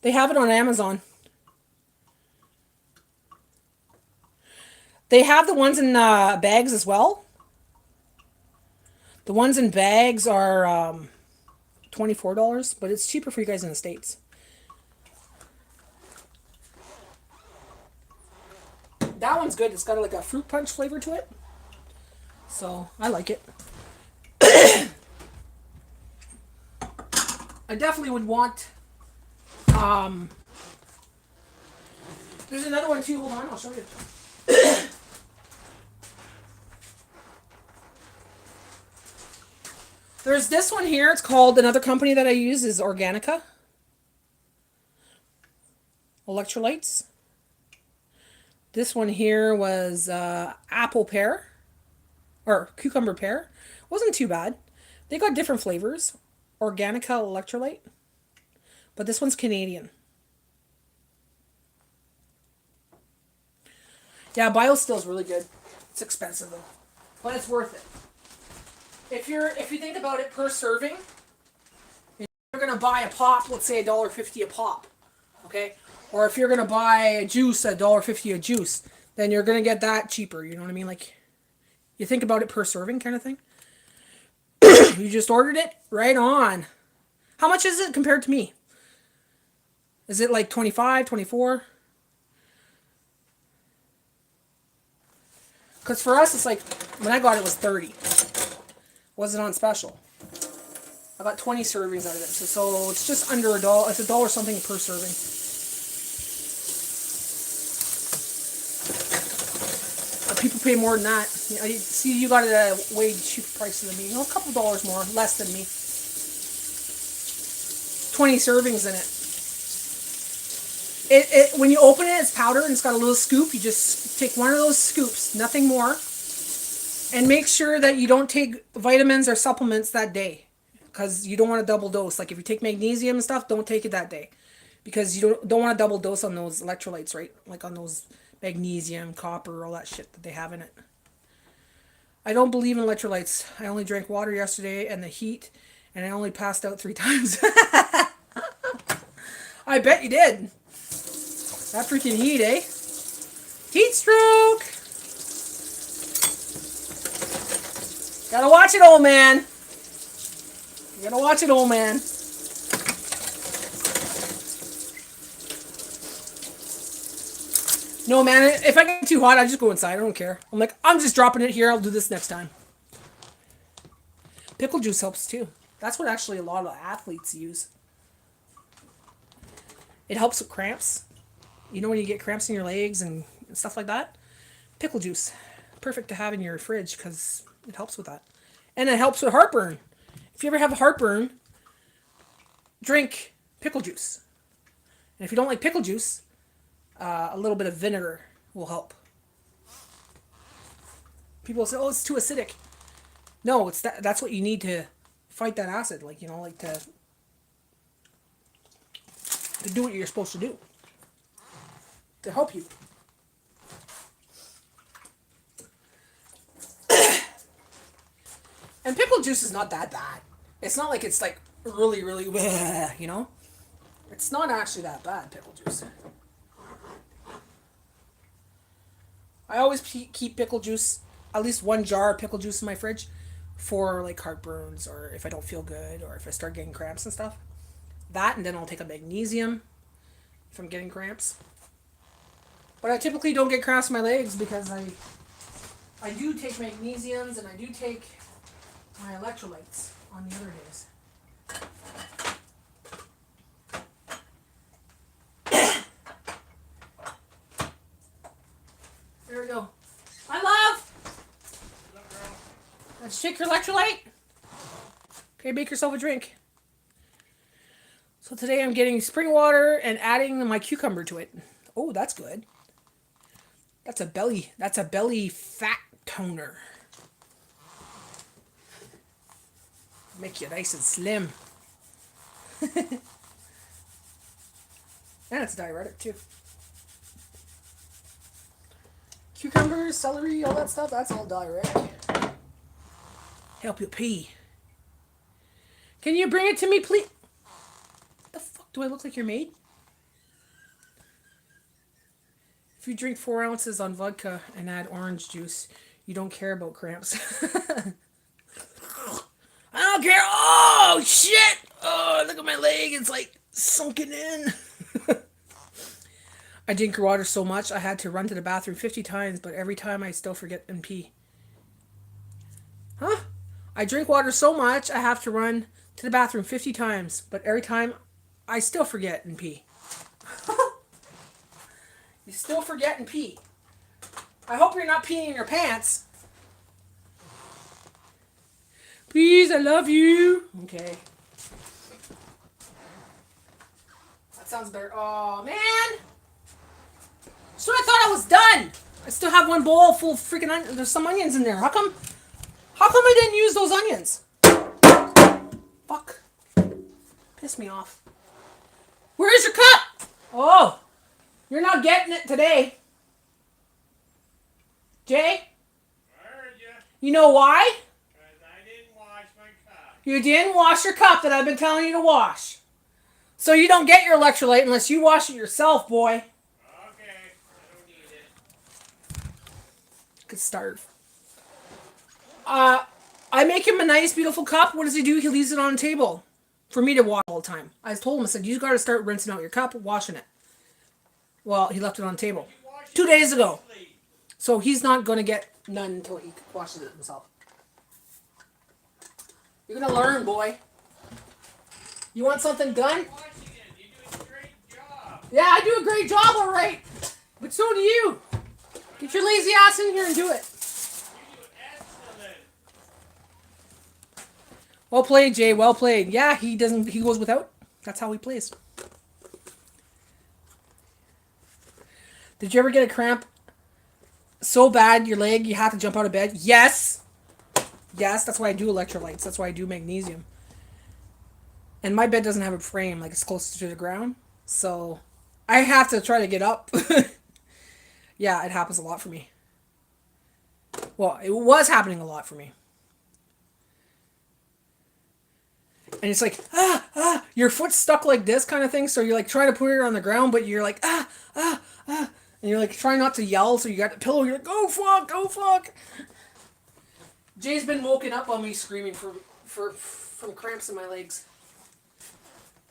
They have it on Amazon. They have the ones in bags as well. The ones in bags are $24, but it's cheaper for you guys in the States. That one's good. It's got like a fruit punch flavor to it. So, I like it. I definitely would want... there's another one too. Hold on, I'll show you. There's this one here. It's called, another company that I use is Organica. Electrolytes. This one here was apple pear. Or cucumber pear. Wasn't too bad. They got different flavors. Organica electrolyte. But this one's Canadian. Yeah, BioSteel is really good. It's expensive though. But it's worth it. If you think about it per serving, you're gonna buy a pop, let's say $1.50 a pop. Okay? Or if you're gonna buy a juice, $1.50 a juice, then you're gonna get that cheaper. You know what I mean? Like, you think about it per serving kind of thing. You just ordered it, right on. How much is it compared to me? Is it like 25, 24? Because for us, it's like, when I got it, it was 30. Wasn't on special. I got 20 servings out of it. So it's just under $1. It's $1 something per serving. But people pay more than that. You know, see, you got it at a way cheaper price than me. You know, a couple dollars more, less than me. 20 servings in it. When you open it, it's powder and it's got a little scoop. You just take one of those scoops, nothing more. And make sure that you don't take vitamins or supplements that day. Because you don't want to double dose. Like if you take magnesium and stuff, don't take it that day. Because you don't want to double dose on those electrolytes, right? Like on those magnesium, copper, all that shit that they have in it. I don't believe in electrolytes. I only drank water yesterday and the heat, and I only passed out 3 times. I bet you did. That freaking heat, eh? Heat stroke! Gotta watch it, old man. You gotta watch it, old man. No, man, if I get too hot, I just go inside. I don't care. I'm like, I'm just dropping it here. I'll do this next time. Pickle juice helps too. That's what actually a lot of athletes use. It helps with cramps. You know when you get cramps in your legs and stuff like that? Pickle juice. Perfect to have in your fridge because it helps with that. And it helps with heartburn. If you ever have heartburn, drink pickle juice. And if you don't like pickle juice, a little bit of vinegar will help. People say, "Oh, it's too acidic." No, it's that's what you need to fight that acid. Like, you know, like to do what you're supposed to do to help you. And pickle juice is not that bad. It's not like it's like really, really, you know? It's not actually that bad, pickle juice. I always keep pickle juice, at least 1 jar of pickle juice in my fridge for like heartburns or if I don't feel good or if I start getting cramps and stuff. That, and then I'll take a magnesium if I'm getting cramps. But I typically don't get cramps in my legs because I do take magnesiums and I do take my electrolytes on the other days. There we go. Hi, love! Let's shake your electrolyte. Okay, make yourself a drink. So today I'm getting spring water and adding my cucumber to it. Oh, that's good. That's a belly fat toner. Make you nice and slim. And it's diuretic too. Cucumbers, celery, all that stuff, that's all diuretic. Help you pee. Can you bring it to me, please? The fuck, do I look like your maid? If you drink 4 ounces on vodka and add orange juice, you don't care about cramps. I don't care. Oh, shit. Oh, look at my leg. It's like sunken in. I drink water so much, I had to run to the bathroom 50 times, but every time I still forget and pee. Huh? I drink water so much, I have to run to the bathroom 50 times, but every time I still forget and pee. You still forget and pee. I hope you're not peeing in your pants. Please, I love you. Okay. That sounds better. Oh, man. So I thought I was done. I still have 1 bowl full of freaking onions. There's some onions in there. How come I didn't use those onions? Fuck. Piss me off. Where is your cup? Oh. You're not getting it today. Jay? Heard ya. You know why? Because I didn't wash my cup. You didn't wash your cup that I've been telling you to wash. So you don't get your electrolyte unless you wash it yourself, boy. Okay, I don't need it. Could starve. I make him a nice, beautiful cup. What does he do? He leaves it on the table for me to wash all the time. I told him, I said, you got to start rinsing out your cup, washing it. Well, he left it on the table 2 days ago. So he's not going to get none until he washes it himself. You're going to learn, boy. You want something done? Washing it. You do a great job. Yeah, I do a great job, all right. But so do you. Get your lazy ass in here and do it. You do excellent. Well played, Jay. Well played. Yeah, he goes without. That's how he plays. Did you ever get a cramp so bad your leg you have to jump out of bed? Yes. Yes, that's why I do electrolytes. That's why I do magnesium. And my bed doesn't have a frame, like it's closer to the ground. So I have to try to get up. Yeah, it happens a lot for me. Well, it was happening a lot for me. And it's like, your foot's stuck like this kind of thing. So you're like trying to put it on the ground, but you're like, and you're like trying not to yell. So you got the pillow. You're like, oh fuck, oh fuck. Jay's been woken up on me screaming from cramps in my legs.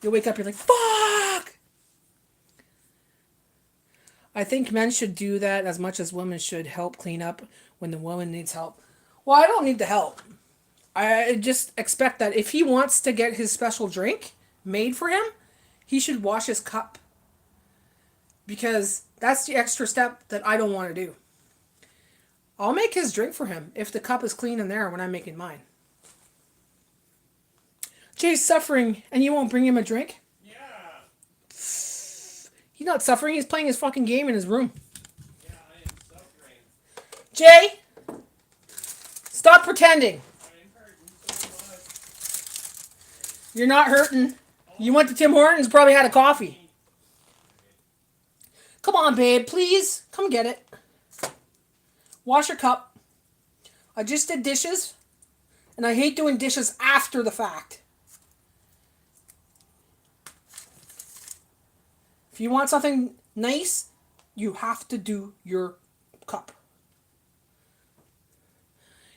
You wake up, you're like, fuck. I think men should do that as much as women should help clean up when the woman needs help. Well, I don't need the help. I just expect that if he wants to get his special drink made for him, he should wash his cup. Because that's the extra step that I don't want to do. I'll make his drink for him if the cup is clean in there when I'm making mine. Jay's suffering and you won't bring him a drink? Yeah. He's not suffering, he's playing his fucking game in his room. Yeah, I am suffering. Jay! Stop pretending. I'm hurting so much. You're not hurting. You went to Tim Hortons, probably had a coffee. Come on, babe, please. Come get it. Wash your cup. I just did dishes, and I hate doing dishes after the fact. If you want something nice, you have to do your cup.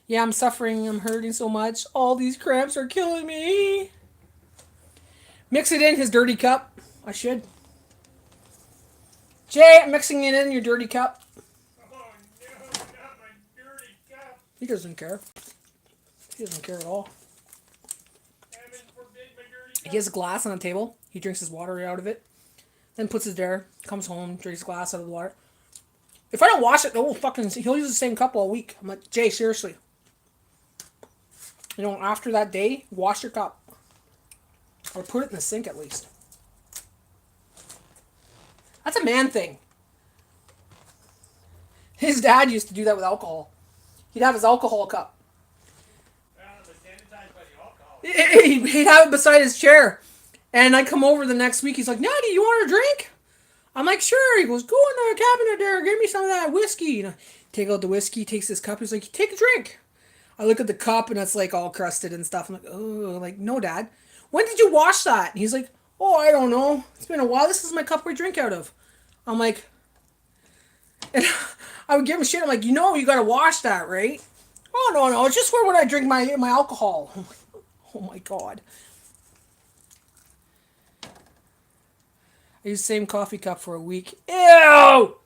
Yeah, I'm suffering. I'm hurting so much. All these cramps are killing me. Mix it in his dirty cup. I should. Jay, I'm mixing it in your dirty cup. Oh no, not my dirty cup. He doesn't care. He doesn't care at all. Heaven forbid my dirty cup. He has a glass on the table. He drinks his water out of it. Then puts it there. Comes home, drinks a glass out of the water. If I don't wash it, he'll use the same cup all week. I'm like, Jay, seriously. You know, after that day, wash your cup. Or put it in the sink at least. That's a man thing. His dad used to do that with alcohol. He'd have his alcohol cup. Well, it was sanitized by the alcohol. He'd have it beside his chair. And I come over the next week. He's like, Natty, you want a drink? I'm like, sure. He goes, go in the cabinet there. Give me some of that whiskey. You know, take out the whiskey, takes his cup. He's like, take a drink. I look at the cup and it's like all crusted and stuff. I'm like, oh, like, no, Dad. When did you wash that? And he's like, oh, I don't know. It's been a while. This is my cup we drink out of. I'm like, and I would give him shit. I'm like, you know, you got to wash that, right? Oh, no. It's just for when I drink my alcohol. I'm like, oh, my God. I use the same coffee cup for a week. Ew!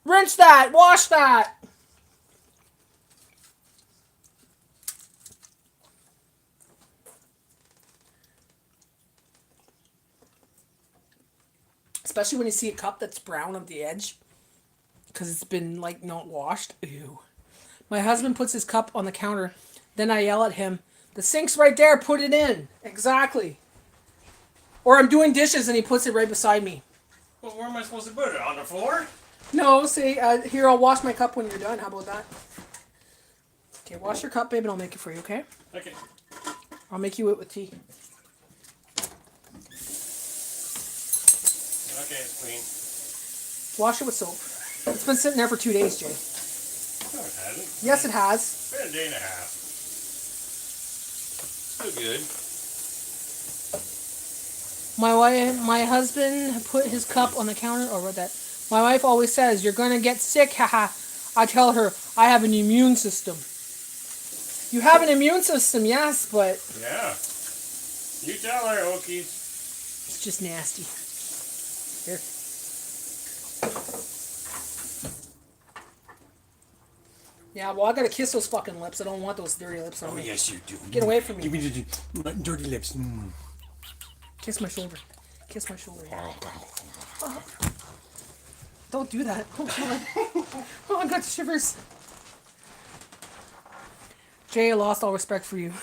Rinse that! Wash that! Especially when you see a cup that's brown on the edge. Because it's been, like, not washed. Ew. My husband puts his cup on the counter. Then I yell at him, the sink's right there, put it in. Exactly. Or I'm doing dishes and he puts it right beside me. Well, where am I supposed to put it? On the floor? No, say, here, I'll wash my cup when you're done. How about that? Okay, wash your cup, babe, and I'll make it for you, okay? Okay. I'll make you it with tea. Okay, it's clean. Wash it with soap. It's been sitting there for 2 days, Jay. No, it hasn't. Yes, it has. It's been a day and a half. Still good. My husband put his cup on the counter. Oh, I read that. My wife always says, you're going to get sick, haha. I tell her, I have an immune system. You have an immune system, yes, but... Yeah. You tell her, Okies. It's just nasty. Here. Yeah, well, I gotta kiss those fucking lips. I don't want those dirty lips on me. Yes, you do. Get away from me. Give me the dirty lips. Mm. Kiss my shoulder. Kiss my shoulder. Oh. Don't do that. Oh, God. Oh, I got shivers. Jay, I lost all respect for you.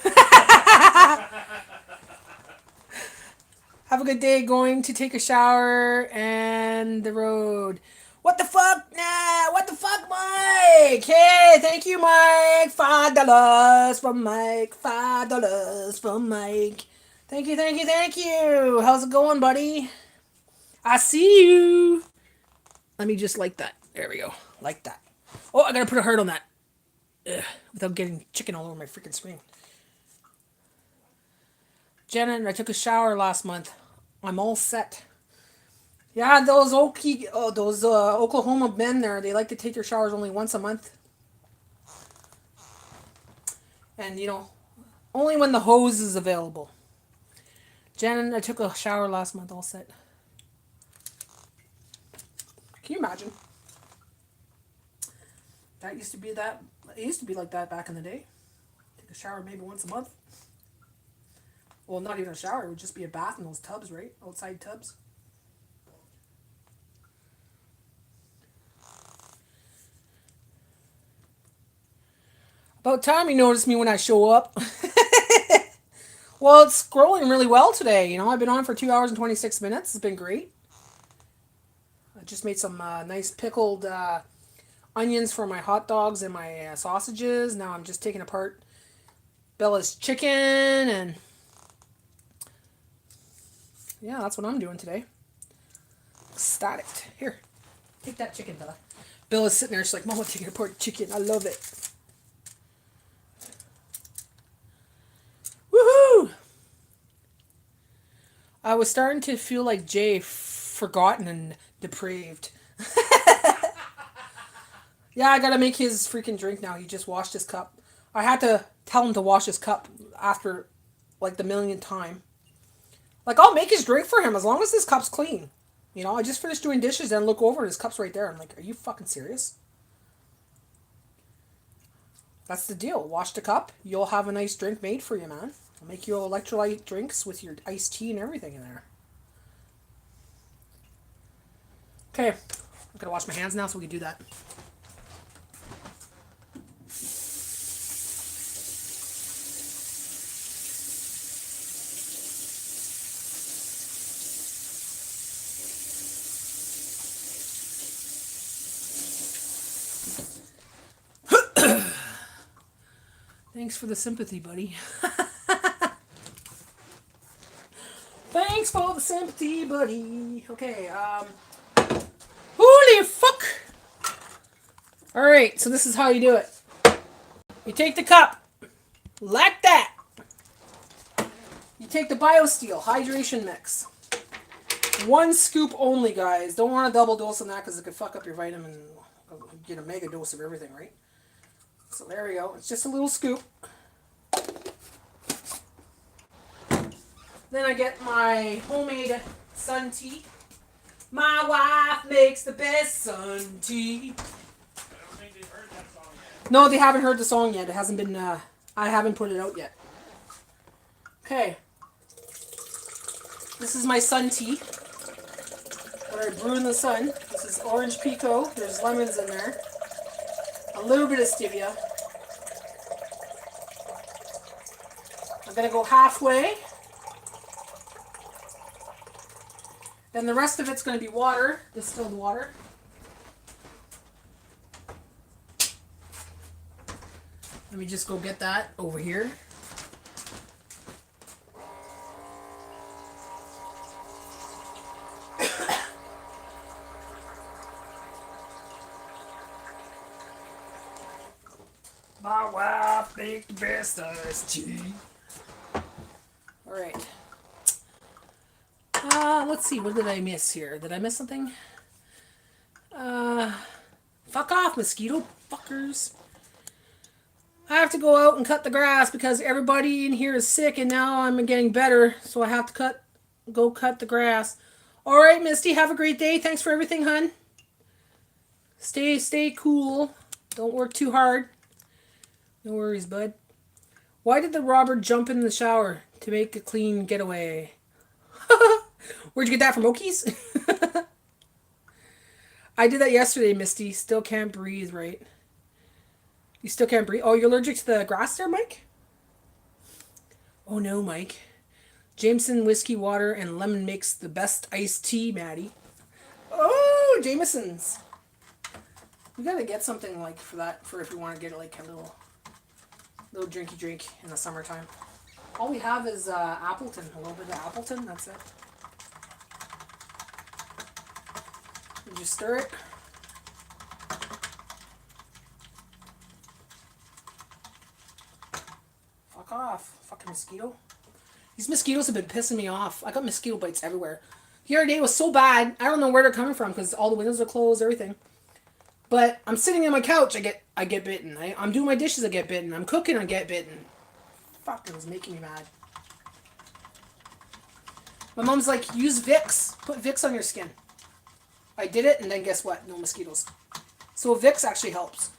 Have a good day going to take a shower and the road. What the fuck? Nah, what the fuck, Mike? Hey, thank you, Mike. $5 from Mike. $5 from Mike. Thank you, thank you, thank you. How's it going, buddy? I see you. Let me just like that. There we go. Like that. Oh, I gotta put a heart on that. Ugh, without getting chicken all over my freaking screen. Janet, I took a shower last month. I'm all set. Yeah, those Oklahoma men there, they like to take their showers only once a month. And, only when the hose is available. Janet, I took a shower last month, all set. Can you imagine? It used to be like that back in the day. Take a shower maybe once a month. Well, not even a shower. It would just be a bath in those tubs, right? Outside tubs. About time you notice me when I show up. Well, it's scrolling really well today. I've been on for 2 hours and 26 minutes. It's been great. I just made some nice pickled onions for my hot dogs and my sausages. Now I'm just taking apart Bella's chicken, and yeah, that's what I'm doing today. Ecstatic. Here, take that chicken, Bella. Bella's sitting there, she's like, Mama, taking apart chicken. I love it. Woohoo! I was starting to feel like Jay, forgotten and depraved. Yeah, I gotta make his freaking drink now. He just washed his cup. I had to tell him to wash his cup after, like, the millionth time. Like, I'll make his drink for him as long as his cup's clean. I just finished doing dishes and look over and his cup's right there. I'm like, are you fucking serious? That's the deal. Wash the cup. You'll have a nice drink made for you, man. I'll make you electrolyte drinks with your iced tea and everything in there. Okay. I'm gonna wash my hands now so we can do that. Thanks for the sympathy, buddy. Thanks for the sympathy, buddy. Okay, holy fuck! Alright, so this is how you do it. You take the cup, like that. You take the BioSteel Hydration Mix. 1 scoop only, guys. Don't want a double dose on that because it could fuck up your vitamin. Get a mega dose of everything, right? So there we go. It's just a little scoop. Then I get my homemade sun tea. My wife makes the best sun tea. I don't think they've heard that song yet. No, they haven't heard the song yet. It hasn't been, I haven't put it out yet. Okay. This is my sun tea. What I brew in the sun. This is orange pico. There's lemons in there. A little bit of stevia. I'm going to go halfway. Then the rest of it's going to be water, distilled water. Let me just go get that over here. My wife makes the best iced tea. Alright. Let's see, what did I miss here? Did I miss something? Fuck off, mosquito fuckers. I have to go out and cut the grass because everybody in here is sick and now I'm getting better, so I have to go cut the grass. Alright, Misty, have a great day. Thanks for everything, hun. Stay cool. Don't work too hard. No worries, bud. Why did the robber jump in the shower? To make a clean getaway. Where'd you get that from, Okies? I did that yesterday, Misty. Still can't breathe, right? You still can't breathe? Oh, you're allergic to the grass there, Mike? Oh no, Mike. Jameson whiskey water and lemon makes the best iced tea, Maddie. Oh, Jameson's. We gotta get something like for that, for if we want to get like a little drinky drink in the summertime. All we have is Appleton, a little bit of Appleton, that's it. You just stir it. Fuck off, fucking mosquito. These mosquitoes have been pissing me off. I got mosquito bites everywhere. The other day was so bad, I don't know where they're coming from because all the windows are closed, everything. But I'm sitting on my couch, I get bitten. I'm doing my dishes, I get bitten. I'm cooking, I get bitten. Fuck, it was making me mad. My mom's like, use Vicks. Put Vicks on your skin. I did it, and then guess what? No mosquitoes. So Vicks actually helps.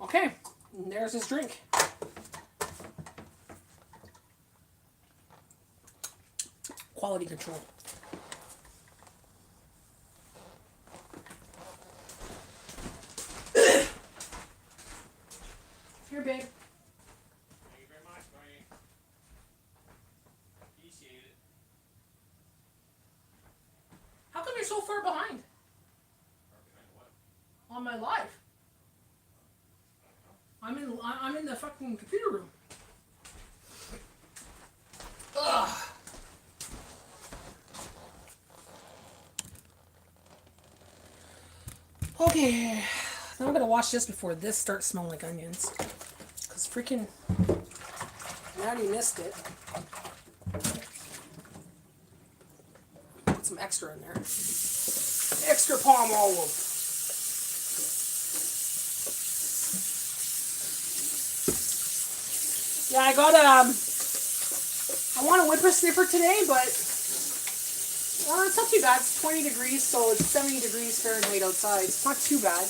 Okay, and there's his drink. Quality control. Here, babe. Thank you very much, Barney. Appreciate it. How come you're so far behind Or behind what? on my live? I'm in the fucking computer room. Ugh. Okay, now I'm gonna wash this before this starts smelling like onions. Cause freaking Natty missed it. Put some extra in there. Extra palm olive. Yeah, I got I want a whippersnapper today, but it's not too bad. It's 20 degrees, so it's 70 degrees Fahrenheit outside. It's not too bad.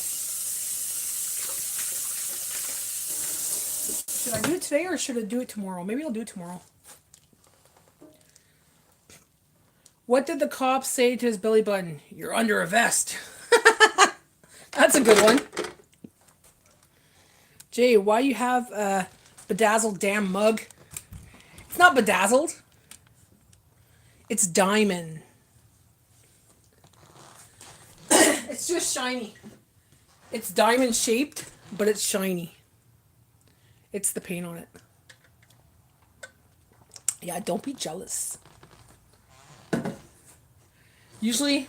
Should I do it today or should I do it tomorrow? Maybe I'll do it tomorrow. What did the cop say to his belly button? You're under a vest. That's a good one. Jay, why you have a bedazzled damn mug? It's not bedazzled. It's diamond. It's just shiny. It's diamond shaped, but it's shiny. It's the paint on it. Yeah, don't be jealous. Usually,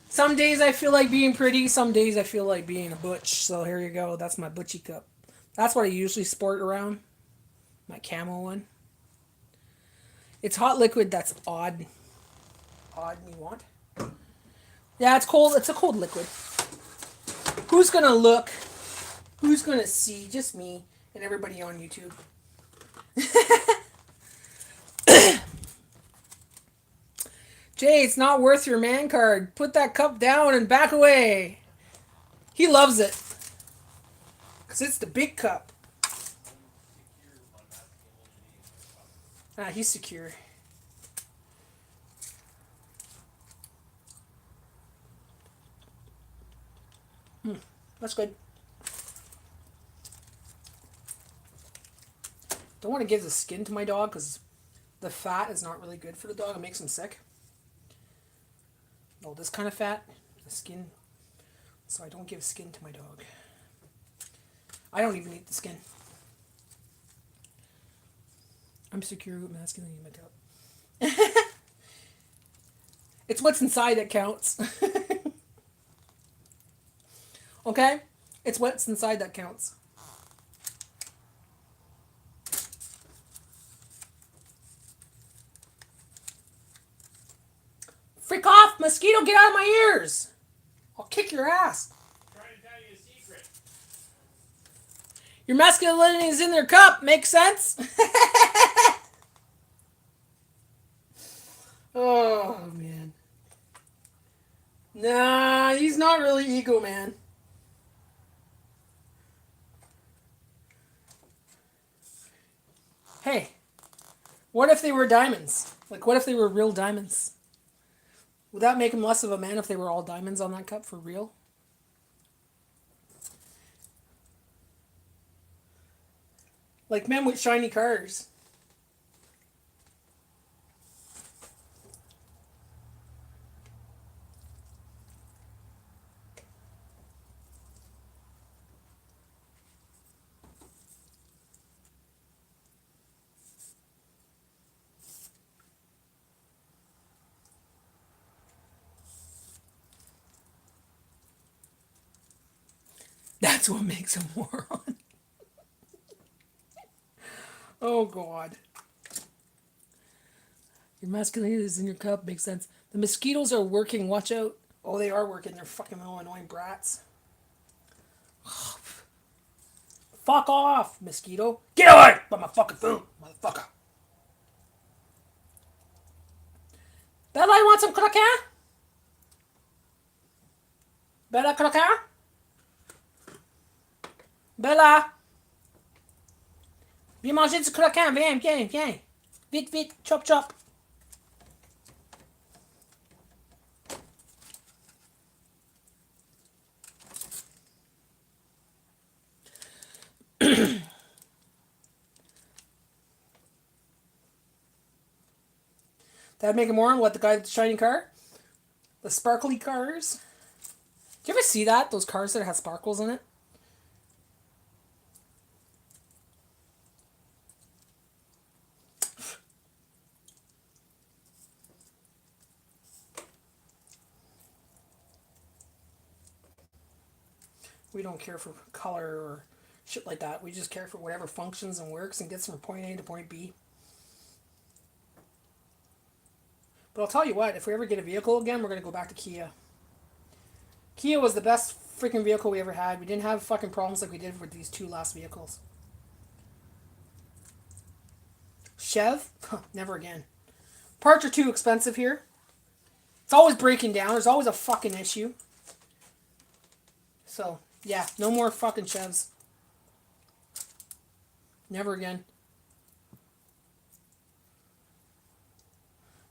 some days I feel like being pretty, some days I feel like being a butch. So here you go. That's my butchie cup. That's what I usually sport around. My camo one. It's hot liquid that's odd. Odd, you want? Yeah, it's cold. It's a cold liquid. Who's gonna look? Who's gonna see? Just me and everybody on YouTube. Jay, it's not worth your man card. Put that cup down and back away. He loves it. Because it's the big cup. Ah, he's secure. That's good. Don't want to give the skin to my dog because the fat is not really good for the dog. It makes him sick. Oh, this kind of fat, the skin. So I don't give skin to my dog. I don't even eat the skin. I'm secure with masculine in my cup. It's what's inside that counts. Okay? It's what's inside that counts. Freak off, mosquito, get out of my ears! I'll kick your ass. I'm trying to tell you a secret. Your masculinity is in their cup, makes sense? Oh, man. Nah, he's not really ego, man. Hey, what if they were diamonds? Like, what if they were real diamonds? Would that make him less of a man if they were all diamonds on that cup for real? Like men with shiny cars. That's what makes a moron. Oh, God. Your masculinity is in your cup. Makes sense. The mosquitoes are working. Watch out. Oh, they are working. They're fucking little annoying brats. Fuck off, mosquito. Get away from my fucking food, motherfucker. Bella, you want some croquet? Bella, croquet? Bella. Viens manger du croquant. Viens, viens, viens. Vite, vite. Chop, chop. That'd make it more on what the guy with the shiny car? The sparkly cars? Do you ever see that? Those cars that have sparkles in it? We don't care for color or shit like that. We just care for whatever functions and works and gets from point A to point B. But I'll tell you what, if we ever get a vehicle again, we're going to go back to Kia. Kia was the best freaking vehicle we ever had. We didn't have fucking problems like we did with these 2 last vehicles. Chev? Huh, never again. Parts are too expensive here. It's always breaking down. There's always a fucking issue. So, yeah, no more fucking Chevs. Never again.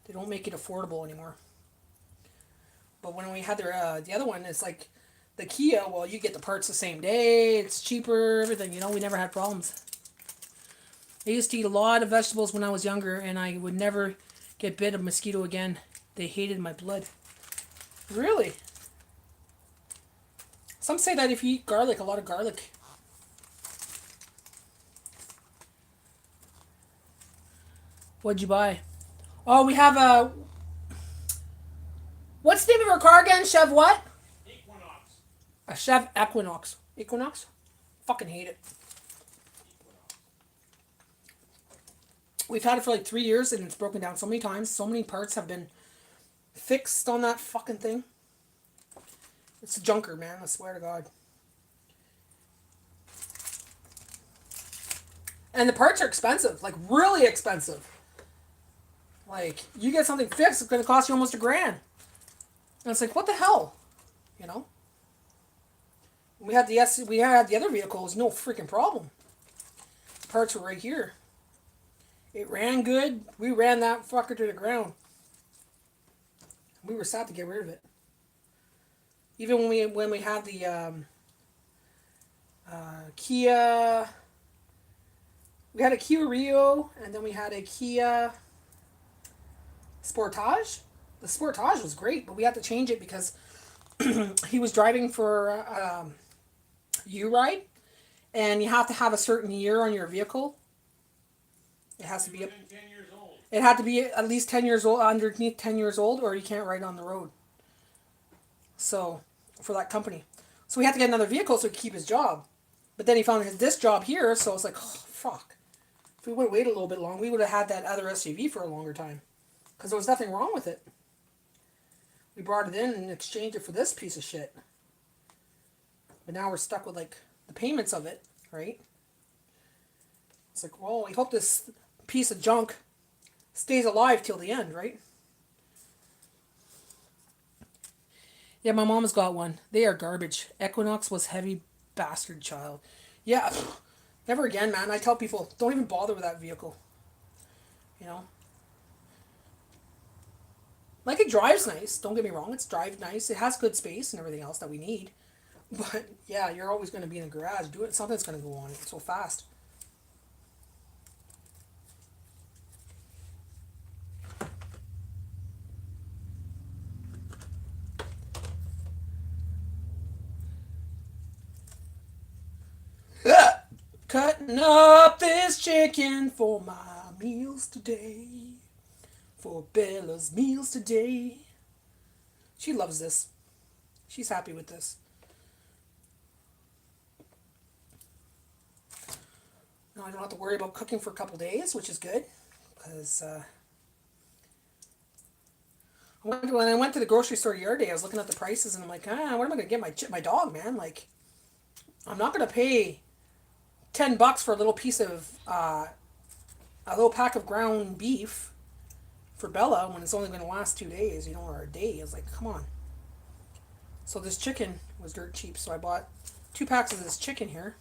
They don't make it affordable anymore. But when we had the other one, it's like the Kia, well, you get the parts the same day, it's cheaper, everything, you know, we never had problems. I used to eat a lot of vegetables when I was younger, and I would never get bit of mosquito again. They hated my blood. Really? Some say that if you eat garlic, a lot of garlic. What'd you buy? Oh, we have a... What's the name of our car again? Chev what? Equinox. A Chev Equinox. Equinox? Fucking hate it. We've had it for like 3 years and it's broken down so many times. So many parts have been fixed on that fucking thing. It's a junker, man. I swear to God. And the parts are expensive. Like, really expensive. Like, you get something fixed, it's going to cost you almost $1,000. And it's like, what the hell? You know? We had the other vehicles, no freaking problem. The parts were right here. It ran good. We ran that fucker to the ground. We were sad to get rid of it. Even when we had the Kia, we had a Kia Rio, and then we had a Kia Sportage. The Sportage was great, but we had to change it because he was driving for U-Ride, and you have to have a certain year on your vehicle. It has to be 10 years old. It had to be at least 10 years old, underneath 10 years old, or you can't ride on the road. So, for that company. So we had to get another vehicle so he could keep his job. But then he found this job here, so it's like, oh, fuck. If we would have waited a little bit long, we would have had that other SUV for a longer time. Because there was nothing wrong with it. We brought it in and exchanged it for this piece of shit. But now we're stuck with, like, the payments of it, right? It's like, well, we hope this piece of junk stays alive till the end, right? Yeah, my mom's got one. They are garbage. Equinox was heavy bastard child. Yeah, never again, man. I tell people, don't even bother with that vehicle. You know? Like, it drives nice. Don't get me wrong. It's drives nice. It has good space and everything else that we need. But, yeah, you're always going to be in the garage. Something's going to go on so fast. Cutting up this chicken for my meals today. For Bella's meals today. She loves this. She's happy with this. Now I don't have to worry about cooking for a couple days, which is good. Because when I went to the grocery store the other day, I was looking at the prices and I'm like, what am I going to get my dog, man? Like, I'm not going to pay $10 for a little piece of, a little pack of ground beef for Bella when it's only going to last 2 days, or a day. I was like, come on. So this chicken was dirt cheap, so I bought 2 packs of this chicken here.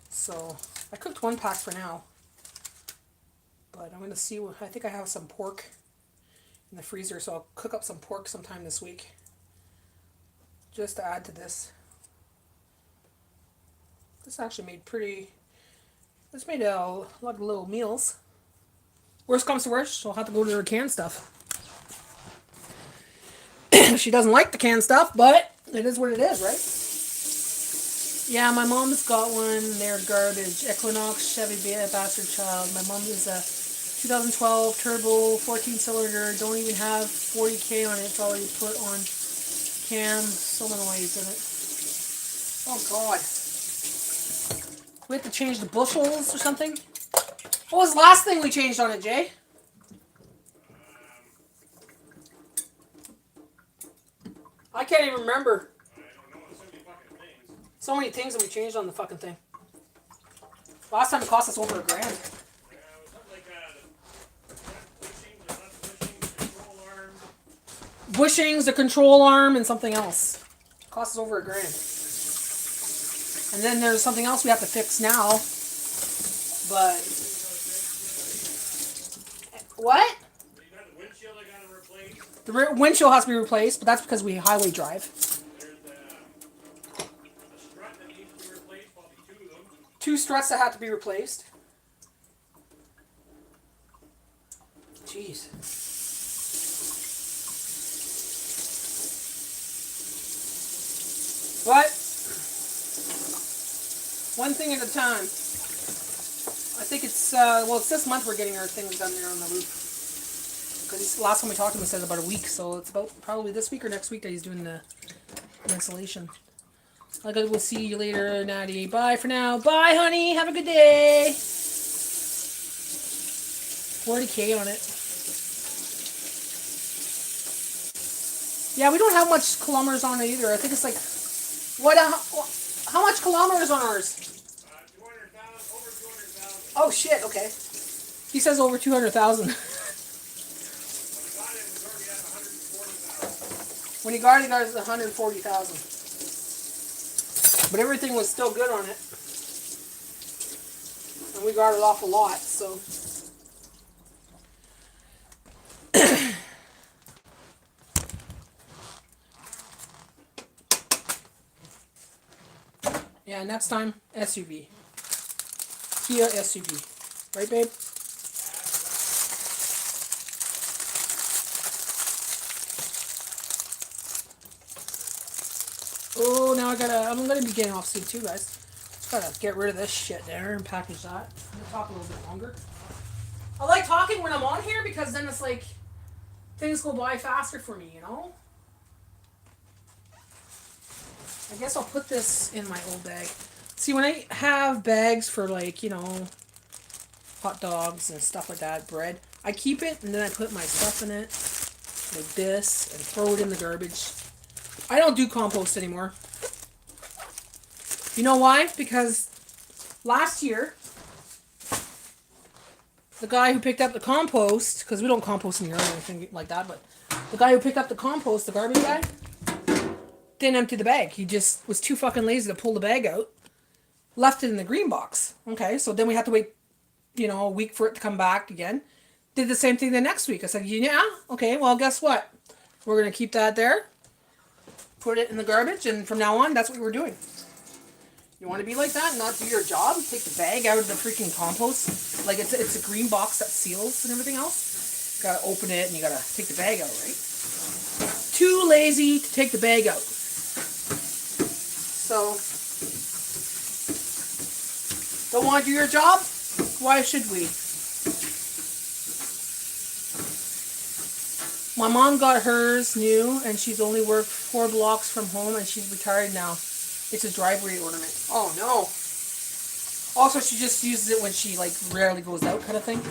So I cooked 1 pack for now. But I'm going to see, I think I have some pork in the freezer, so I'll cook up some pork sometime this week. Just to add to this. This actually made this made a lot of little meals. Worst comes to worst, she'll have to go to her canned stuff. She doesn't like the canned stuff, but it is what it is, right? Yeah, my mom's got one. They're garbage. Equinox Chevy Bastard Child. My mom is a 2012 turbo 14-cylinder. Don't even have 40K on it. It's already put on cam solenoids in it. Oh, God. We have to change the bushels or something? What was the last thing we changed on it, Jay? I can't even remember. I don't know. So many fucking things. So many things that we changed on the fucking thing. Last time it cost us over $1,000. Yeah, it was something like Bushings, the control arm, and something else. Cost us over $1,000. And then there's something else we have to fix now. But what? You got the windshield I gotta replace. The windshield has to be replaced, but that's because we highway drive. There's a strut that needs to be replaced, probably 2 of them. 2 struts that have to be replaced. Jeez. But one thing at a time. I think it's it's this month we're getting our things done there on the roof. Because last time we talked to him, he said about a week, so it's about probably this week or next week that he's doing the installation. We'll see you later, Natty. Bye for now. Bye, honey. Have a good day. 40K on it. Yeah, we don't have much kilometers on it either. I think it's like, how much kilometers on ours? 200,000, over 200,000. Oh shit, okay. He says over 200,000. When he got it, it was 140,000. But everything was still good on it. And we got it off a lot, so. Yeah, next time, SUV. Kia SUV. Right, babe? Oh, now I'm gonna be getting off soon too, guys. Just gotta get rid of this shit there and package that. I'm gonna talk a little bit longer. I like talking when I'm on here because then it's like, things go by faster for me, I guess I'll put this in my old bag. See, when I have bags for hot dogs and stuff like that, bread, I keep it and then I put my stuff in it, like this, and throw it in the garbage. I don't do compost anymore. You know why? Because last year, the guy who picked up the compost, because we don't compost in here or anything like that, but the guy who picked up the compost, the garbage guy, didn't empty the bag. He just was too fucking lazy to pull the bag out. Left it in the green box. Okay, so then we had to wait, a week for it to come back again. Did the same thing the next week. I said, yeah, okay, well, guess what? We're going to keep that there. Put it in the garbage, and from now on, that's what we're doing. You want to be like that and not do your job? Take the bag out of the freaking compost. Like, it's a green box that seals and everything else. You gotta open it, and you gotta take the bag out, right? Too lazy to take the bag out. So, Don't want to do your job? Why should we? My mom got hers new, and she's only worked 4 blocks from home, and she's retired now. It's a driveway ornament. Oh no. Also, she just uses it when she like rarely goes out, kind of thing.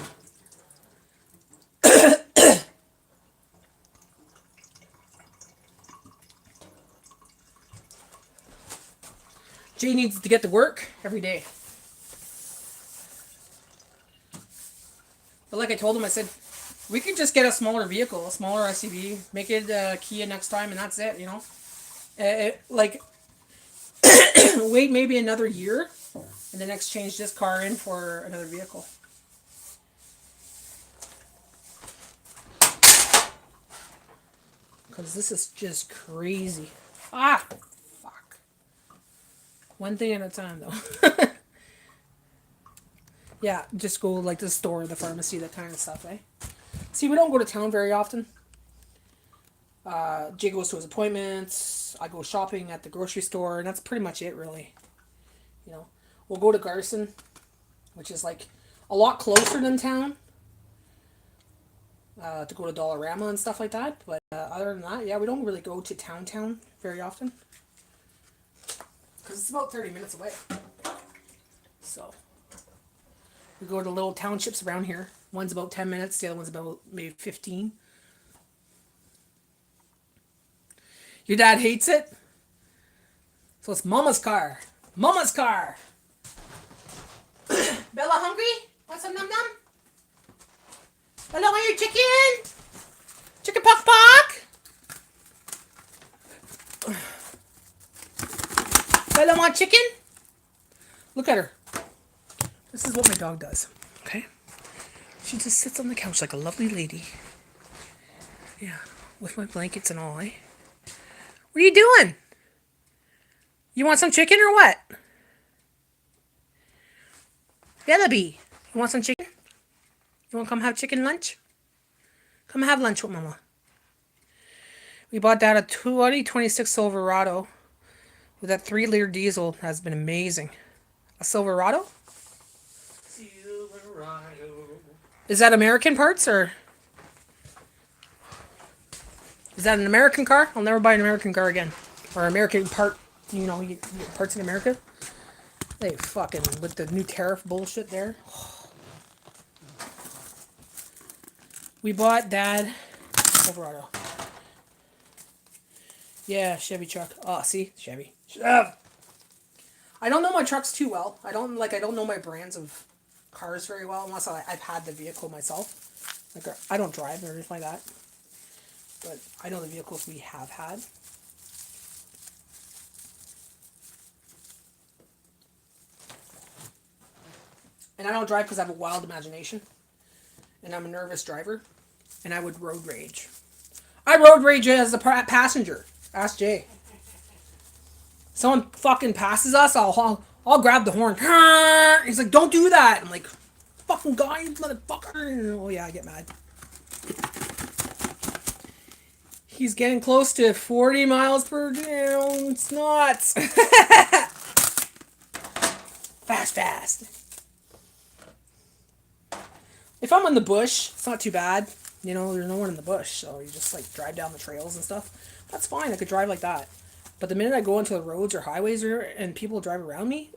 Jay needs to get to work every day. But like I told him, I said, we could just get a smaller vehicle, a smaller SUV, make it Kia next time, and that's it, you know? Like, wait maybe another year, and then exchange this car in for another vehicle. Because this is just crazy. Ah! Fuck. One thing at a time, though. Yeah, just go like the store, the pharmacy, that kind of stuff, eh? See, we don't go to town very often. Jay goes to his appointments. I go shopping at the grocery store, and that's pretty much it, really. You know, we'll go to Garson, which is like a lot closer than town. To go to Dollarama and stuff like that. But other than that, yeah, we don't really go to town very often. Because it's about 30 minutes away. So, we go to little townships around here. One's about 10 minutes, the other one's about maybe 15. Your dad hates it? So it's Mama's car. Mama's car! Bella hungry? Want some num num? Bella, want your chicken? Chicken pock pock? Bella, want chicken? Look at her. This is what my dog does, okay? She just sits on the couch like a lovely lady. Yeah, with my blankets and all, eh? What are you doing? You want some chicken or what? Bellaby, you want some chicken? You want to come have chicken lunch? Come have lunch with Mama. We bought Dad a 2026 Silverado with that 3-liter diesel. Has been amazing. A Silverado? Is that American parts or is that an American car? I'll never buy an American car again. Or American part, you know, you get parts in America. They fucking, with the new tariff bullshit there. We bought Dad Silverado. Yeah, Chevy truck. Oh, see? Chevy. I don't know my trucks too well. I don't know my brands of cars very well unless I've had the vehicle myself. Like, I don't drive or anything like that. But I know the vehicles we have had. And I don't drive because I have a wild imagination. And I'm a nervous driver. And I would road rage. I road rage as a passenger. Ask Jay. Someone fucking passes us, I'll grab the horn. He's like, don't do that. I'm like, fucking guy, you motherfucker. Oh yeah, I get mad. He's getting close to 40 miles per hour. It's not. Fast. If I'm in the bush, it's not too bad. You know, there's no one in the bush, so you just like drive down the trails and stuff. That's fine. I could drive like that. But the minute I go into the roads or highways and people drive around me,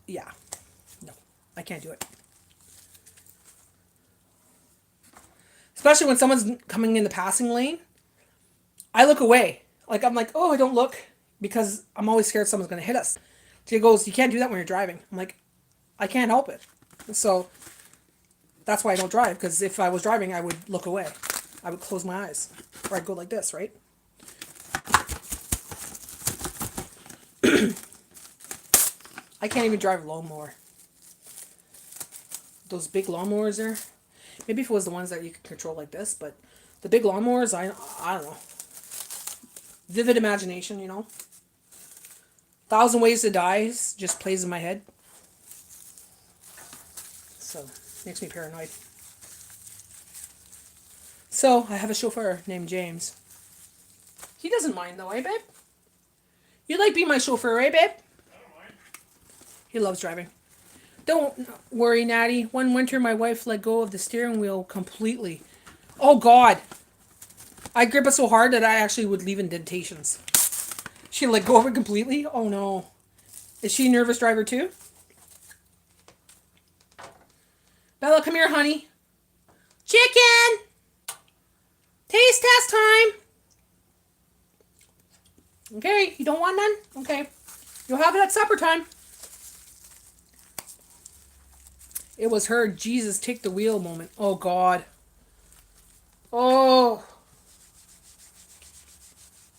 yeah. No, I can't do it. Especially when someone's coming in the passing lane, I look away. Like, I'm like, oh, I don't look because I'm always scared someone's going to hit us. She goes, you can't do that when you're driving. I'm like, I can't help it. So that's why I don't drive, because if I was driving, I would look away. I would close my eyes. Or I'd go like this, right? I can't even drive a lawnmower. Those big lawnmowers there. Maybe if it was the ones that you could control like this, but the big lawnmowers, I don't know. Vivid imagination, you know. 1,000 Ways to Die just plays in my head. So, makes me paranoid. So, I have a chauffeur named James. He doesn't mind though, eh, babe? You like being my chauffeur, eh, babe? I don't mind. He loves driving. Don't worry, Natty. One winter, my wife let go of the steering wheel completely. Oh, God. I grip it so hard that I actually would leave indentations. She let go of it completely? Oh, no. Is she a nervous driver, too? Bella, come here, honey. Chicken! Taste test time! Okay, you don't want none? Okay. You'll have it at supper time. It was her Jesus take the wheel moment. Oh, God. Oh.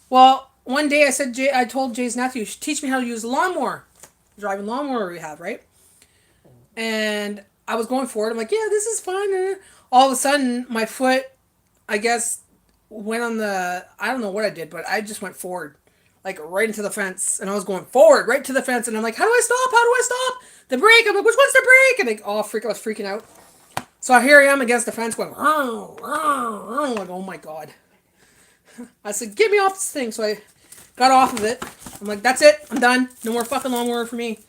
Well, one day I told Jay's nephew, you should teach me how to use a lawnmower. Driving lawnmower we have, right? And I was going forward. I'm like, yeah, this is fun. All of a sudden, my foot, I guess, went on the, I don't know what I did, but I just went forward. Like right into the fence. And I was going forward, right to the fence. And I'm like, how do I stop? How do I stop? The brake. I'm like, which one's the brake? And I was freaking out. So here I am against the fence going, I'm like, oh my God. I said, get me off this thing. So I got off of it. I'm like, that's it. I'm done. No more fucking lawnmower for me.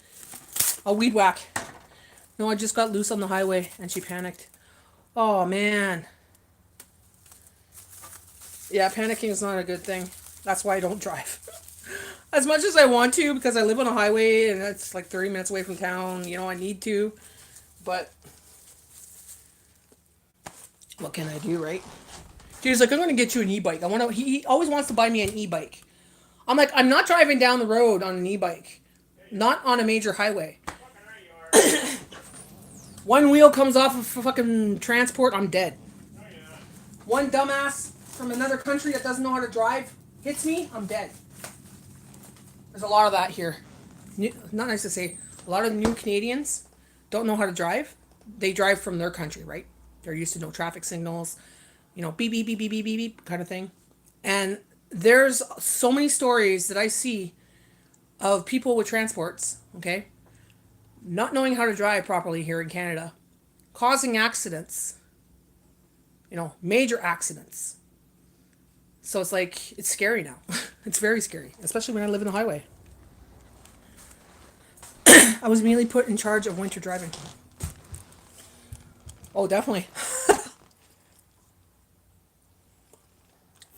I'll weed whack. No, I just got loose on the highway and she panicked. Oh, man. Yeah, panicking is not a good thing. That's why I don't drive. As much as I want to, because I live on a highway and it's like 30 minutes away from town. You know, I need to. But what can I do, right? Dude's like, I'm going to get you an e-bike. He always wants to buy me an e-bike. I'm like, I'm not driving down the road on an e-bike. Not on a major highway. One wheel comes off of fucking transport, I'm dead. One dumbass from another country that doesn't know how to drive hits me, I'm dead. There's a lot of that here. Not nice to say. A lot of new Canadians don't know how to drive. They drive from their country, right? They're used to no traffic signals. You know, beep, beep, beep, beep, beep, beep, beep kind of thing. And there's so many stories that I see of people with transports, okay, not knowing how to drive properly here in Canada, causing accidents, you know, major accidents. So it's like, it's scary now. It's very scary, especially when I live in the highway. I was immediately put in charge of winter driving. Oh, definitely.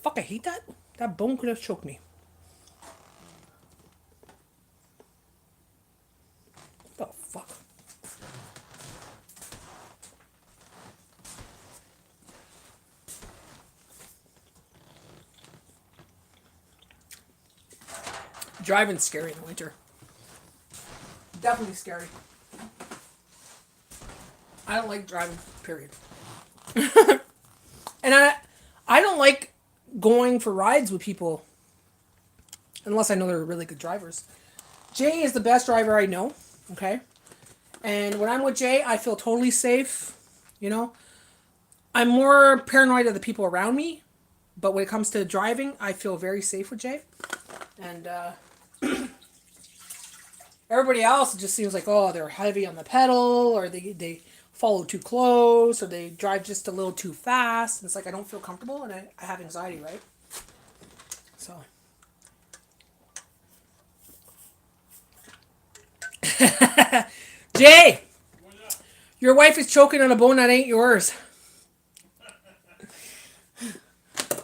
Fuck, I hate that. That bone could have choked me. What the fuck? Driving's scary in the winter. Definitely scary. I don't like driving, period. And I don't like going for rides with people unless I know they're really good drivers. Jay is the best driver I know, okay? And when I'm with Jay, I feel totally safe, you know? I'm more paranoid of the people around me, but when it comes to driving, I feel very safe with Jay. And everybody else, it just seems like, oh, they're heavy on the pedal, or they follow too close, or they drive just a little too fast. And it's like, I don't feel comfortable, and I have anxiety, right? So. Jay! Your wife is choking on a bone that ain't yours.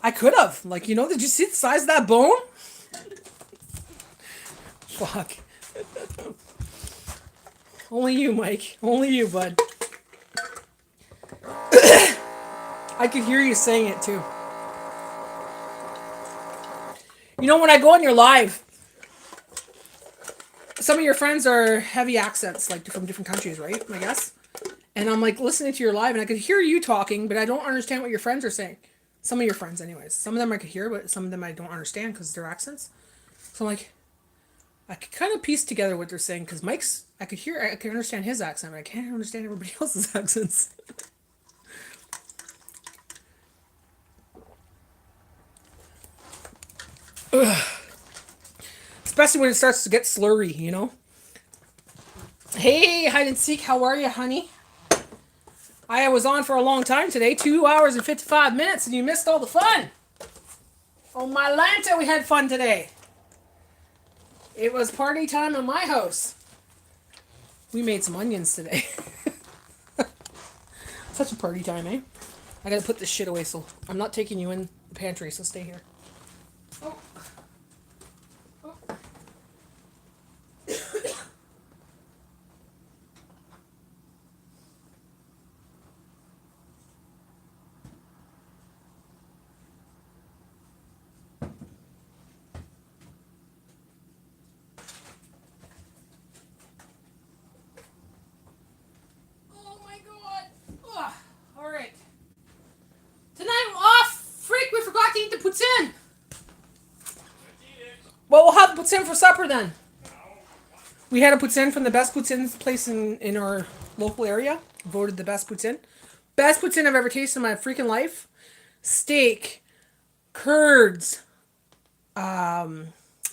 I could have. Like, you know, did you see the size of that bone? Fuck. Only you, Mike. Only you, bud. I could hear you saying it, too. You know, when I go on your live, some of your friends are heavy accents, like from different countries, right? I guess. And I'm like listening to your live, and I could hear you talking, but I don't understand what your friends are saying. Some of your friends, anyways. Some of them I could hear, but some of them I don't understand because they're accents. So I'm like, I could kind of piece together what they're saying because Mike's, I could understand his accent, but I can't understand everybody else's accents. Especially when it starts to get slurry, you know? Hey, hide and seek, how are you, honey? I was on for a long time today, 2 hours and 55 minutes, and you missed all the fun. Oh, my Lanta, we had fun today. It was party time in my house. We made some onions today. Such a party time, eh? I gotta put this shit away, so I'm not taking you in the pantry, so stay here. Oh. Oh. Oh my god. Ugh. All right. Tonight I'm off. Freak, we forgot to eat the poutine. Well, we'll have poutine for supper then. We had a poutine from the best poutine place in our local area. Voted the best poutine. Best poutine I've ever tasted in my freaking life. Steak, curds,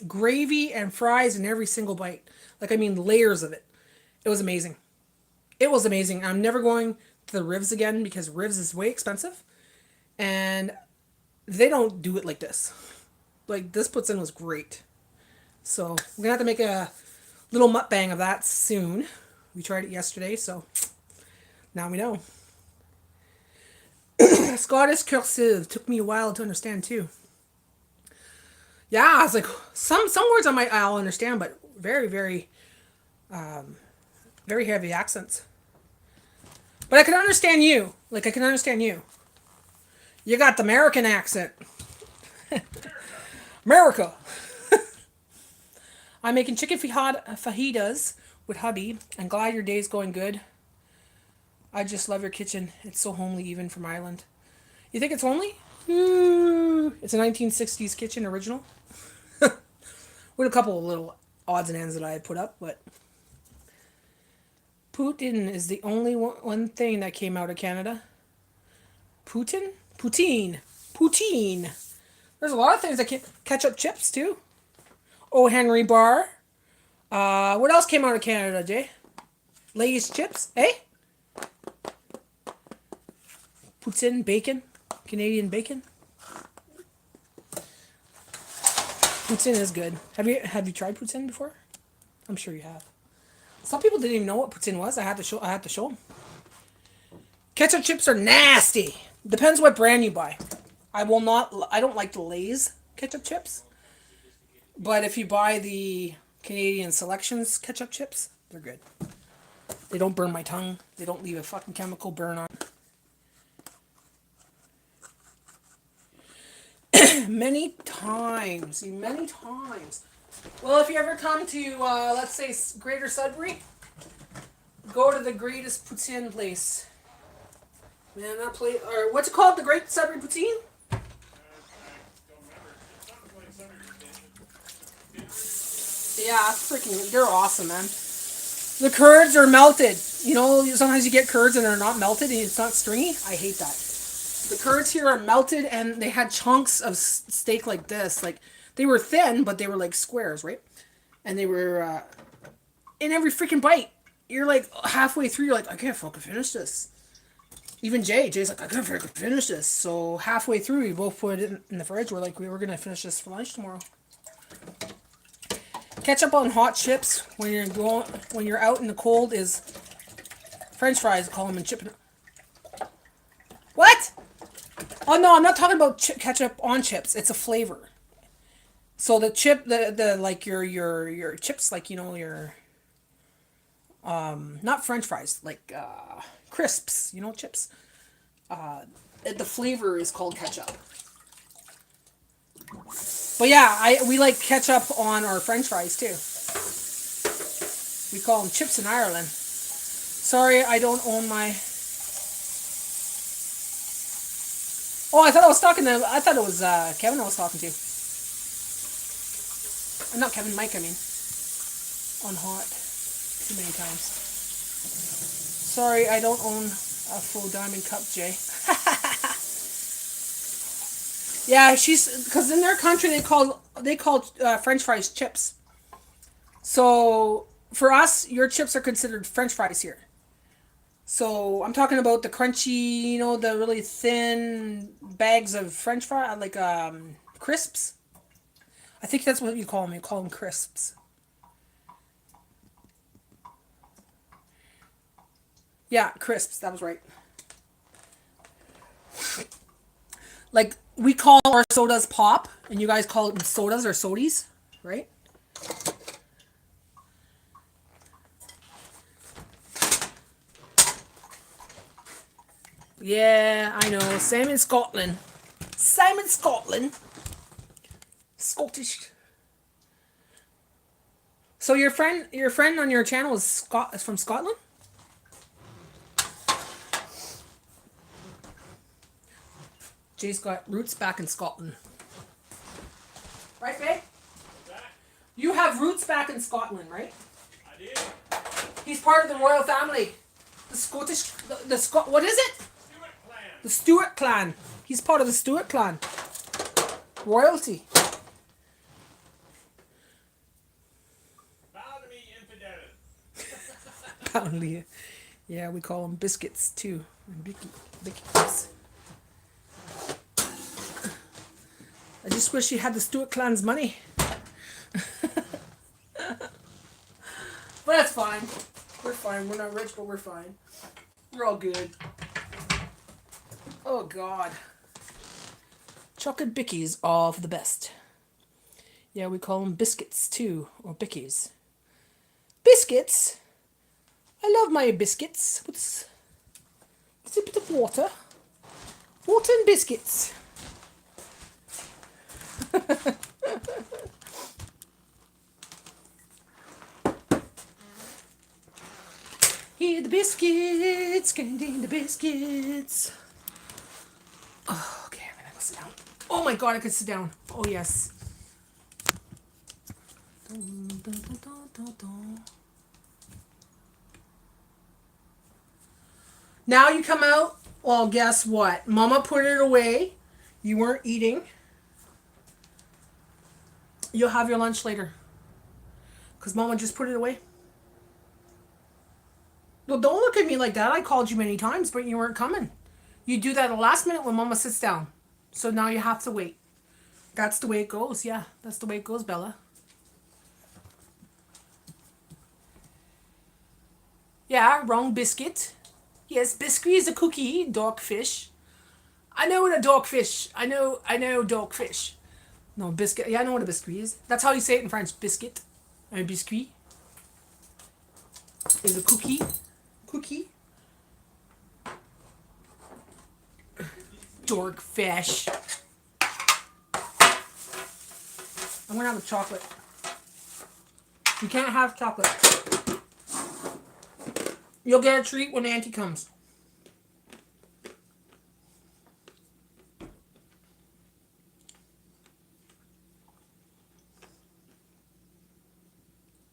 gravy, and fries in every single bite. Like, I mean, layers of it. It was amazing. It was amazing. I'm never going to the Ribs again because Ribs is way expensive. And they don't do it like this. Like, this poutine was great. So, we're going to have to make a little mukbang of that soon. We tried it yesterday, so now we know. Scottish cursive took me a while to understand too. Yeah, I was like, some words I'll understand, but very, very, very heavy accents. But I can understand you. Like, I can understand you. You got the American accent. America. I'm making chicken fajitas with hubby. I'm glad your day's going good. I just love your kitchen. It's so homely even from Ireland. You think it's homely? It's a 1960s kitchen original. With a couple of little odds and ends that I put up, but Putin is the only one thing that came out of Canada. Putin? Poutine. Poutine. There's a lot of things that came. Ketchup chips, too. Oh, Henry Bar. What else came out of Canada, Jay? Lay's chips, eh? Poutine, bacon. Canadian bacon. Poutine is good. Have you tried poutine before? I'm sure you have. Some people didn't even know what poutine was. I had to show them. Ketchup chips are nasty. Depends what brand you buy. I don't like the Lay's ketchup chips. But if you buy the Canadian Selections ketchup chips, they're good. They don't burn my tongue. They don't leave a fucking chemical burn on. Many times. Well, if you ever come to, let's say, Greater Sudbury, go to the greatest poutine place. Man, that place, or what's it called? The Great Sudbury Poutine? Yeah, freaking, they're awesome, man. The curds are melted. You know, sometimes you get curds and they're not melted and it's not stringy. I hate that. The curds here are melted and they had chunks of steak like this. Like, they were thin, but they were like squares, right? And they were in every freaking bite. You're like halfway through, you're like, I can't fucking finish this. Even Jay's like, I can't fucking finish this. So halfway through, we both put it in the fridge. We're like, we were going to finish this for lunch tomorrow. Ketchup on hot chips when you're out in the cold is French fries. Call them in chip. What? Oh no, I'm not talking about ketchup on chips. It's a flavor. So the chip, the like your chips, like, you know, your not French fries, like crisps, you know, chips. The flavor is called ketchup. But yeah, we like ketchup on our French fries too. We call them chips in Ireland. Sorry, I don't own my. Oh, I thought it was Kevin I was talking to. Not Kevin, Mike, I mean. On hot. Too many times. Sorry, I don't own a full diamond cup, Jay. Yeah, because in their country they call French fries chips. So for us, your chips are considered French fries here. So I'm talking about the crunchy, you know, the really thin bags of French fry, like crisps. I think that's what you call them. You call them crisps. Yeah, crisps. That was right. Like we call our sodas pop, and you guys call it sodas or sodies, right? Yeah, I know. Same in Scotland. Same in Scotland. Scottish. So your friend on your channel is from Scotland? Jay's got roots back in Scotland. Right, Faye? What's that? You have roots back in Scotland, right? I did. He's part of the royal family. The Scottish what is it? Stewart clan. The Stuart clan. He's part of the Stuart clan. Royalty. Bow to me, infidel. Apparently. Yeah, we call them biscuits too. Biscuits. I just wish you had the Stuart clan's money. But that's fine. We're fine. We're not rich, but we're fine. We're all good. Oh, God. Chocolate bickies are for the best. Yeah, we call them biscuits too, or bickies. Biscuits? I love my biscuits. What's a bit of water? Water and biscuits. Here the biscuits, candy the biscuits. Oh, okay, I'm gonna go sit down. Oh my God, I could sit down. Oh yes. Now you come out. Well, guess what? Mama put it away. You weren't eating. You'll have your lunch later. Because Mama just put it away. Well, don't look at me like that. I called you many times, but you weren't coming. You do that at the last minute when Mama sits down. So now you have to wait. That's the way it goes. Yeah, that's the way it goes, Bella. Yeah, wrong biscuit. Yes, biscuit is a cookie, dogfish. I know what a dogfish. I know dogfish. No, biscuit. Yeah, I know what a biscuit is. That's how you say it in French. Biscuit. Un biscuit is a cookie. Cookie. Dogfish. I'm gonna have a chocolate. You can't have chocolate. You'll get a treat when Auntie comes.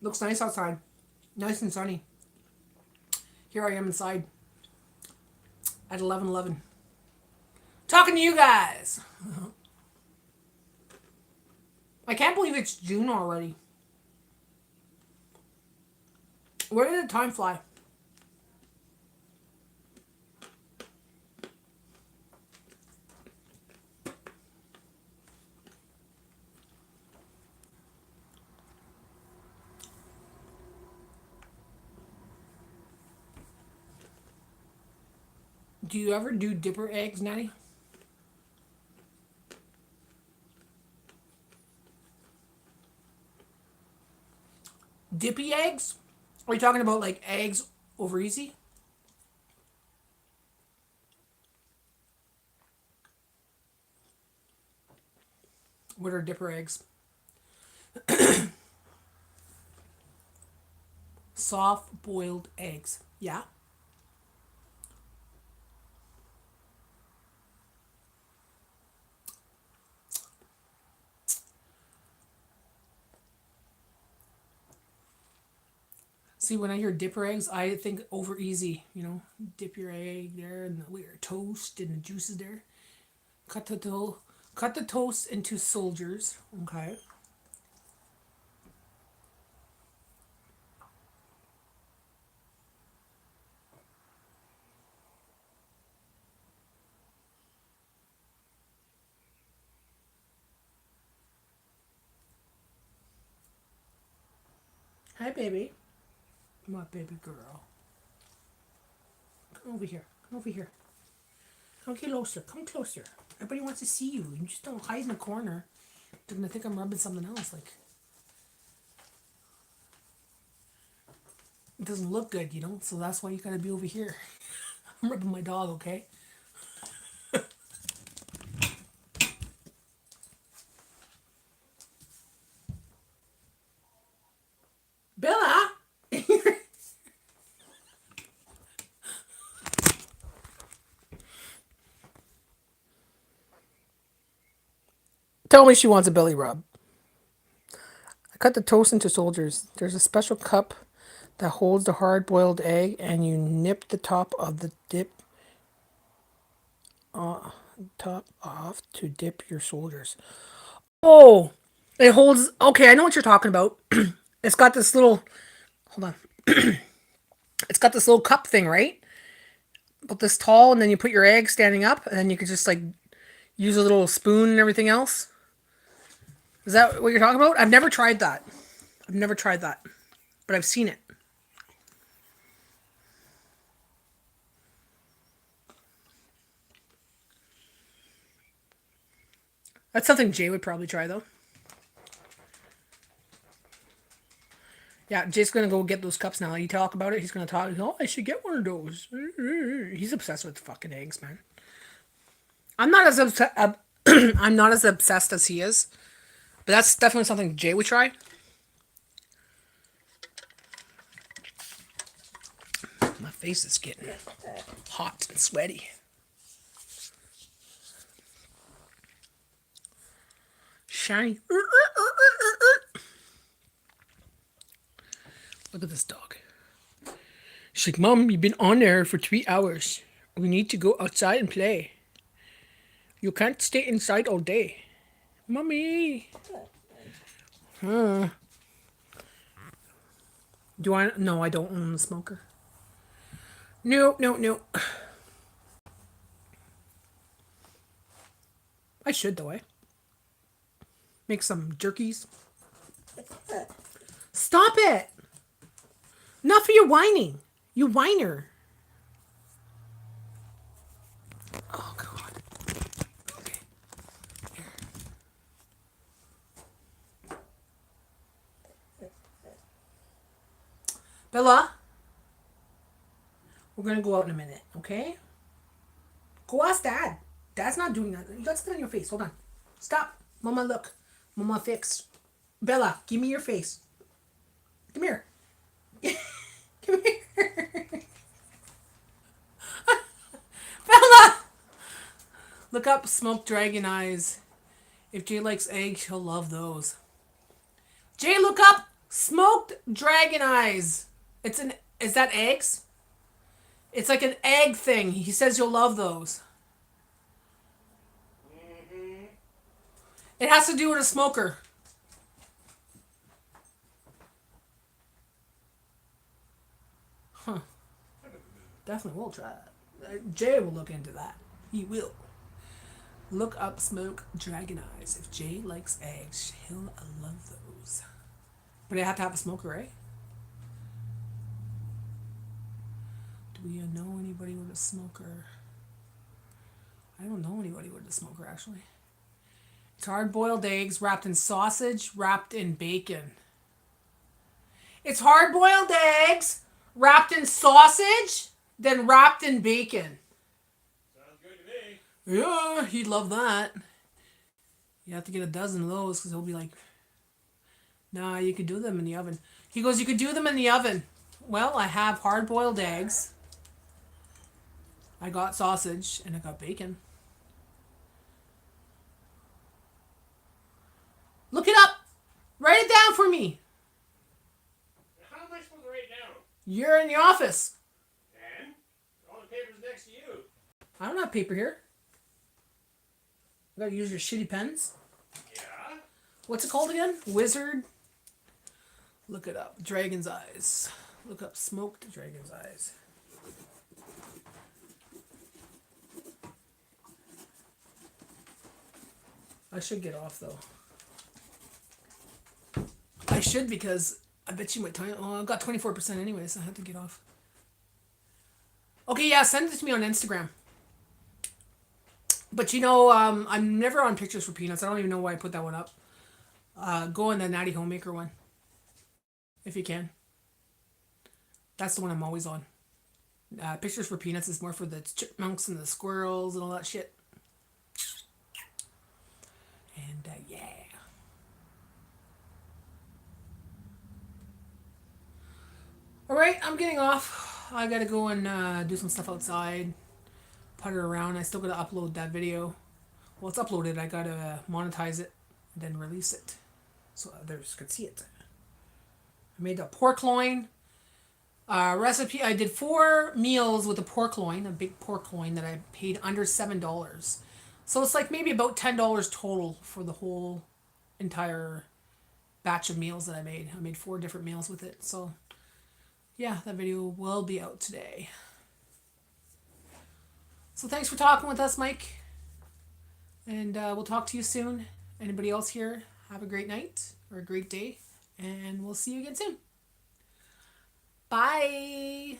Looks nice outside. Nice and sunny. Here I am inside. At 11:11. Talking to you guys. I can't believe it's June already. Where did the time fly? Do you ever do dipper eggs, Natty? Dippy eggs? Are you talking about like eggs over easy? What are dipper eggs? Soft boiled eggs. Yeah. See, when I hear dipper eggs, I think over easy. You know, dip your egg there and with your toast and the juices there. Cut the toast into soldiers. Okay. Hi, baby. My baby girl. Come over here. Come over here. Come closer. Come closer. Everybody wants to see you. You just don't hide in the corner. They're gonna think I'm rubbing something else. Like, it doesn't look good, you know. So that's why you gotta be over here. I'm rubbing my dog, okay? Bella. Tell me she wants a belly rub. I cut the toast into soldiers. There's a special cup that holds the hard-boiled egg, and you nip the top of the top off to dip your soldiers. Oh, it holds. Okay, I know what you're talking about. It's got this little. Hold on. It's got this little cup thing, right? About this tall, and then you put your egg standing up, and then you could just like use a little spoon and everything else. Is that what you're talking about? I've never tried that. I've never tried that, but I've seen it. That's something Jay would probably try, though. Yeah, Jay's gonna go get those cups now. You talk about it, he's gonna talk. Oh, I should get one of those. He's obsessed with fucking eggs, man. I'm not as I'm not as obsessed as he is, but that's definitely something Jay would try. My face is getting hot and sweaty. Shiny. Look at this dog. She's like, Mom, you've been on there for 3 hours. We need to go outside and play. You can't stay inside all day. Mommy. Do I? No, I don't own the smoker. No. I should, though, eh? Make some jerkies. Stop it! Enough of your whining. You whiner. Oh, God. Okay. Here. Bella? We're going to go out in a minute, okay? Go ask Dad. Dad's not doing that. You got spit on your face. Hold on. Stop. Mama, look. Mama, fix. Bella, give me your face. Come here. Come here. Bella! Look up smoked dragon eyes. If Jay likes eggs, he'll love those. Jay, look up smoked dragon eyes. Is that eggs? It's like an egg thing. He says you'll love those. Mm-hmm. It has to do with a smoker. Huh. Definitely will try it. Jay will look into that. He will. Look up smoke dragon eyes. If Jay likes eggs, he'll love those. But I have to have a smoker, right? Do we know anybody with a smoker? I don't know anybody with a smoker, actually. It's hard-boiled eggs wrapped in sausage, wrapped in bacon. It's hard-boiled eggs wrapped in sausage, then wrapped in bacon. Sounds good to me. Yeah, he'd love that. You have to get a dozen of those because he'll be like, nah, you could do them in the oven. He goes, you could do them in the oven. Well, I have hard-boiled eggs. I got sausage, and I got bacon. Look it up. Write it down for me. How am I supposed to write down? You're in the office. And all the papers next to you. I don't have paper here. I gotta use your shitty pens. Yeah. What's it called again? Wizard. Look it up. Dragon's eyes. Look up smoked dragon's eyes. I should get off though. I should because I bet you my time. Oh, I've got 24% anyway, so I have to get off. Okay, yeah, send it to me on Instagram. But you know, I'm never on Pictures for Peanuts. I don't even know why I put that one up. Go on the Natty Homemaker one, if you can. That's the one I'm always on. Pictures for Peanuts is more for the chipmunks and the squirrels and all that shit. And yeah. Alright, I'm getting off. I gotta go and do some stuff outside. Putter around. I still gotta upload that video. Well, it's uploaded. I gotta monetize it and then release it so others could see it. I made a pork loin recipe. I did 4 meals with a pork loin, a big pork loin that I paid under $7. So it's like maybe about $10 total for the whole entire batch of meals that I made. I made 4 different meals with it. So yeah, that video will be out today. So thanks for talking with us, Mike. And we'll talk to you soon. Anybody else here, have a great night or a great day. And we'll see you again soon. Bye.